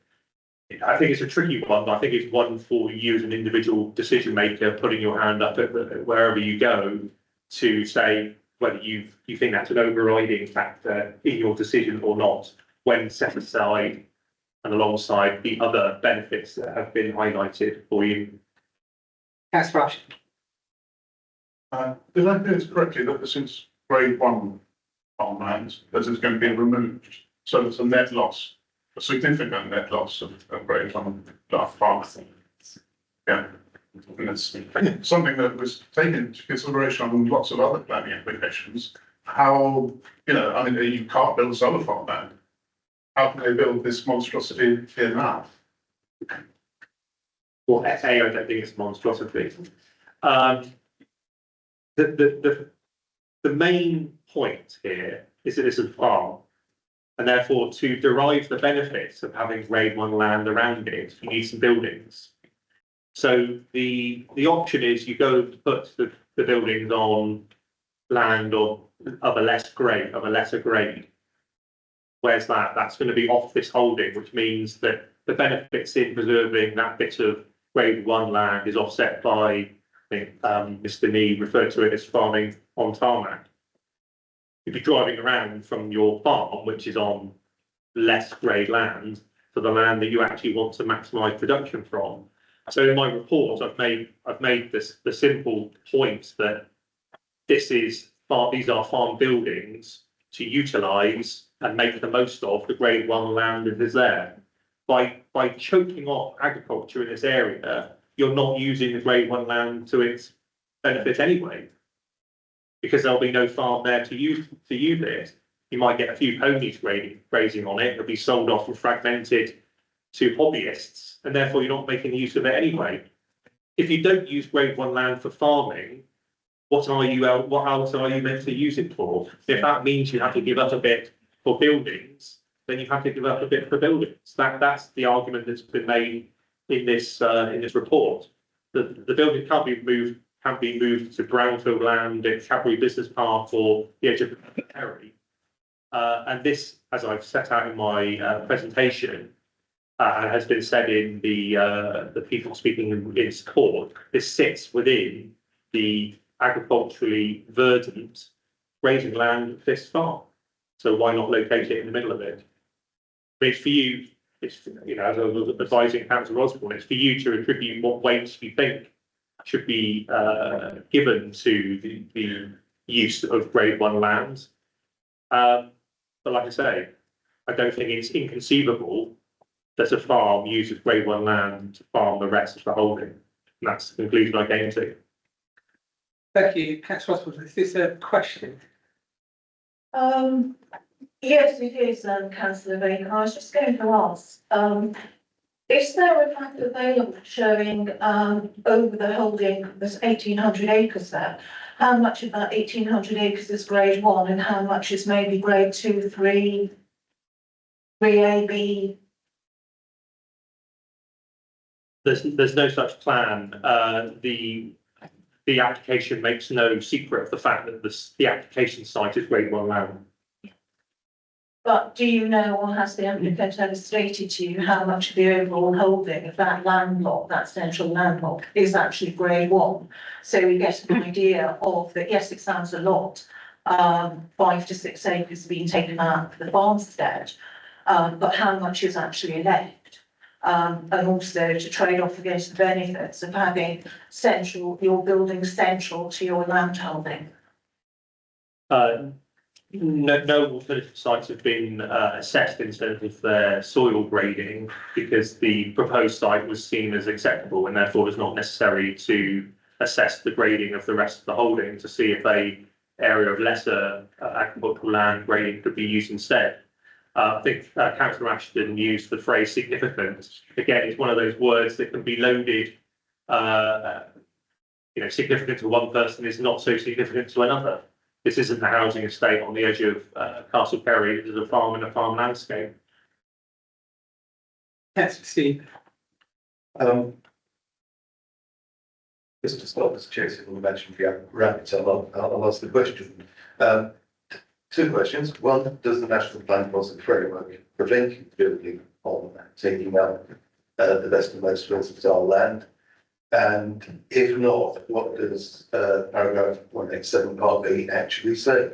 I think it's a tricky one, but I think it's one for you as an individual decision maker, putting your hand up at wherever you go to say whether you think that's an overriding factor in your decision or not, when set aside and alongside the other benefits that have been highlighted for you. That's right. Did I hear this correctly that since grade 1 farmland, that is going to be removed, so it's a net loss, a significant net loss of grade 1 farmland? Yeah, and it's something that was taken into consideration on lots of other planning applications. How, you can't build solar farmland. How can they build this monstrosity here now? Well, I don't think it's a monstrosity. The main point here is that it's a farm, and therefore to derive the benefits of having grade 1 land around it, you need some buildings. So the option is you go to put the buildings on land of a lesser grade. Where's that? That's going to be off this holding, which means that the benefits in preserving that bit of grade 1 land is offset by, I think Mr. Nee referred to it as farming on tarmac. You'd be driving around from your farm, which is on less grade land, to the land that you actually want to maximise production from. So in my report, I've made the simple point that these are farm buildings to utilise and make the most of the grade 1 land that is there. By choking off agriculture in this area, you're not using the grade 1 land to its benefit anyway, because there'll be no farm there to use it. You might get a few ponies grazing on it. It'll be sold off and fragmented to hobbyists, and therefore you're not making use of it anyway. If you don't use grade 1 land for farming, what else are you meant to use it for? If that means you have to give up a bit for buildings, then you have to give up a bit for buildings. That's the argument that's been made in this report. The building can't be moved to brownfield land at Cadbury Business Park or the edge of the Kerry. And this, as I've set out in my presentation, and has been said in the people speaking in support, this sits within the agriculturally verdant grazing land of this farm. So why not locate it in the middle of it? But for you it's, you know, as I was advising Councillor Osborne, it's for you to attribute what weights you think should be given to the use of grade one land. But like I say, I don't think it's inconceivable that a farm uses grade one land to farm the rest of the holding. And that's the conclusion I came to. Thank you, Councillor Osborne. Is this a question? Yes, it is, councillor Baker. I was just going to ask, is there a map available showing, over the holding, there's 1,800 acres there? How much of that 1,800 acres is grade one and how much is maybe grade 2, 3, 3A, B? There's no such plan. The application makes no secret of the fact that the application site is grade one land. But do you know, or has the applicant ever stated to you how much of the overall holding of that land block, that central land block, is actually grade one? So we get an idea of that. Yes, it sounds a lot, 5 to 6 acres being taken out for the farmstead, but how much is actually left? And also to trade off against the benefits of having your building central to your land holding. No alternative sites have been assessed in terms of their soil grading because the proposed site was seen as acceptable and therefore was not necessary to assess the grading of the rest of the holding to see if a area of lesser agricultural land grading could be used instead. I think Councillor Ashton used the phrase significant. Again, it's one of those words that can be loaded. Significant to one person is not so significant to another. This isn't a housing estate on the edge of Castle Perry. It is a farm and a farm landscape. Yes, Steve. Just to stop us chasing on the mention for your rabbits, I'll ask the question. 2 questions. One, does the National Planning Policy Framework prevent you building on taking up the best and most versatile land? And if not, what does paragraph 187 part B actually say?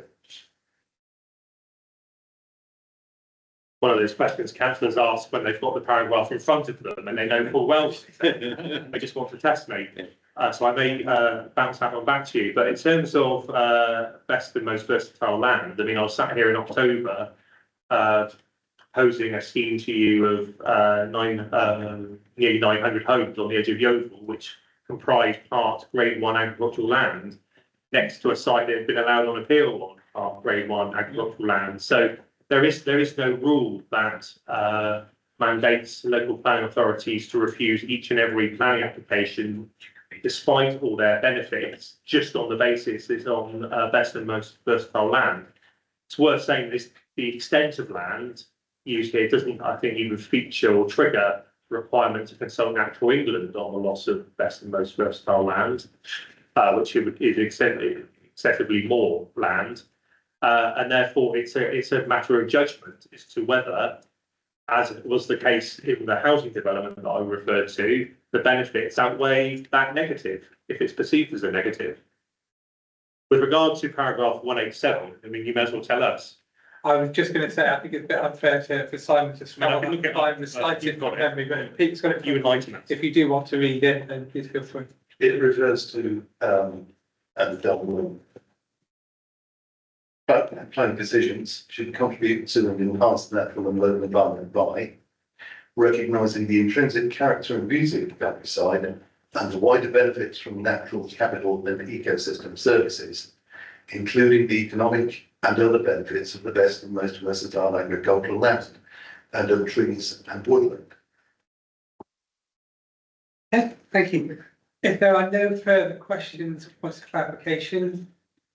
One of those questions councillors ask when they've got the paragraph in front of them and they know full well they just want to test me. So I may bounce that one back to you. But in terms of best and most versatile land, I mean, I was sat here in October proposing a scheme to you of nearly 900 homes on the edge of Yeovil, which comprised part grade one agricultural land next to a site that had been allowed on appeal on part grade one agricultural land. So there is no rule that mandates local planning authorities to refuse each and every planning application, despite all their benefits, just on the basis it's on best and most versatile land. It's worth saying this: the extent of land used here doesn't, I think, even feature or trigger requirement to consult Natural England on the loss of best and most versatile land, which is excessively more land. And therefore it's a matter of judgment as to whether, as was the case in the housing development that I referred to, the benefits outweigh that negative, if it's perceived as a negative. With regard to paragraph 187, I mean, you may as well tell us. I was just going to say, I think it's a bit unfair for Simon to smell that time the slight in memory, but Pete's got it. You enlighten us. If you do want to read it, then please feel free. It refers to planning decisions should contribute to and enhance the natural and local environment by recognising the intrinsic character and beauty of the countryside and the wider benefits from natural capital and ecosystem services, including the economic and other benefits of the best and most versatile agricultural land and of trees and woodland. Yeah, thank you. If there are no further questions or points of clarification,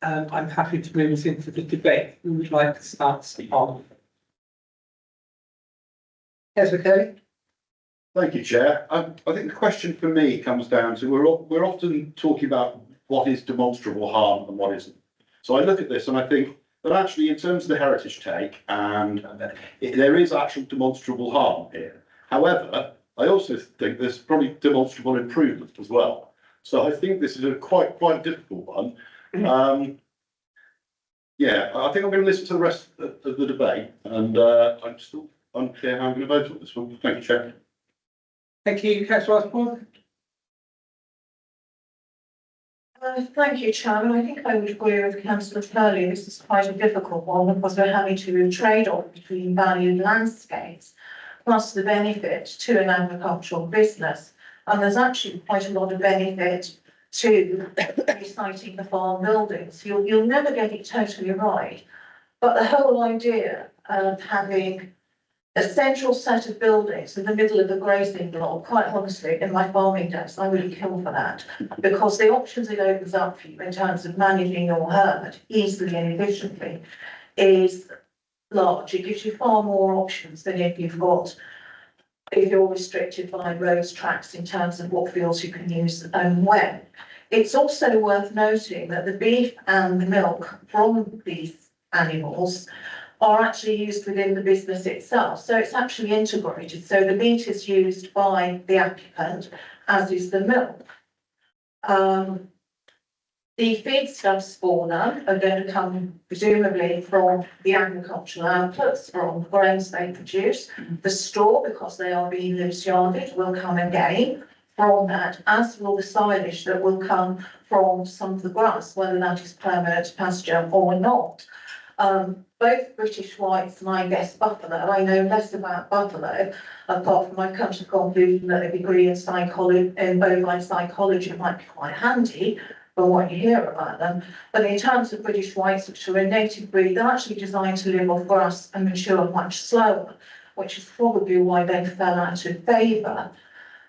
I'm happy to move us into the debate. Who would like to start on? Councillor Kelly. Thank you, Chair. I think the question for me comes down to we're often talking about what is demonstrable harm and what isn't. So I look at this and I think that actually, in terms of the heritage take, and there is actual demonstrable harm here. However, I also think there's probably demonstrable improvement as well. So I think this is a quite difficult one. Yeah, I think I'm going to listen to the rest of the debate, and I'm still unclear how I'm going to vote on this one. Thank you, Chair. Thank you, councillor Osborne. Thank you, Chairman. I think I would agree with councillor Turley. This is quite a difficult one because we're having to trade off between valued landscapes plus the benefit to an agricultural business. And there's actually quite a lot of benefit to reciting the farm buildings. You'll never get it totally right. But the whole idea of having a central set of buildings in the middle of a grazing block, quite honestly, in my farming days, I would have killed for that. Because the options it opens up for you in terms of managing your herd easily and efficiently is large. It gives you far more options than if you're restricted by roads, tracks in terms of what fields you can use and when. It's also worth noting that the beef and the milk from these animals are actually used within the business itself. So it's actually integrated. So the meat is used by the applicant, as is the milk. The feedstuffs for them are going to come presumably from the agricultural outputs, from the grains they produce. The straw, because they are being loose yarded, will come again from that, as will the silage that will come from some of the grass, whether that is permanent pasture or not. Both British whites and I guess buffalo, I know less about buffalo, apart from my come to the conclusion that a degree in psychology, in bovine psychology might be quite handy from what you hear about them. But in terms of British whites, which are a native breed, they're actually designed to live off grass and mature much slower, which is probably why they fell out of favour.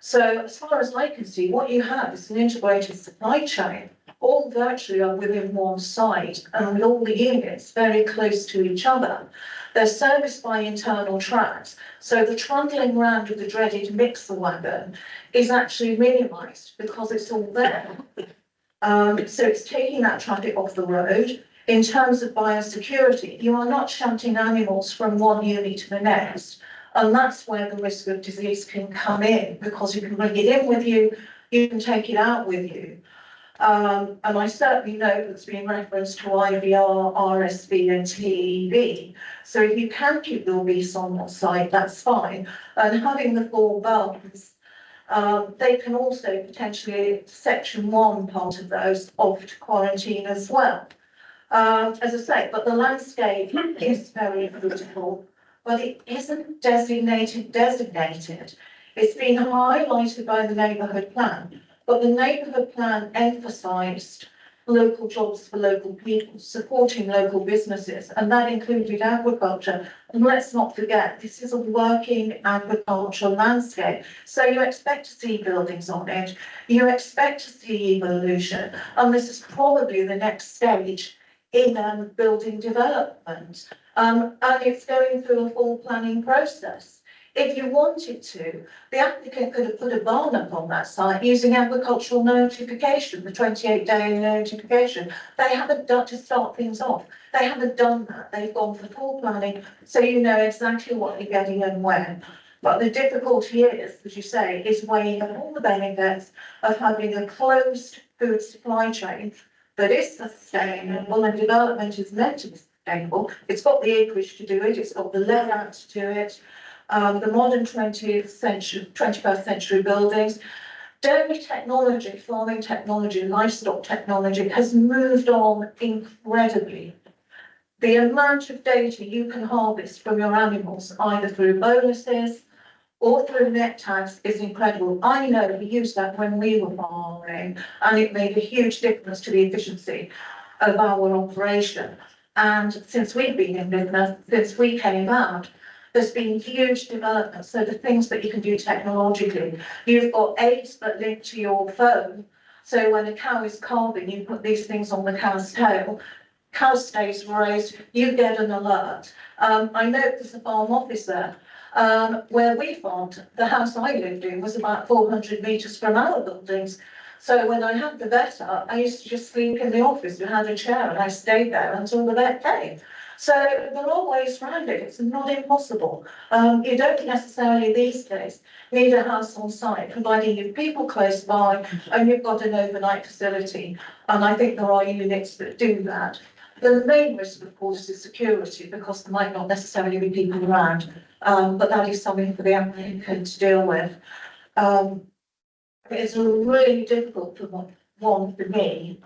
So as far as I can see, what you have is an integrated supply chain, all virtually are within one site and with all the units very close to each other. They're serviced by internal tracks, so the trundling round with the dreaded mixer wagon is actually minimised because it's all there. So it's taking that traffic off the road. In terms of biosecurity, you are not shunting animals from one unit to the next. And that's where the risk of disease can come in, because you can bring it in with you, you can take it out with you. And I certainly know there's been reference to IVR, RSV and TEV. So if you can keep your beasts on that site, that's fine. And having the 4 bulbs, they can also potentially, section 1 part of those, off to quarantine as well. As I say, but the landscape is very critical, but it isn't designated. It's been highlighted by the neighbourhood plan, but the neighbourhood plan emphasised local jobs for local people, supporting local businesses, and that included agriculture. And let's not forget, this is a working agricultural landscape. So you expect to see buildings on it, you expect to see evolution, and this is probably the next stage in building development. And it's going through a full planning process. If you wanted to, the applicant could have put a barn up on that site using agricultural notification, the 28-day notification. They haven't done, to start things off, they haven't done that. They've gone for full planning, so you know exactly what you're getting and when. But the difficulty is, as you say, is weighing up all the benefits of having a closed food supply chain that is sustainable, and development is meant to be sustainable. It's got the acreage to do it, it's got the layout to do it. The modern 21st century buildings, dairy technology, farming technology, livestock technology has moved on incredibly. The amount of data you can harvest from your animals, either through bonuses or through net tags, is incredible. I know we used that when we were farming, and it made a huge difference to the efficiency of our operation. And since we've been in business, since we came out, there's been huge development. So the things that you can do technologically, you've got aids that link to your phone. So when a cow is calving, you put these things on the cow's tail, cow stays raised, you get an alert. I know there's a farm office there. Where we farmed, the house I lived in was about 400 metres from our buildings. So when I had the vet up, I used to just sleep in the office. We had a chair and I stayed there until the vet came. So there are ways around it. It's not impossible. You don't necessarily these days need a house on site, providing you've people close by and you've got an overnight facility. And I think there are units that do that. The main risk, of course, is security, because there might not necessarily be people around but that is something for the applicant to deal with. It's a really difficult one for me,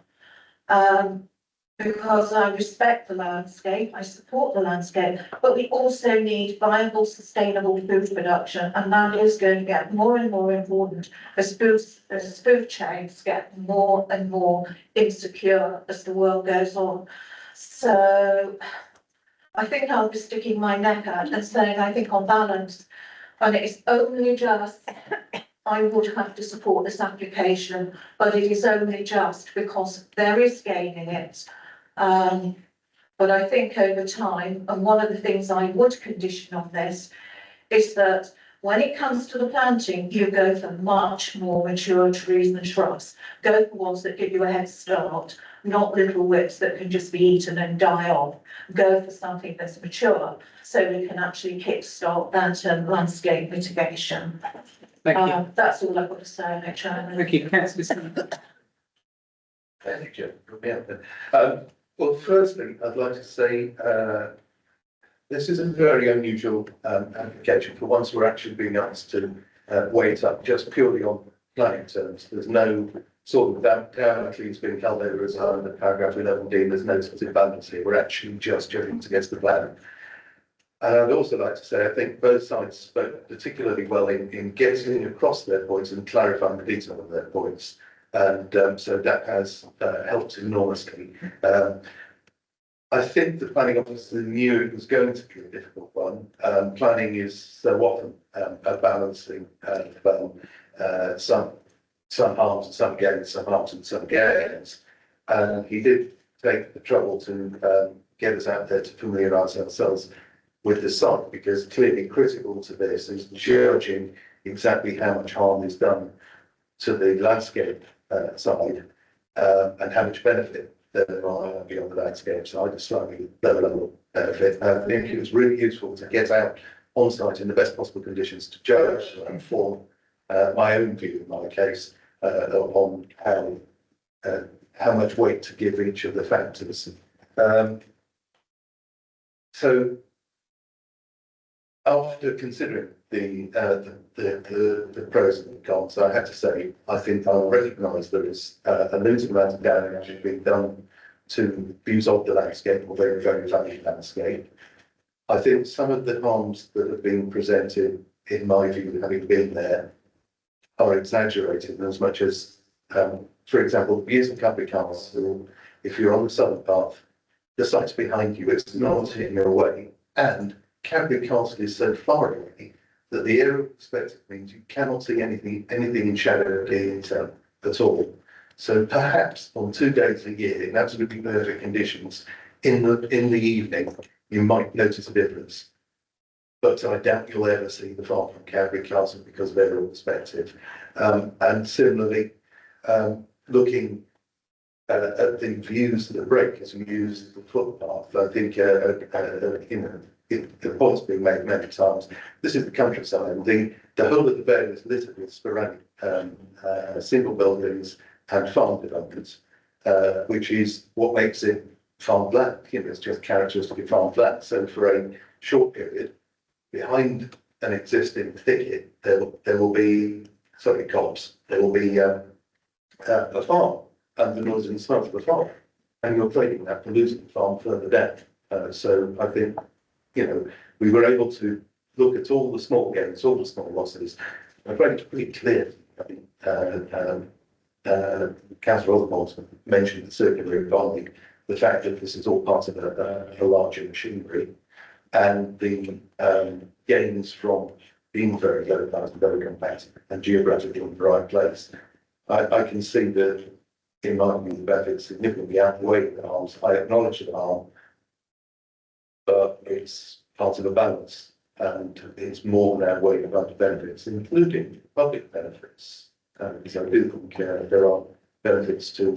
because I respect the landscape, I support the landscape, but we also need viable, sustainable food production, and that is going to get more and more important as food chains get more and more insecure as the world goes on. So I think I'll be sticking my neck out and saying, I think on balance, and it's only just, I would have to support this application, but it is only just because there is gain in it. But I think over time, and one of the things I would condition on this is that when it comes to the planting, you go for much more mature trees and shrubs. Go for ones that give you a head start, not little whips that can just be eaten and die off. Go for something that's mature, so we can actually kickstart that landscape mitigation. Thank you. That's all I've got to say on it, Chairman. Thank you, councillor Smith. Thank you, well, firstly, I'd like to say, this is a very unusual application. For once, we're actually being asked to weigh it up just purely on planning terms. There's no sort of Damocles being held over us under paragraph 11D. There's no sort of balance here. We're actually just judging against the plan. And I'd also like to say, I think both sides spoke particularly well in getting across their points and clarifying the detail of their points. And so that has helped enormously. I think the planning officer knew it was going to be a difficult one. Planning is so often a balancing some harms and some gains, some harms and some gains. And he did take the trouble to get us out there to familiarise ourselves with the site, because clearly critical to this is judging exactly how much harm is done to the landscape side and how much benefit there might be on the landscape side, a slightly lower level benefit. I think it was really useful to get out on site in the best possible conditions to judge and form my own view in my case on how much weight to give each of the factors. So after considering the pros and cons, I have to say, I think I'll recognise there is a limited amount of damage being done to views of the landscape, or very, very valuable landscape. I think some of the harms that have been presented, in my view, having been there, are exaggerated in as much as, for example, views of Cadbury Castle, if you're on the southern path, the site's behind you, it's not in your way, and Cadbury Castle is so far away that the aerial perspective means you cannot see anything in shadow at all. So perhaps on 2 days a year, in absolutely perfect conditions, in the evening, you might notice a difference. But I doubt you'll ever see the farm from Cadbury Castle because of aerial perspective. And similarly, looking at the views that break as we use the footpath, I think the point's been made many times. This is the countryside, and the whole of the vale is littered with sporadic single buildings and farm developments, which is what makes it farm land. It's just characteristic of farm land. So for a short period, behind an existing thicket, there will be copse. There will be a farm and the noise and the smell of the farm, and you're trading that for losing the farm further down. So I think, we were able to look at all the small gains, all the small losses. I'm afraid it's pretty clear. I think Councillor Osborne mentioned the circular economy, the fact that this is all part of a larger machinery, and the gains from being very localised and very compact and geographically in the right place. I can see that, in my view, the benefits significantly outweigh the harms. I acknowledge the harm, but it's part of a balance, and it's more than outweigh the other benefits, including public benefits. Because I do think there are benefits to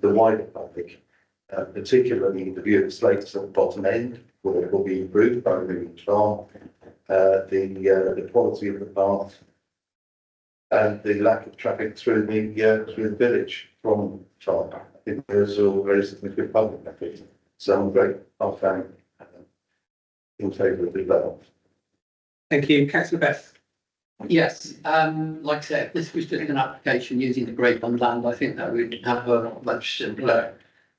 the wider public, particularly the view of slates at the bottom end, where it will be improved by removing farm, the quality of the path, and the lack of traffic through the village from farm. I think those are all very significant public benefits. So I'm very, in favour of the development. Thank you, councillor Beth. Yes, like I said, if this was just an application using the Great Pond land, I think that would have a much simpler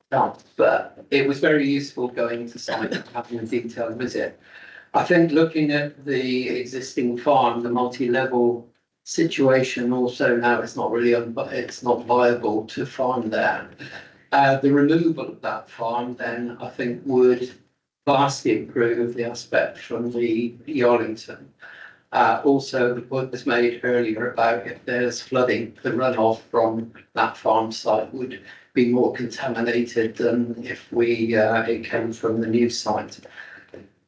start. But it was very useful going to site and having a detailed visit. I think looking at the existing farm, the multi-level situation also now it's not really, it's not viable to farm there. The removal of that farm then I think would vastly improve the aspect from the Yarlington. Also, the point was made earlier about if there's flooding, the runoff from that farm site would be more contaminated than if it came from the new site.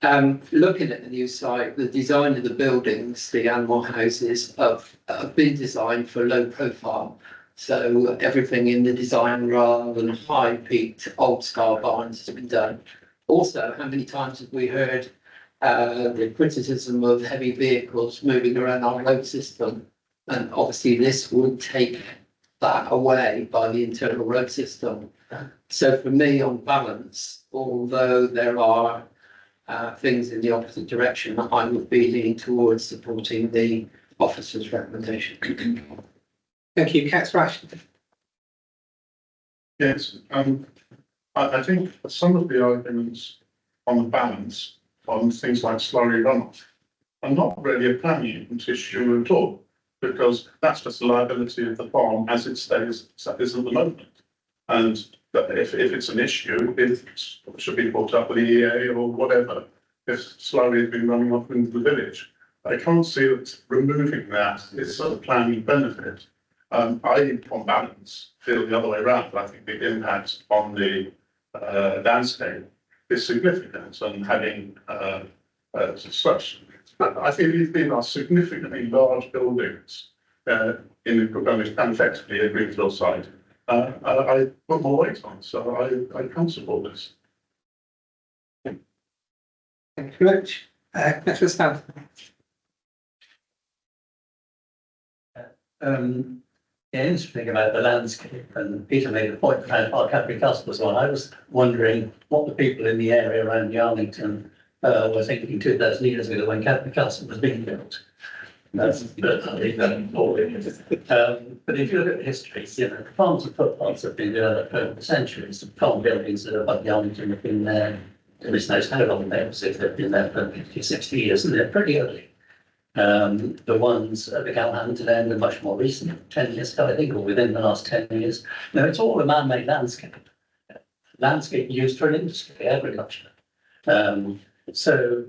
Looking at the new site, the design of the buildings, the animal houses have been designed for low profile. So everything in the design rather than high peaked old style barns has been done. Also, how many times have we heard the criticism of heavy vehicles moving around our road system? And obviously this would take that away by the internal road system. So for me, on balance, although there are things in the opposite direction, I would be leaning towards supporting the officer's recommendation. Thank you, councillor Ashton. Yes, I think some of the arguments on the balance on things like slurry runoff are not really a planning issue at all, because that's just the liability of the farm as it is at the moment. And if it's an issue, it should be brought up with the EA or whatever, if slurry has been running off into the village. I can't see that removing that is a planning benefit. I, on balance, feel the other way around. I think the impact on the landscape is significant, and having such, I think these are significantly large buildings in and effectively a greenfield site. I put more weight on, so I can't support this. Thank you very much. Councillor Stanford. Interesting about the landscape, and Peter made a point about our Cadbury Castle as well. I was wondering what the people in the area around Yarlington were thinking 2,000 years ago when Cadbury Castle was being built. But if you look at the history, the farms and footpaths have been developed over centuries. The farm buildings that are above Yarlington have been there, goodness knows how long they've been there for 50, 60 years, and they're pretty early. The ones at the Galhampton end are much more recent, 10 years ago, I think, or within the last 10 years. Now, it's all a man-made landscape. Landscape used for an industry, agriculture. So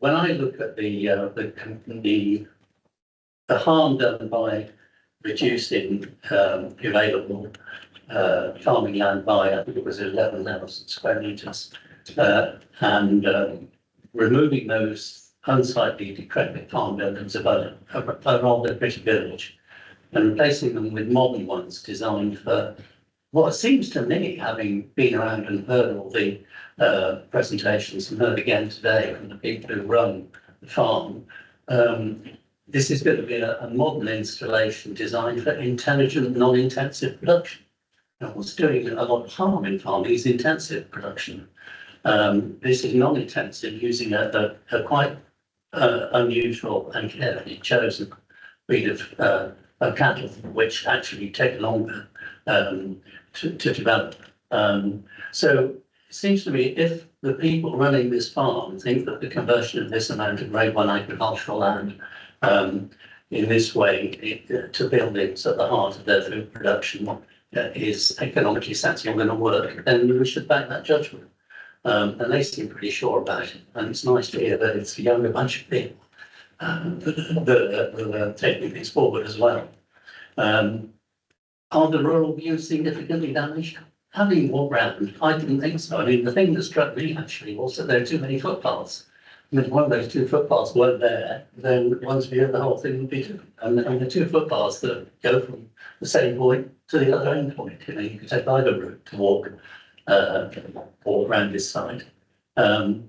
when I look at the harm done by reducing available farming land by, I think it was 11,000 square metres, and removing those unsightly decrepit farm buildings above a rather pretty village and replacing them with modern ones designed for what seems to me, having been around and heard all the presentations and heard again today from the people who run the farm, this is going to be a modern installation designed for intelligent, non-intensive production. And what's doing a lot of harm in farming is intensive production. This is non-intensive, using a quite unusual and carefully chosen breed of cattle, which actually take longer to develop. So it seems to me if the people running this farm think that the conversion of this amount of Grade 1 agricultural land in this way to buildings at the heart of their food production is economically sensible and going to work, then we should back that judgment. And they seem pretty sure about it. And it's nice to hear that it's a younger bunch of people that are taking this forward as well. Are the rural views significantly damaged? Having walked round, I didn't think so. I mean, the thing that struck me actually was that there are too many footpaths. And if one of those two footpaths weren't there, then one's view of the whole thing would be different. And the two footpaths that go from the same point to the other end point, you could take either route to walk around this side. Odd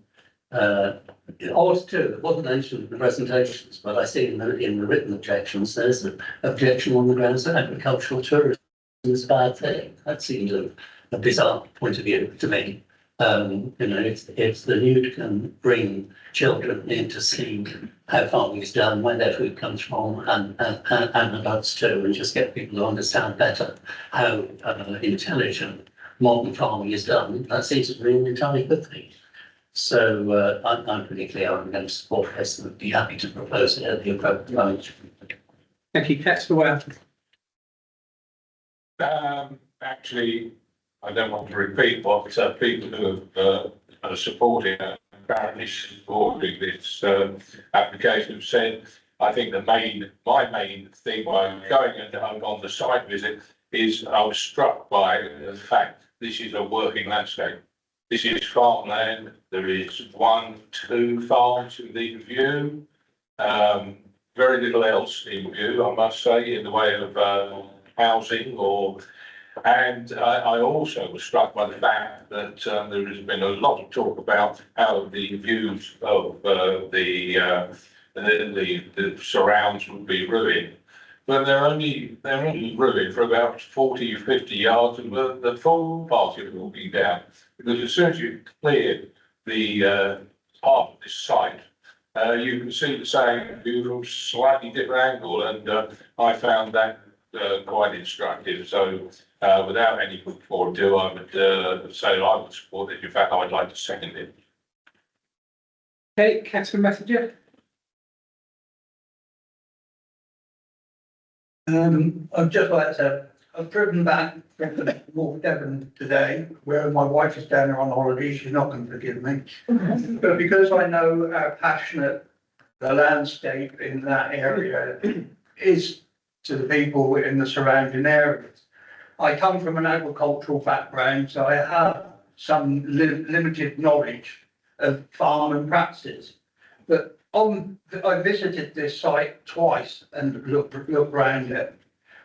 too, it wasn't mentioned in the presentations, but I see in the written objections, there's an objection on the grounds that agricultural tourism is a bad thing. That seems a bizarre point of view to me. If the youth can bring children in to see how farming is done, where their food comes from, and adults too, and just get people to understand better how intelligent modern farming is done, that seems to be an entirely good thing. So I'm pretty clear I'm going to support this and would be happy to propose it at the appropriate moment. Thank you, Councillor Ware. Actually, I don't want to repeat what people who are supporting, apparently supporting this application have said. I think my main thing by going on the site visit is I was struck by the fact this is a working landscape. This is farmland. There is 1, 2 farms in view. Very little else in view, I must say, in the way of housing and I also was struck by the fact that there has been a lot of talk about how the views of the surrounds would be ruined. But they're only ruined for about 40 or 50 yards, and the full part of it will be down. Because as soon as you clear the part of this site, you can see the same view from a slightly different angle, and I found that quite instructive. So without any more ado, I would say I would support it. In fact, I would like to second it. Okay, Councillor Messenger. I'd just like to say, I've driven back from North Devon today, where my wife is down there on holiday. She's not going to forgive me. But because I know how passionate the landscape in that area is to the people in the surrounding areas. I come from an agricultural background, so I have some limited knowledge of farming practices. But I visited this site twice and looked around it.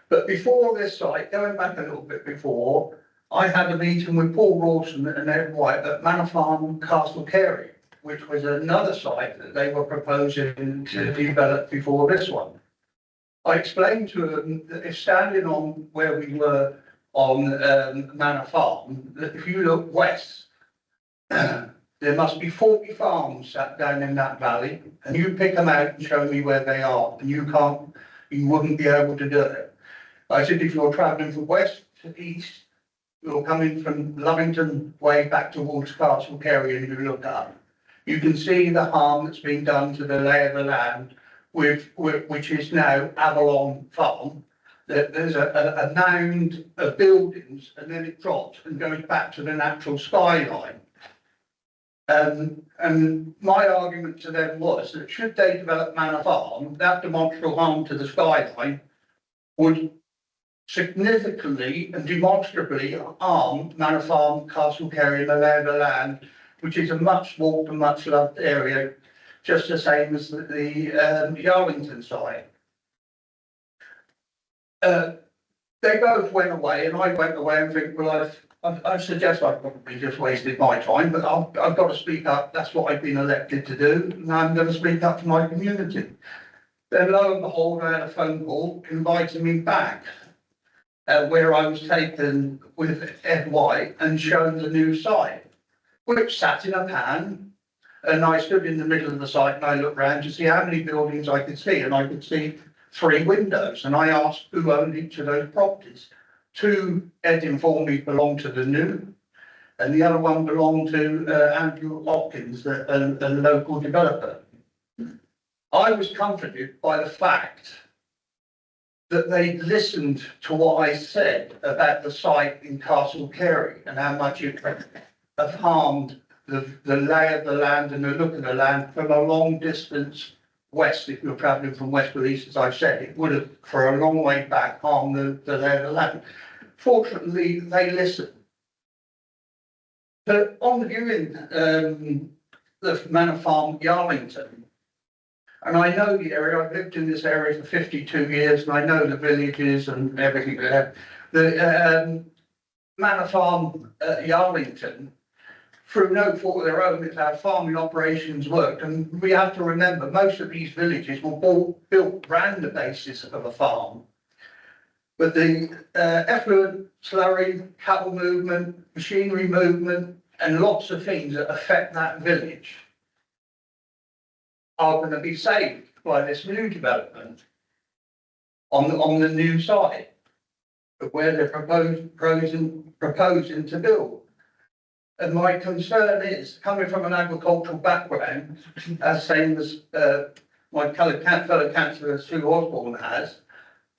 But before this site, going back a little bit before, I had a meeting with Paul Rawson and Ed White at Manor Farm, Castle Carey, which was another site that they were proposing to develop before this one. I explained to them that if standing on where we were on Manor Farm, that if you look west, there must be 40 farms sat down in that valley, and you pick them out and show me where they are, and you wouldn't be able to do it. I said, if you're travelling from west to east, you're coming from Lovington way back towards Castle Carey, and you look up, you can see the harm that's been done to the lay of the land, which is now Avalon Farm. There's a mound of buildings, and then it drops and goes back to the natural skyline. And my argument to them was that should they develop Manor Farm, that demonstrable harm to the skyline would significantly and demonstrably harm Manor Farm, Castle Carey, and the lay of the land, which is a much walked and much loved area, just the same as the Yarlington site. They both went away, and I went away and think, well, I suggest I've probably just wasted my time, but I've got to speak up. That's what I've been elected to do, and I'm going to speak up to my community. Then lo and behold, I had a phone call inviting me back, where I was taken with Ed White and shown the new site, which sat in a pan. And I stood in the middle of the site and I looked around to see how many buildings I could see, and I could see 3 windows. And I asked who owned each of those properties. 2, Ed informed me, belonged to the new, and the other one belonged to Andrew Hopkins, a local developer. I was comforted by the fact that they listened to what I said about the site in Castle Carey and how much it have harmed the lay of the land and the look of the land from a long distance west. If you're travelling from west to east, as I've said, it would have, for a long way back, harmed the lay of the land. Fortunately, they listened. But on viewing the Manor Farm, Yarlington, and I know the area, I've lived in this area for 52 years, and I know the villages and everything there. The Manor Farm, Yarlington, through no fault of their own, it's how farming operations worked. And we have to remember, most of these villages were built around the basis of a farm. But the effluent, slurry, cattle movement, machinery movement, and lots of things that affect that village are going to be saved by this new development on the new site of where they're proposing to build. And my concern is, coming from an agricultural background, as same as my fellow councillor Sue Osborne has,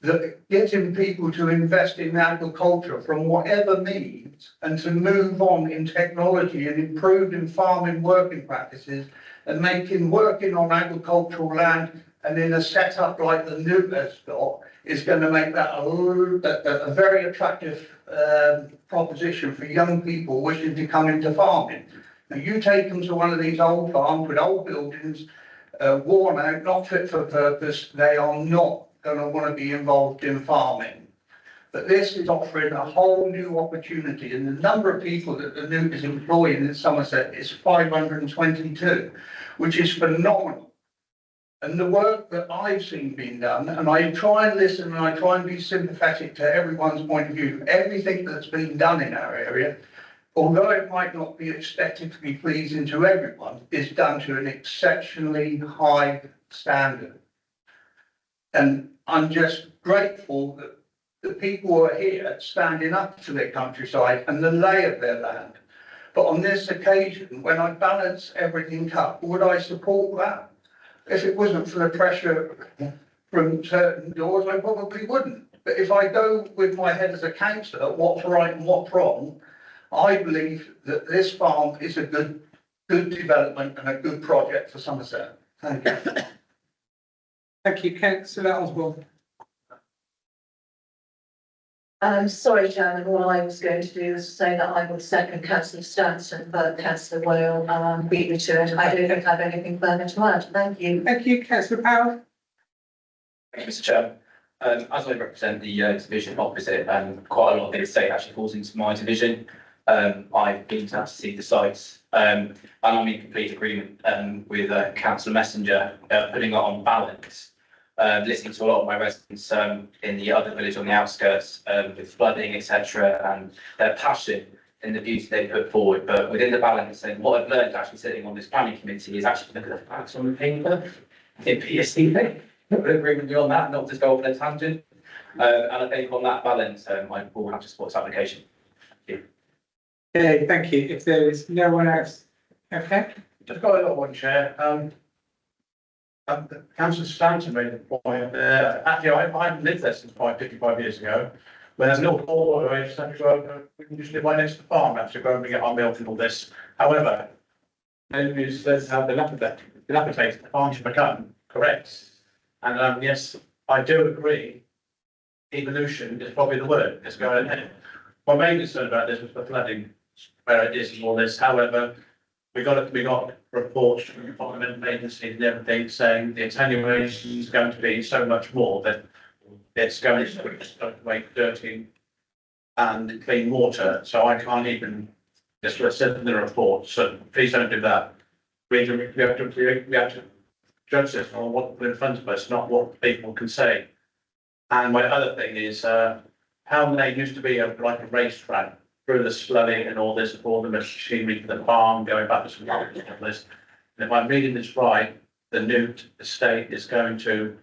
that getting people to invest in agriculture from whatever means and to move on in technology and improving farming working practices and making working on agricultural land and in a setup like the new has got is going to make that a very attractive proposition for young people wishing to come into farming. Now you take them to one of these old farms with old buildings, worn out, not fit for purpose, they are not going to want to be involved in farming. But this is offering a whole new opportunity, and the number of people that the Newt is employing in Somerset is 522, which is phenomenal. And the work that I've seen being done, and I try and listen and I try and be sympathetic to everyone's point of view, everything that's been done in our area, although it might not be expected to be pleasing to everyone, is done to an exceptionally high standard. And I'm just grateful that the people are here standing up to their countryside and the lay of their land. But on this occasion, when I balance everything up, would I support that? If it wasn't for the pressure from certain doors, I probably wouldn't. But if I go with my head as a councillor, what's right and what's wrong, I believe that this farm is a good development and a good project for Somerset. Thank you. Thank you, councillor Osborne. Sorry, Chairman, all I was going to do was say that I would second councillor Stanton, but councillor Wale beat me to it. I don't think I have anything further to add. Thank you. Thank you, councillor Powell. Thank you, Mr. Chairman. As I represent the division opposite, quite a lot of the estate actually falls into my division. I've been to see the sites, and I'm in complete agreement with councillor Messenger putting it on balance. Listening to a lot of my residents in the other village on the outskirts with flooding, etc., and their passion in the beauty they put forward. But within the balance, and what I've learned actually sitting on this planning committee is actually look at the facts on the paper in PSC. I agree with you on that, not just go off on a tangent. And I think on that balance, I will have to support this application. Thank you. Okay, thank you. If there is no one else, okay. Just got another one, Chair. Councillor Stanton made the point. Actually, I haven't lived there since 55 years ago. When there's no water, etc., we can just live right next to the farm. Have to go and get our milk and all this. However, nobody says how dilapidated the farm should become. Correct. And yes, I do agree. Evolution is probably the word. It's going ahead. My main concern about this was the flooding, where it is and all this. However, we got reports from environmental agencies and everything saying the attenuation is going to be so much more that it's going to make dirty and clean water. So I can't even just said in the report. So please don't do that. We have to judge this on what's in front of us, not what people can say. And my other thing is how they used to be like a racetrack through the flooding and all this, all the machinery for the farm, going back to some and all this. And if I'm reading this right, the Newt estate is going to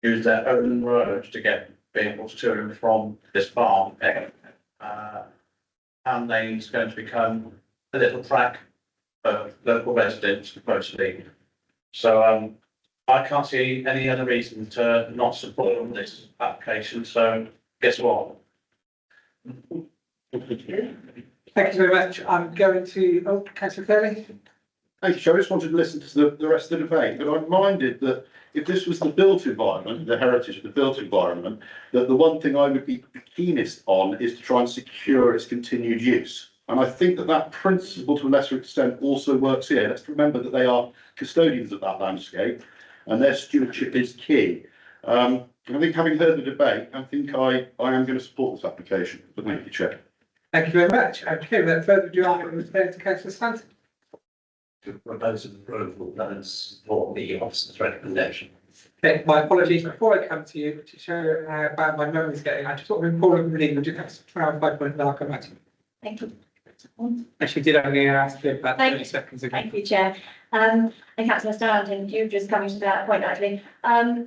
use their own roads to get vehicles to and from this farm. Town Lane is going to become a little track for local residents mostly. So I can't see any other reason to not support this application. So guess what? Thank you very much. I'm going to, councillor Kelly. Thank you, Chair. I just wanted to listen to the rest of the debate, but I'm minded that if this was the built environment, the heritage of the built environment, that the one thing I would be keenest on is to try and secure its continued use. And I think that principle to a lesser extent also works here. Let's remember that they are custodians of that landscape and their stewardship is key. I think having heard the debate, I think I am going to support this application. But thank you, Chair. Thank you very much. Okay, without further ado, I'm going to turn to councillor Stanton. To propose an approval that is for the officer's recommendation. Okay, my apologies before I come to you to show how bad my memory is getting. I just sort of important reading, we just have to try and find one and I'll come back to you. Thank you. Actually, did only ask you about Thank 30 seconds ago. Thank you, Chair. And Councillor Starrington, you just coming to that point actually.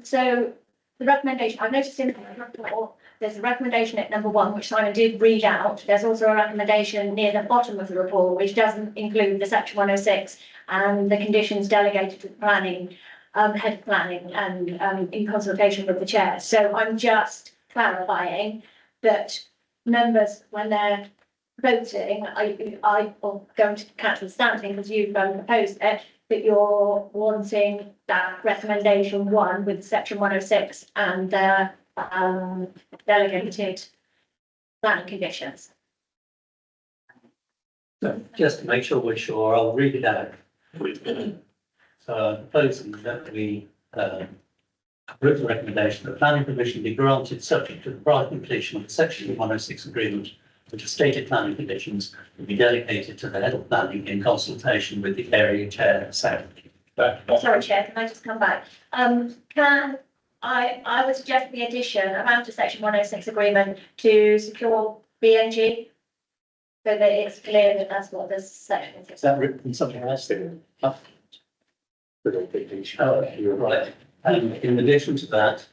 So the recommendation, I've noticed in the report, there's a recommendation at number 1, which Simon did read out. There's also a recommendation near the bottom of the report, which doesn't include the section 106 and the conditions delegated to the planning, head of planning and in consultation with the chair. So I'm just clarifying that members, when they're voting, I or going to Councillor Stanton, because you've proposed it, that you're wanting that recommendation 1 with section 106 and the delegated planning conditions. So just to make sure we're sure, I'll read it out. So I'm proposing that we approve the recommendation that planning permission be granted subject to the prior completion of the section 106 agreement, which are stated planning conditions will be delegated to the head of planning in consultation with the area chair of South. Sorry, Chair, can I just come back? I would suggest the addition of after section 106 agreement to secure BNG, so that it's clear that that's what this section is. Is that written somewhere else? Oh, you're right. And in addition to that,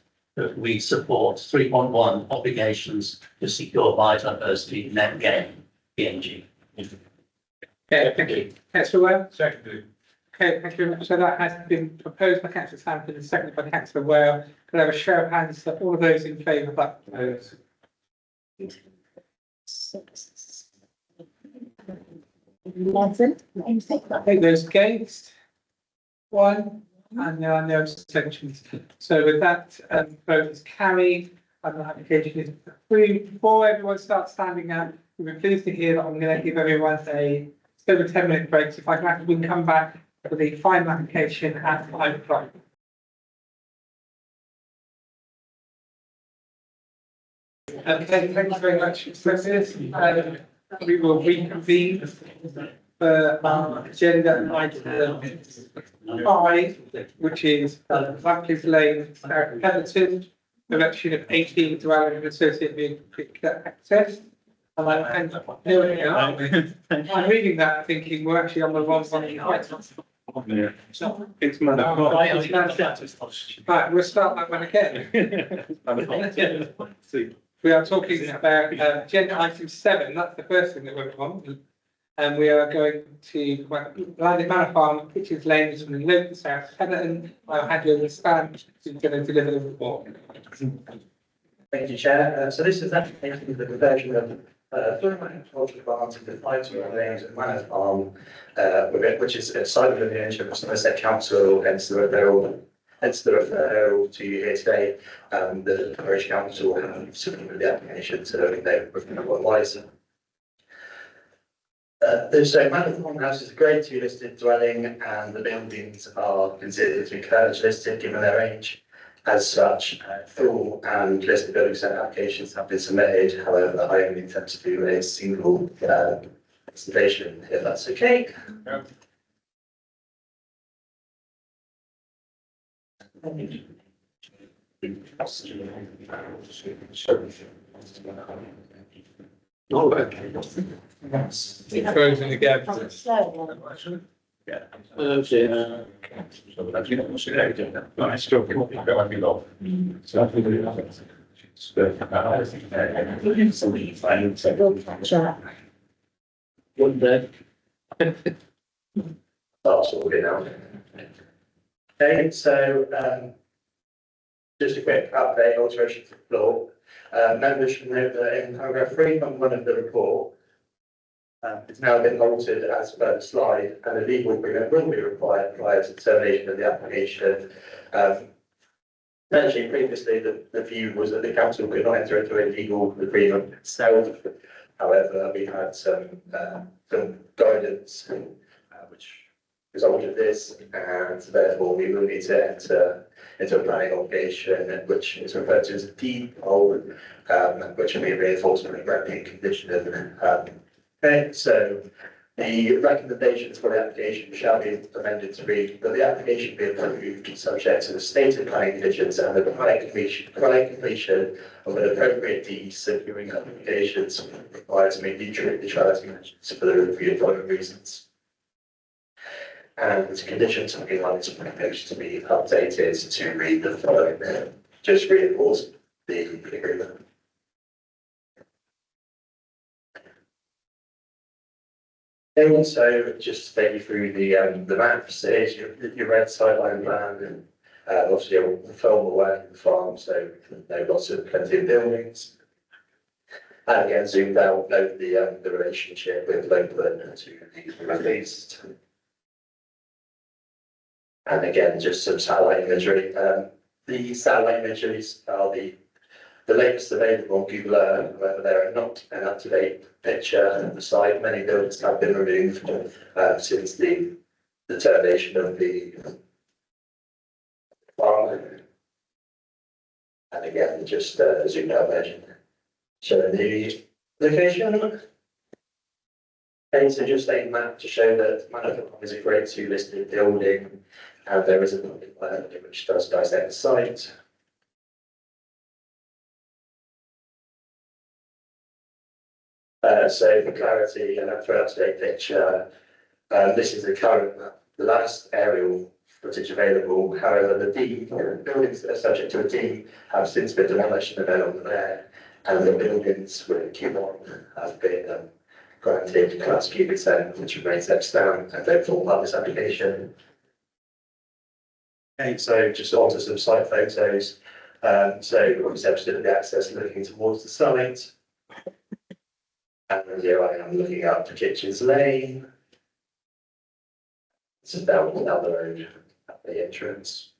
we support 3.1 obligations to secure biodiversity net gain, BNG. Okay, thank you. Councillor Ware? Secondly. Okay, thank you very much. So that has been proposed by Councillor Stanton and seconded by Councillor Ware. Can I have a show of hands for all of those in favour of that proposal? Okay, those against? 1, and there are no abstentions. So with that, vote is carried and the application is approved. Before everyone starts standing up, we'll be pleased to hear that I'm going to give everyone a over 10-minute break. So if I can ask, we can come back for the final application at 5 o'clock. Okay, thank you very much for this. We will reconvene for our agenda item 5, which is Blackleaf Lane, Pemberton, erection of 18 dwelling and associated with access. And I'm reading that thinking we're actually on the wrong one. It's right, we'll start that one again. We are talking about agenda item 7, that's the first thing that we're on. And we are going to Landing Manor Farm, Pitches Lanes from the Local South Pemberton. I'll hand you over to Stan, who's going to deliver the report. Thank you, Chair. So this is application for the conversion of agricultural farms into 5 lanes at Manor Farm, which is a site within the ownership of Somerset Council, hence the referral to you here today. The parish council have submitted the application, so they're what wiser. So Manor Farm House is a grade 2 listed dwelling, and the buildings are considered to be Kurdish listed given their age. As such, full and listed building set applications have been submitted. However, I only intend to do a single presentation, if that's okay. Frozen again. Yeah. One day. That's all we know. Okay, so just a quick update, alteration to the floor. Members should note that in paragraph 3.1 of the report, it's now been altered as per the slide, and a legal agreement will be required prior to termination of the application. Essentially, previously, the view was that the council could not enter into a legal agreement itself. However, we had some guidance which resulted this, and therefore we will need to enter into a planning obligation, which is referred to as a deed poll, which will be a reinforcement and granting condition. Okay, so The recommendations for the application shall be amended to read that the application be approved subject to the stated planning conditions and the prior completion of an appropriate deed securing obligations required to meet neutrality measures for the review of following reasons. And condition 21 is proposed to be updated to read the following, just reinforce the agreement. And so just to take you through the maps, there's your red sideline plan and obviously a formal work in the farm, so lots of plenty of buildings. And again, zoomed out, note the relationship with Lopeland to the Northeast. And again, just some satellite imagery. The satellite images are the latest available on Google Earth, however, they're not an up-to-date picture of the site. Many buildings have been removed since the termination of the farm. And again, just a zoomed out version. Showing the location. Okay, so just a map to show that Manor Farm is a grade 2 listed building, and there is a public plan which does dissect the site. So for clarity and for an up-to-date picture, this is the current map, the last aerial footage available. However, the buildings that are subject to a D have since been demolished and are no longer there, and the buildings with Q1 have been granted class Q consent, which remains extant and don't form part of this application. Okay, so just onto some site photos. So obviously of the access looking towards the site. And here I am looking up to Kitchens Lane. This is down the road at the entrance.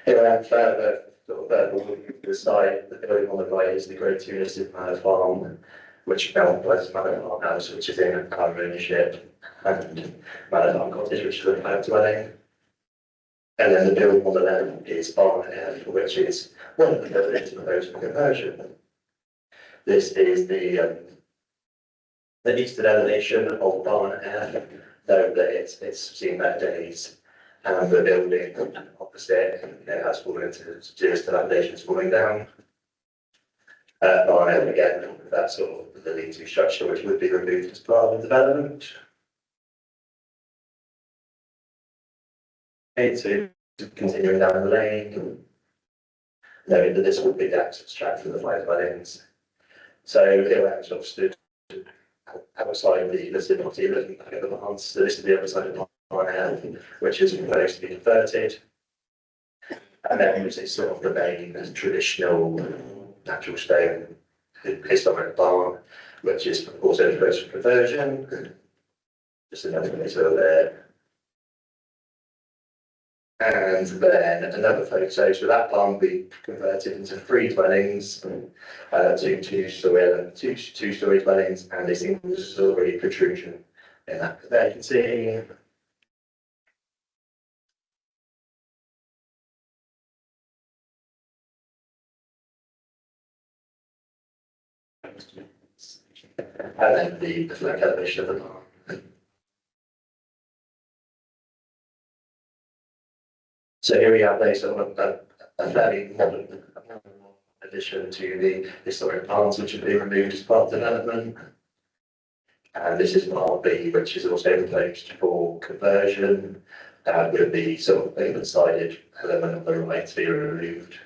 Here I am further looking at the site. The building on the right is the grade 2 listed Manor Farm, which now was Manor Farm House, which is in our ownership, and Manor Farm Cottage, which is a private dwelling. And then the building on the left is Barn F, which is one of the buildings proposed for conversion. This is the eastern elevation of Barn F, though that it's seen better days. And the building opposite has fallen into serious dilapidations, falling down. Barn F again, that's sort of the lean-to structure which would be removed as part of the development. Okay, so continuing down the lane, knowing that this would be the access track for the 5 dwellings. So here I sort of stood outside the listed property looking back at the barns. So this is the other side of Barn F, which is proposed to be converted. And then this is sort of the main traditional natural stone historic barn, which is also proposed for conversion. Just another photo there. And then another photo, so that barn will be converted into 3 dwellings, two-story dwellings, and a single-story protrusion in that. There you can see. And then the flank elevation of the barn. So here we have a sort of a fairly modern addition to the historic barns, which have been removed as part of development. And this is part B, which is also proposed for conversion, with the sort of open-sided element of the right to be removed.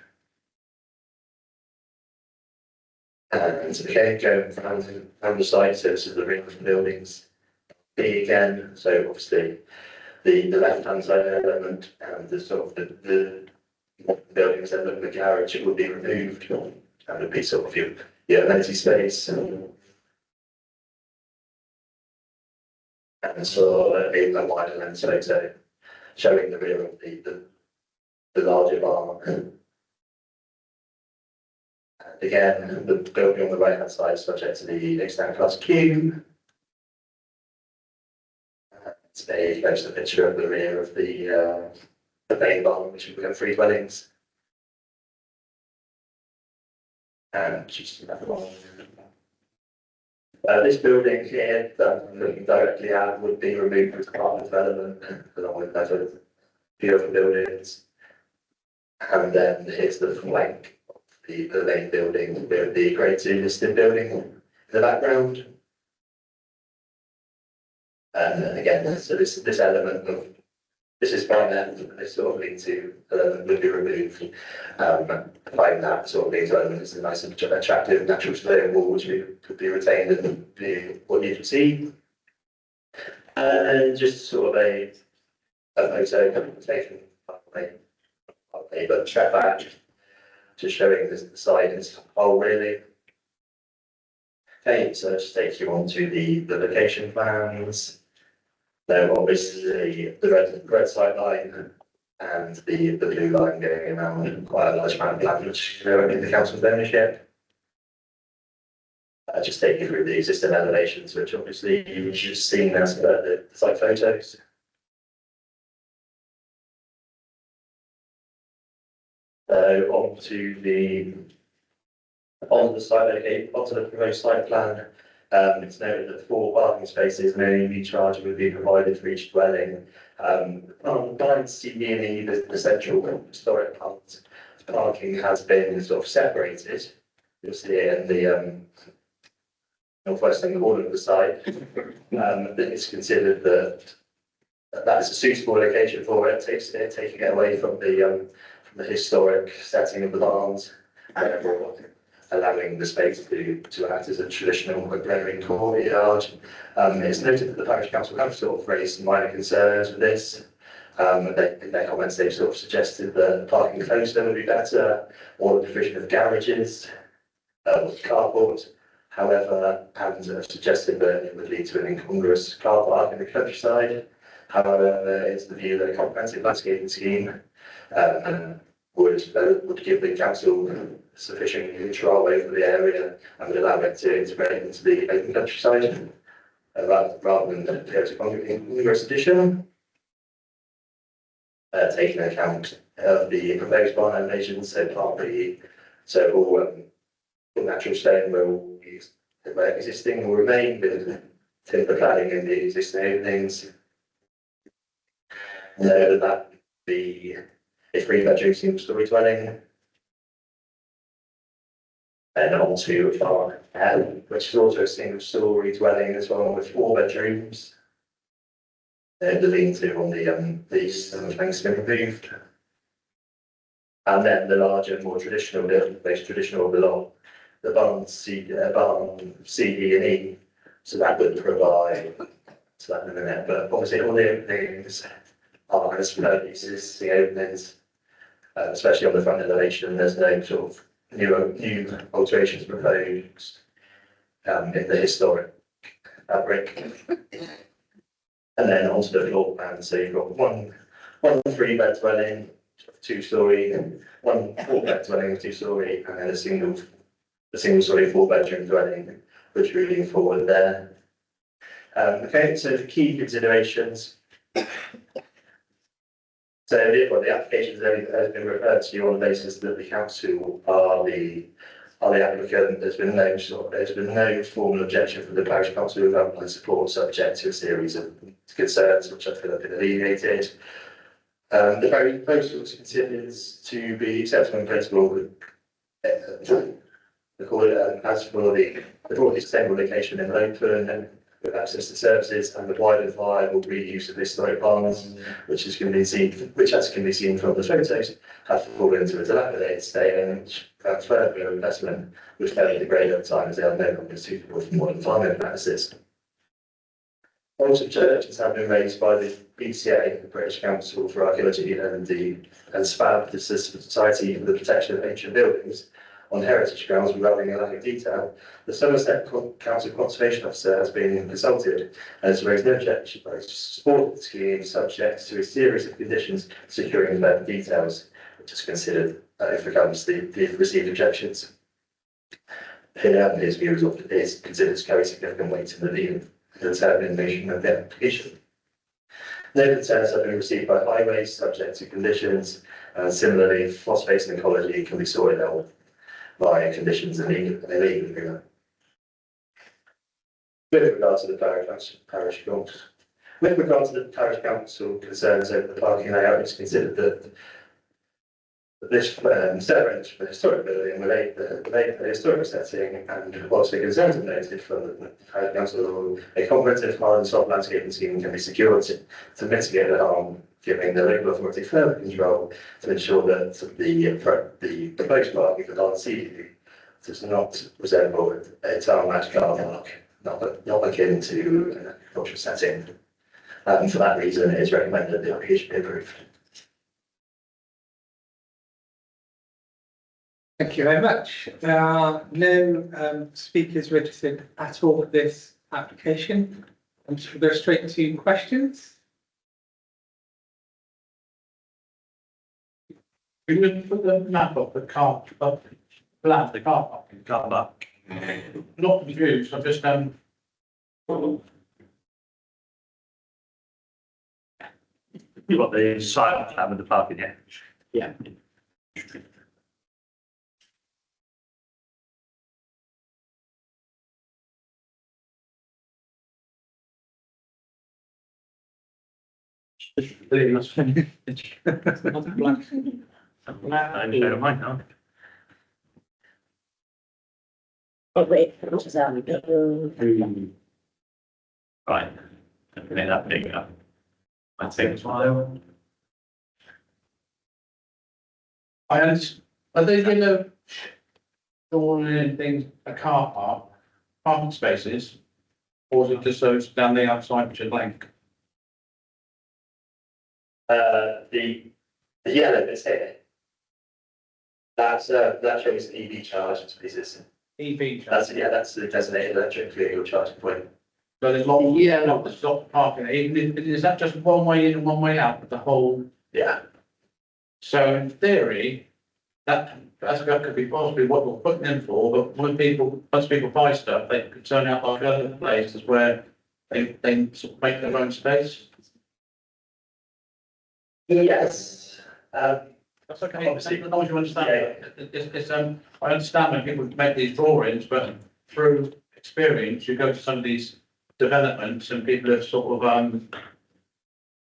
And again, going around the site, so this is the ring of the buildings. B again, so obviously the left-hand side element and the sort of the buildings that look like the garage, it would be removed and would be sort of your amenity space. And so a wider lens photo showing the rear of the larger barn. And again, the building on the right-hand side is subject to the extant class Q. There's a picture of the rear of the main barn, which would have 3 dwellings. And just another one. This building here that I'm looking directly at would be removed as part of development along with a few other buildings. And then here's the flank of the main building with the grade 2 listed building in the background. And again, so this element of this is fine then, this sort of lean to element would be removed. Find that sort of lean to element is a nice and attractive natural stone wall which could be retained and be what you'd see. And just sort of a photo taken but track back, just showing the side as a whole really. Okay, so let's take you on to the location plans. Now, obviously, the red sight line and the blue line going around quite a large amount of land which are in the council's ownership. Just take you through the existing elevations, which obviously you've just seen as the site photos. So onto the site, onto the proposed site plan. It's noted that 4 parking spaces and an EV charger will be provided for each dwelling. On CB&E, the central historic part, parking has been sort of separated. You'll see it in the northwestern corner of the site. It's considered that is a suitable location for it, taking it away from the historic setting of the barns, and therefore allowing the space to act as a traditional agrarian courtyard. It's noted that the parish council have sort of raised some minor concerns with this. In their comments, they've sort of suggested that parking closer would be better, or the provision of garages, or carport. However, and suggested that it would lead to an incongruous car park in the countryside. However, it's the view that a comprehensive landscaping scheme would give the council sufficient control over the area and would allow it to integrate into the open countryside rather than appear to incongruous addition. Taking account of the proposed barn elevations, so all natural stone will be existing will remain with timber cladding in the existing openings. That be a 3-bedroom single-storey dwelling. And on to farm L, which is also a single-storey dwelling as well with 4 bedrooms. The lean-to on the east and the flank's been removed. And then the larger, more traditional, the most traditional of the lot, the barn C, D and E. So that would provide, so that in a minute, but obviously all the openings are as per the existing openings, especially on the front elevation. There's no sort of new alterations proposed in the historic fabric. And then onto the floor plan. So you've got one 3-bed dwelling, 2-storey, one 4-bed dwelling, 2-storey, and then a single-storey 4-bedroom dwelling, which we're moving forward there. Okay, so the key considerations. So the application has been referred to you on the basis that the council are the applicant. There's been no formal objection from the parish council who have support, subject to a series of concerns which I feel have been alleviated. The proposal is considered to be acceptable in principle, as for the broadly sustainable location in open with access to services and the wide and viable reuse of historic barns, which as can be seen from the photos, have fallen into a dilapidated state and perhaps further investment would fairly degrade over time as they are no longer suitable for modern farming practices. Also, objections have been raised by the BCA, the British Council for Archaeology, and SPAB, the Society for the Protection of Ancient Buildings, on heritage grounds regarding a lack of detail. The Somerset Council Conservation Officer has been consulted and has raised no objection to support the scheme subject to a series of conditions securing further details, which is considered if it comes to the received objections. His view is considered to carry significant weight in the determination of the application. No concerns have been received by highways subject to conditions, and similarly, phosphate and ecology can be sorted out by conditions in the legal agreement. With regard to the parish council, with regard to the parish council concerns over the parking layout, it's considered that this set for the historic building relate the historic setting and whilst the concerns are noted from the parish council, a comprehensive hard and soft landscaping scheme can be secured to mitigate the harm, giving the local authority further control to ensure that the proposed parking for non-CDU does not resemble a tarmac car park, not akin to an agricultural setting. For that reason, it is recommended that the application be approved. Thank you very much. There are no speakers registered at all for this application. I'm just going to go straight to questions. We would put the map up, the car, up, plan, the car parking, car park. Not confused, I'm just, You've got the site plan with the parking, yeah? Yeah. Oh, wait, what is that? Right, make that bigger. I think it's one. are they gonna store anything, a car park, parking spaces? Or is it just those down the outside which are blank? The yellow that's here. That shows EV charging spaces. EV That's the designated electric vehicle charging point. So there's long, yeah, not the stop parking, is that just one way in and one way out of the whole? Yeah. So in theory, that could be possibly what we're putting in for, but once people buy stuff, they could turn out like other places where they sort of make their own space. Yes. That's okay, obviously, as long as you understand, it's, I understand when people make these drawings, but through experience, you go to some of these developments and people have sort of,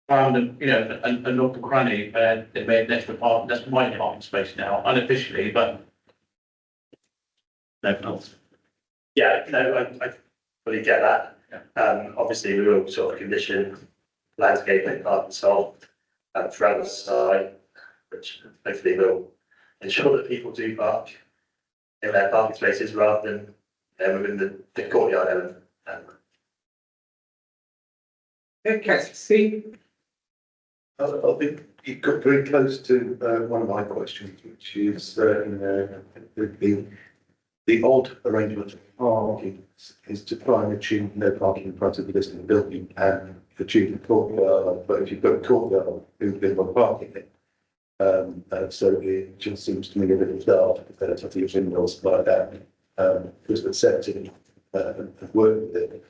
found a nook and cranny, they made an extra park, that's my parking space now, unofficially, but. No, not. Yeah, no, I fully get that. Obviously, we will sort of condition landscaping, parking solved, throughout the site, which hopefully will ensure that people do park in their parking spaces rather than within the courtyard element. Okay, Steve. I think you got very close to one of my questions, which is the odd arrangement of parking is to try and achieve no parking in front of the listed building and achieve the courtyard. But if you've got a courtyard, who's been on parking it? So it just seems to me a little daft to have these windows like that, because the setting have worked with it.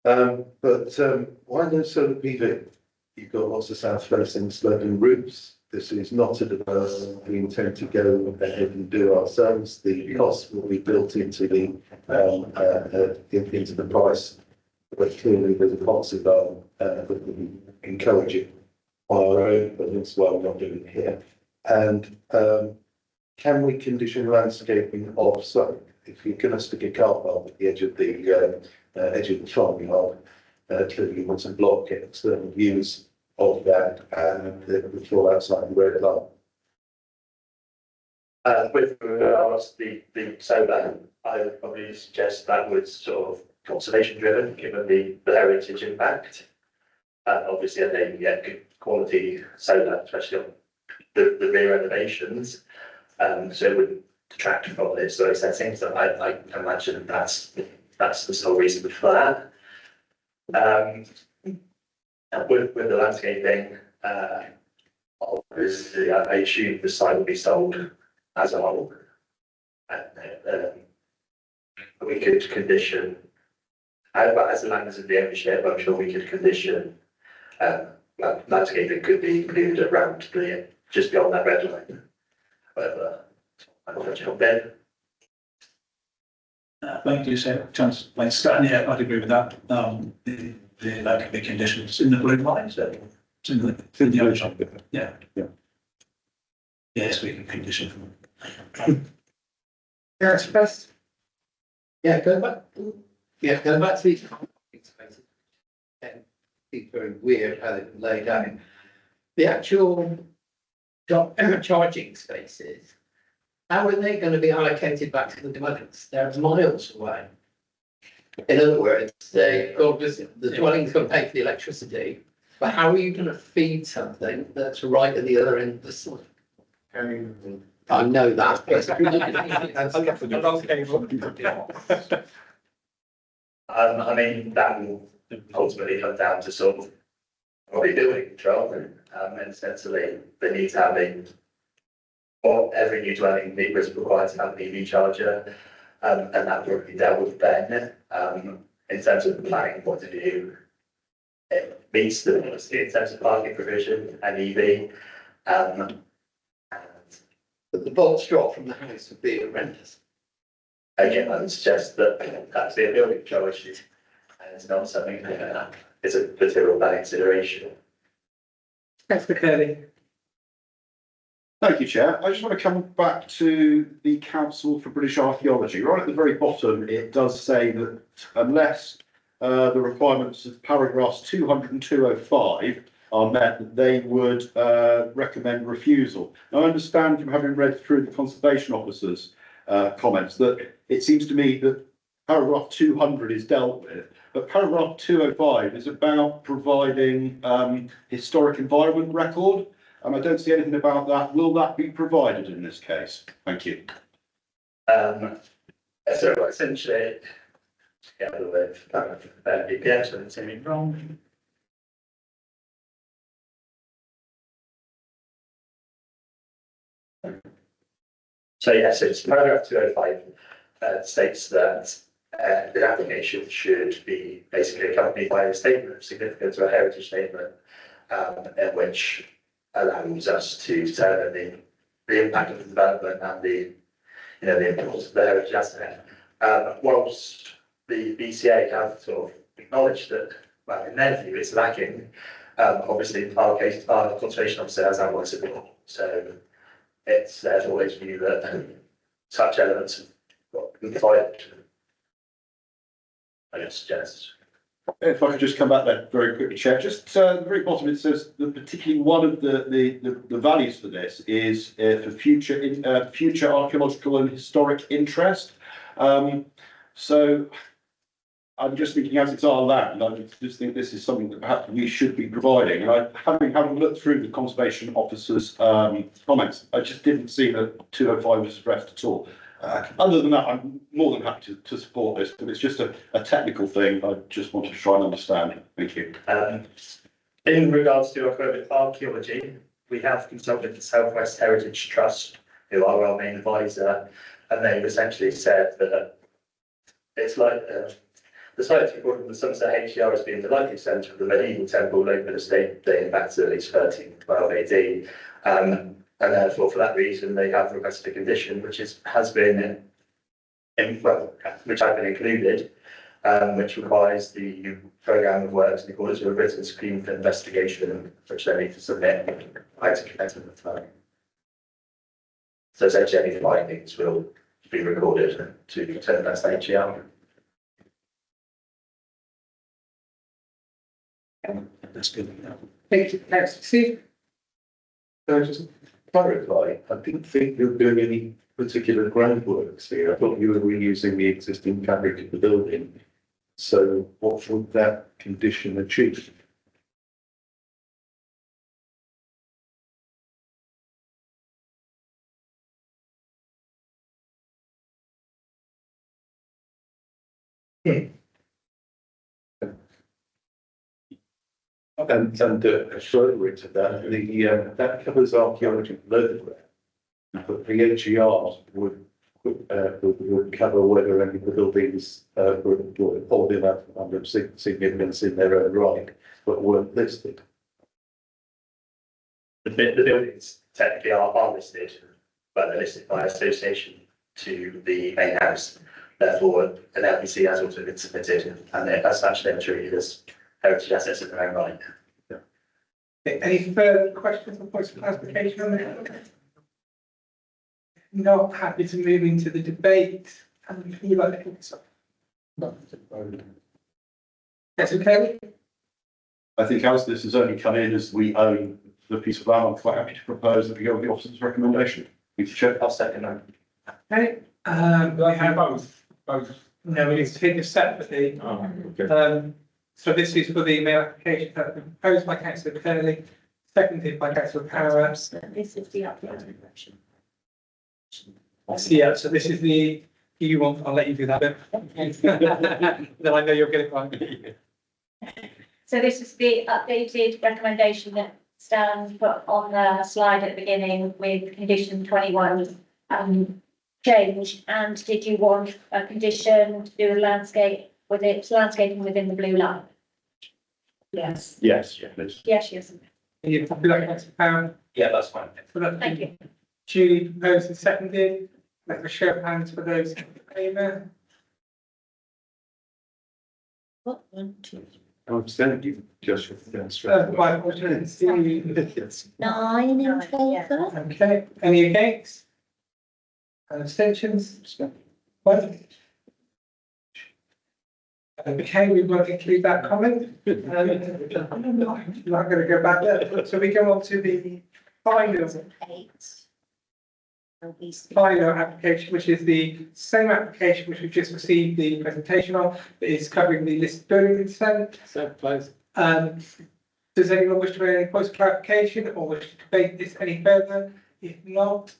But why no solar PV? You've got lots of south facing sloping roofs. This is not a development we intend to go ahead and do ourselves. The cost will be built into the price, but clearly there's a policy that we encourage it on our own, but that's why we're not doing it here. And can we condition landscaping off-site? If you're going to stick a car park at the edge of the farming yard, clearly you want to block external views of that and it would fall outside the red line. With regards to the solar, I would probably suggest that was sort of conservation driven, given the heritage impact. Obviously, I think you get good quality solar, especially on the rear elevations. So it would detract from the historic settings. So I imagine that's the sole reason for that. With the landscaping, obviously, I assume the site will be sold as a whole. We could condition, but as long as it's the ownership, I'm sure we could condition landscaping could be included around just beyond that red line. However, I'm not sure then. Thank you, so Chancellor, thanks, Stan, yeah, I'd agree with that, that could be conditions in the blue line, so. It's in the ocean, yeah. Yes, we can condition. Yes, best. Yeah, going back to these. It's very weird how they've been laid out. The actual charging spaces, how are they going to be allocated back to the dwellings? They're miles away. In other words, the dwelling's going to pay for the electricity, but how are you going to feed something that's right at the other end of the site? I know that. I mean, that will ultimately come down to sort of probably building control, and essentially they need to have or every new dwelling was required to have an EV charger, and that will be dealt with then. In terms of the planning point of view, it meets the policy in terms of parking provision and EV. But the bolts drop from the house would be horrendous. Again, I would suggest that that's the building control issue, and it's not something that is a material bad consideration. Thanks, Kelly. Thank you, Chair. I just want to come back to the Council for British Archaeology. Right at the very bottom, it does say that unless the requirements of paragraphs 200 and 205 are met, that they would recommend refusal. Now, I understand from having read through the Conservation Officer's comments that it seems to me that paragraph 200 is dealt with, but paragraph 205 is about providing historic environment record, and I don't see anything about that. Will that be provided in this case? Thank you. So essentially, together with BPS, and it's anything wrong. So yes, it's paragraph 205 states that the application should be basically accompanied by a statement of significance or a heritage statement, in which allows us to determine the impact of the development and the importance of the heritage asset. Whilst the BCA have sort of acknowledged that, well, in their view, it's lacking. Obviously, our conservation officer has outlined support, so it's their always view that such elements have got been provided. I guess, Janice. If I could just come back there very quickly, Chair. Just at the very bottom, it says that particularly one of the values for this is for future archaeological and historic interest. So I'm just thinking, as it's our land, I just think this is something that perhaps we should be providing. And having looked through the Conservation Officer's comments, I just didn't see that 205 was addressed at all. Other than that, I'm more than happy to support this, but it's just a technical thing. I just wanted to try and understand. Thank you. In regards to archaeology, we have consulted the South West Heritage Trust, who are our main advisor, and they've essentially said that it's like the site recorded in the Somerset HER as being the likely centre of the medieval temple local estate dating back to at least 1312 AD. And therefore, for that reason, they have requested a condition which has been included, which requires the programme of works in accordance with a written scheme for investigation, which they need to submit prior to commencement of time. So essentially, any findings will be recorded to return that to HER. That's good. Thank you, Councillor Steve. Just clarify, I didn't think you were doing any particular groundworks here. I thought you were reusing the existing fabric of the building. So what would that condition achieve? And further into that, that covers archaeology below the ground, but the HER would cover whether any of the buildings were old enough and of significance in their own right, but weren't listed. The buildings technically are listed, but they're listed by association to the main house. Therefore, an LPC has also been submitted, and as such, they're treated as heritage assets in their own right. Any further questions or points of clarification on that? Not happy to move into the debate. Can you like to pick this up? That's okay. I think as this has only come in as we own the piece of land, I'm quite happy to propose that we go with the officer's recommendation. Mr. Chair. I'll second that. Okay, we have both. No, we need to take this separately. Oh, okay. So this is for the mail application that was proposed by councillor Curley, seconded by councillor Power. This is the updated version. So yeah, so this is the, you want, I'll let you do that bit. Then I know you'll get it right. So this is the updated recommendation that Stan put on the slide at the beginning with condition 21 change. And did you want a condition to do a landscape with it, landscaping within the blue line? Yes. Yes, please. Yes, yes. Are you happy with that, councillor Power? Yeah, that's fine. Thank you. Duly proposed and seconded. Let the show of hands for those in favour. What, 1, 2, I'm saying you just. By alternate, 9 in favour? Okay, any against? And abstentions? One. Okay, we won't include that comment. I'm not going to go back there. So we go on to the final application, which is the same application which we've just received the presentation of, but is covering the listed building consent. So close. Does anyone wish to make any points of clarification or wish to debate this any further? If not,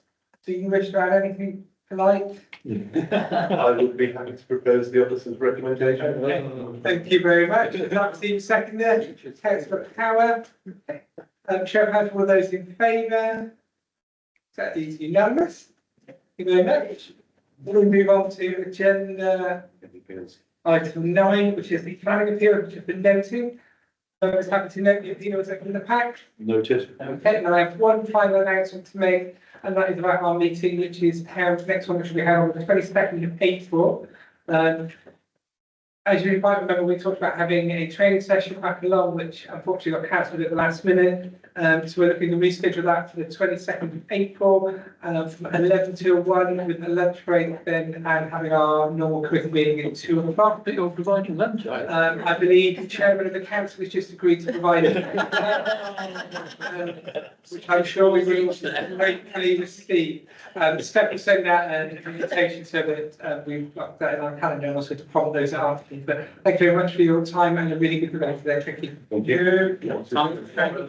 do you wish to add anything tonight? I would be happy to propose the officer's recommendation. Thank you very much. That seems second there. Councillor Power. Show of hands for all those in favour. That is unanimous. Thank you very much. We'll move on to agenda item 9, which is the planning appeal, which has been noted. I was happy to note the appeal was in the pack. Noted. Okay, and I have one final announcement to make, and that is about our meeting, which is held, next one, which will be held on the 22nd of April. As you might remember, we talked about having a training session back along, which unfortunately got cancelled at the last minute. So we're looking to reschedule that for the 22nd of April, from 11 till 1 with a lunch break then, and having our normal committee meeting at 2 o'clock. But you're providing lunch, are you? I believe the chairman of the council has just agreed to provide it. Which I'm sure we will gratefully receive. Steph will send out an invitation so that we've got that in our calendar and also to prompt those after. But thank you very much for your time and a really good event today. Thank you. Thank you.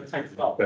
Thanks a lot.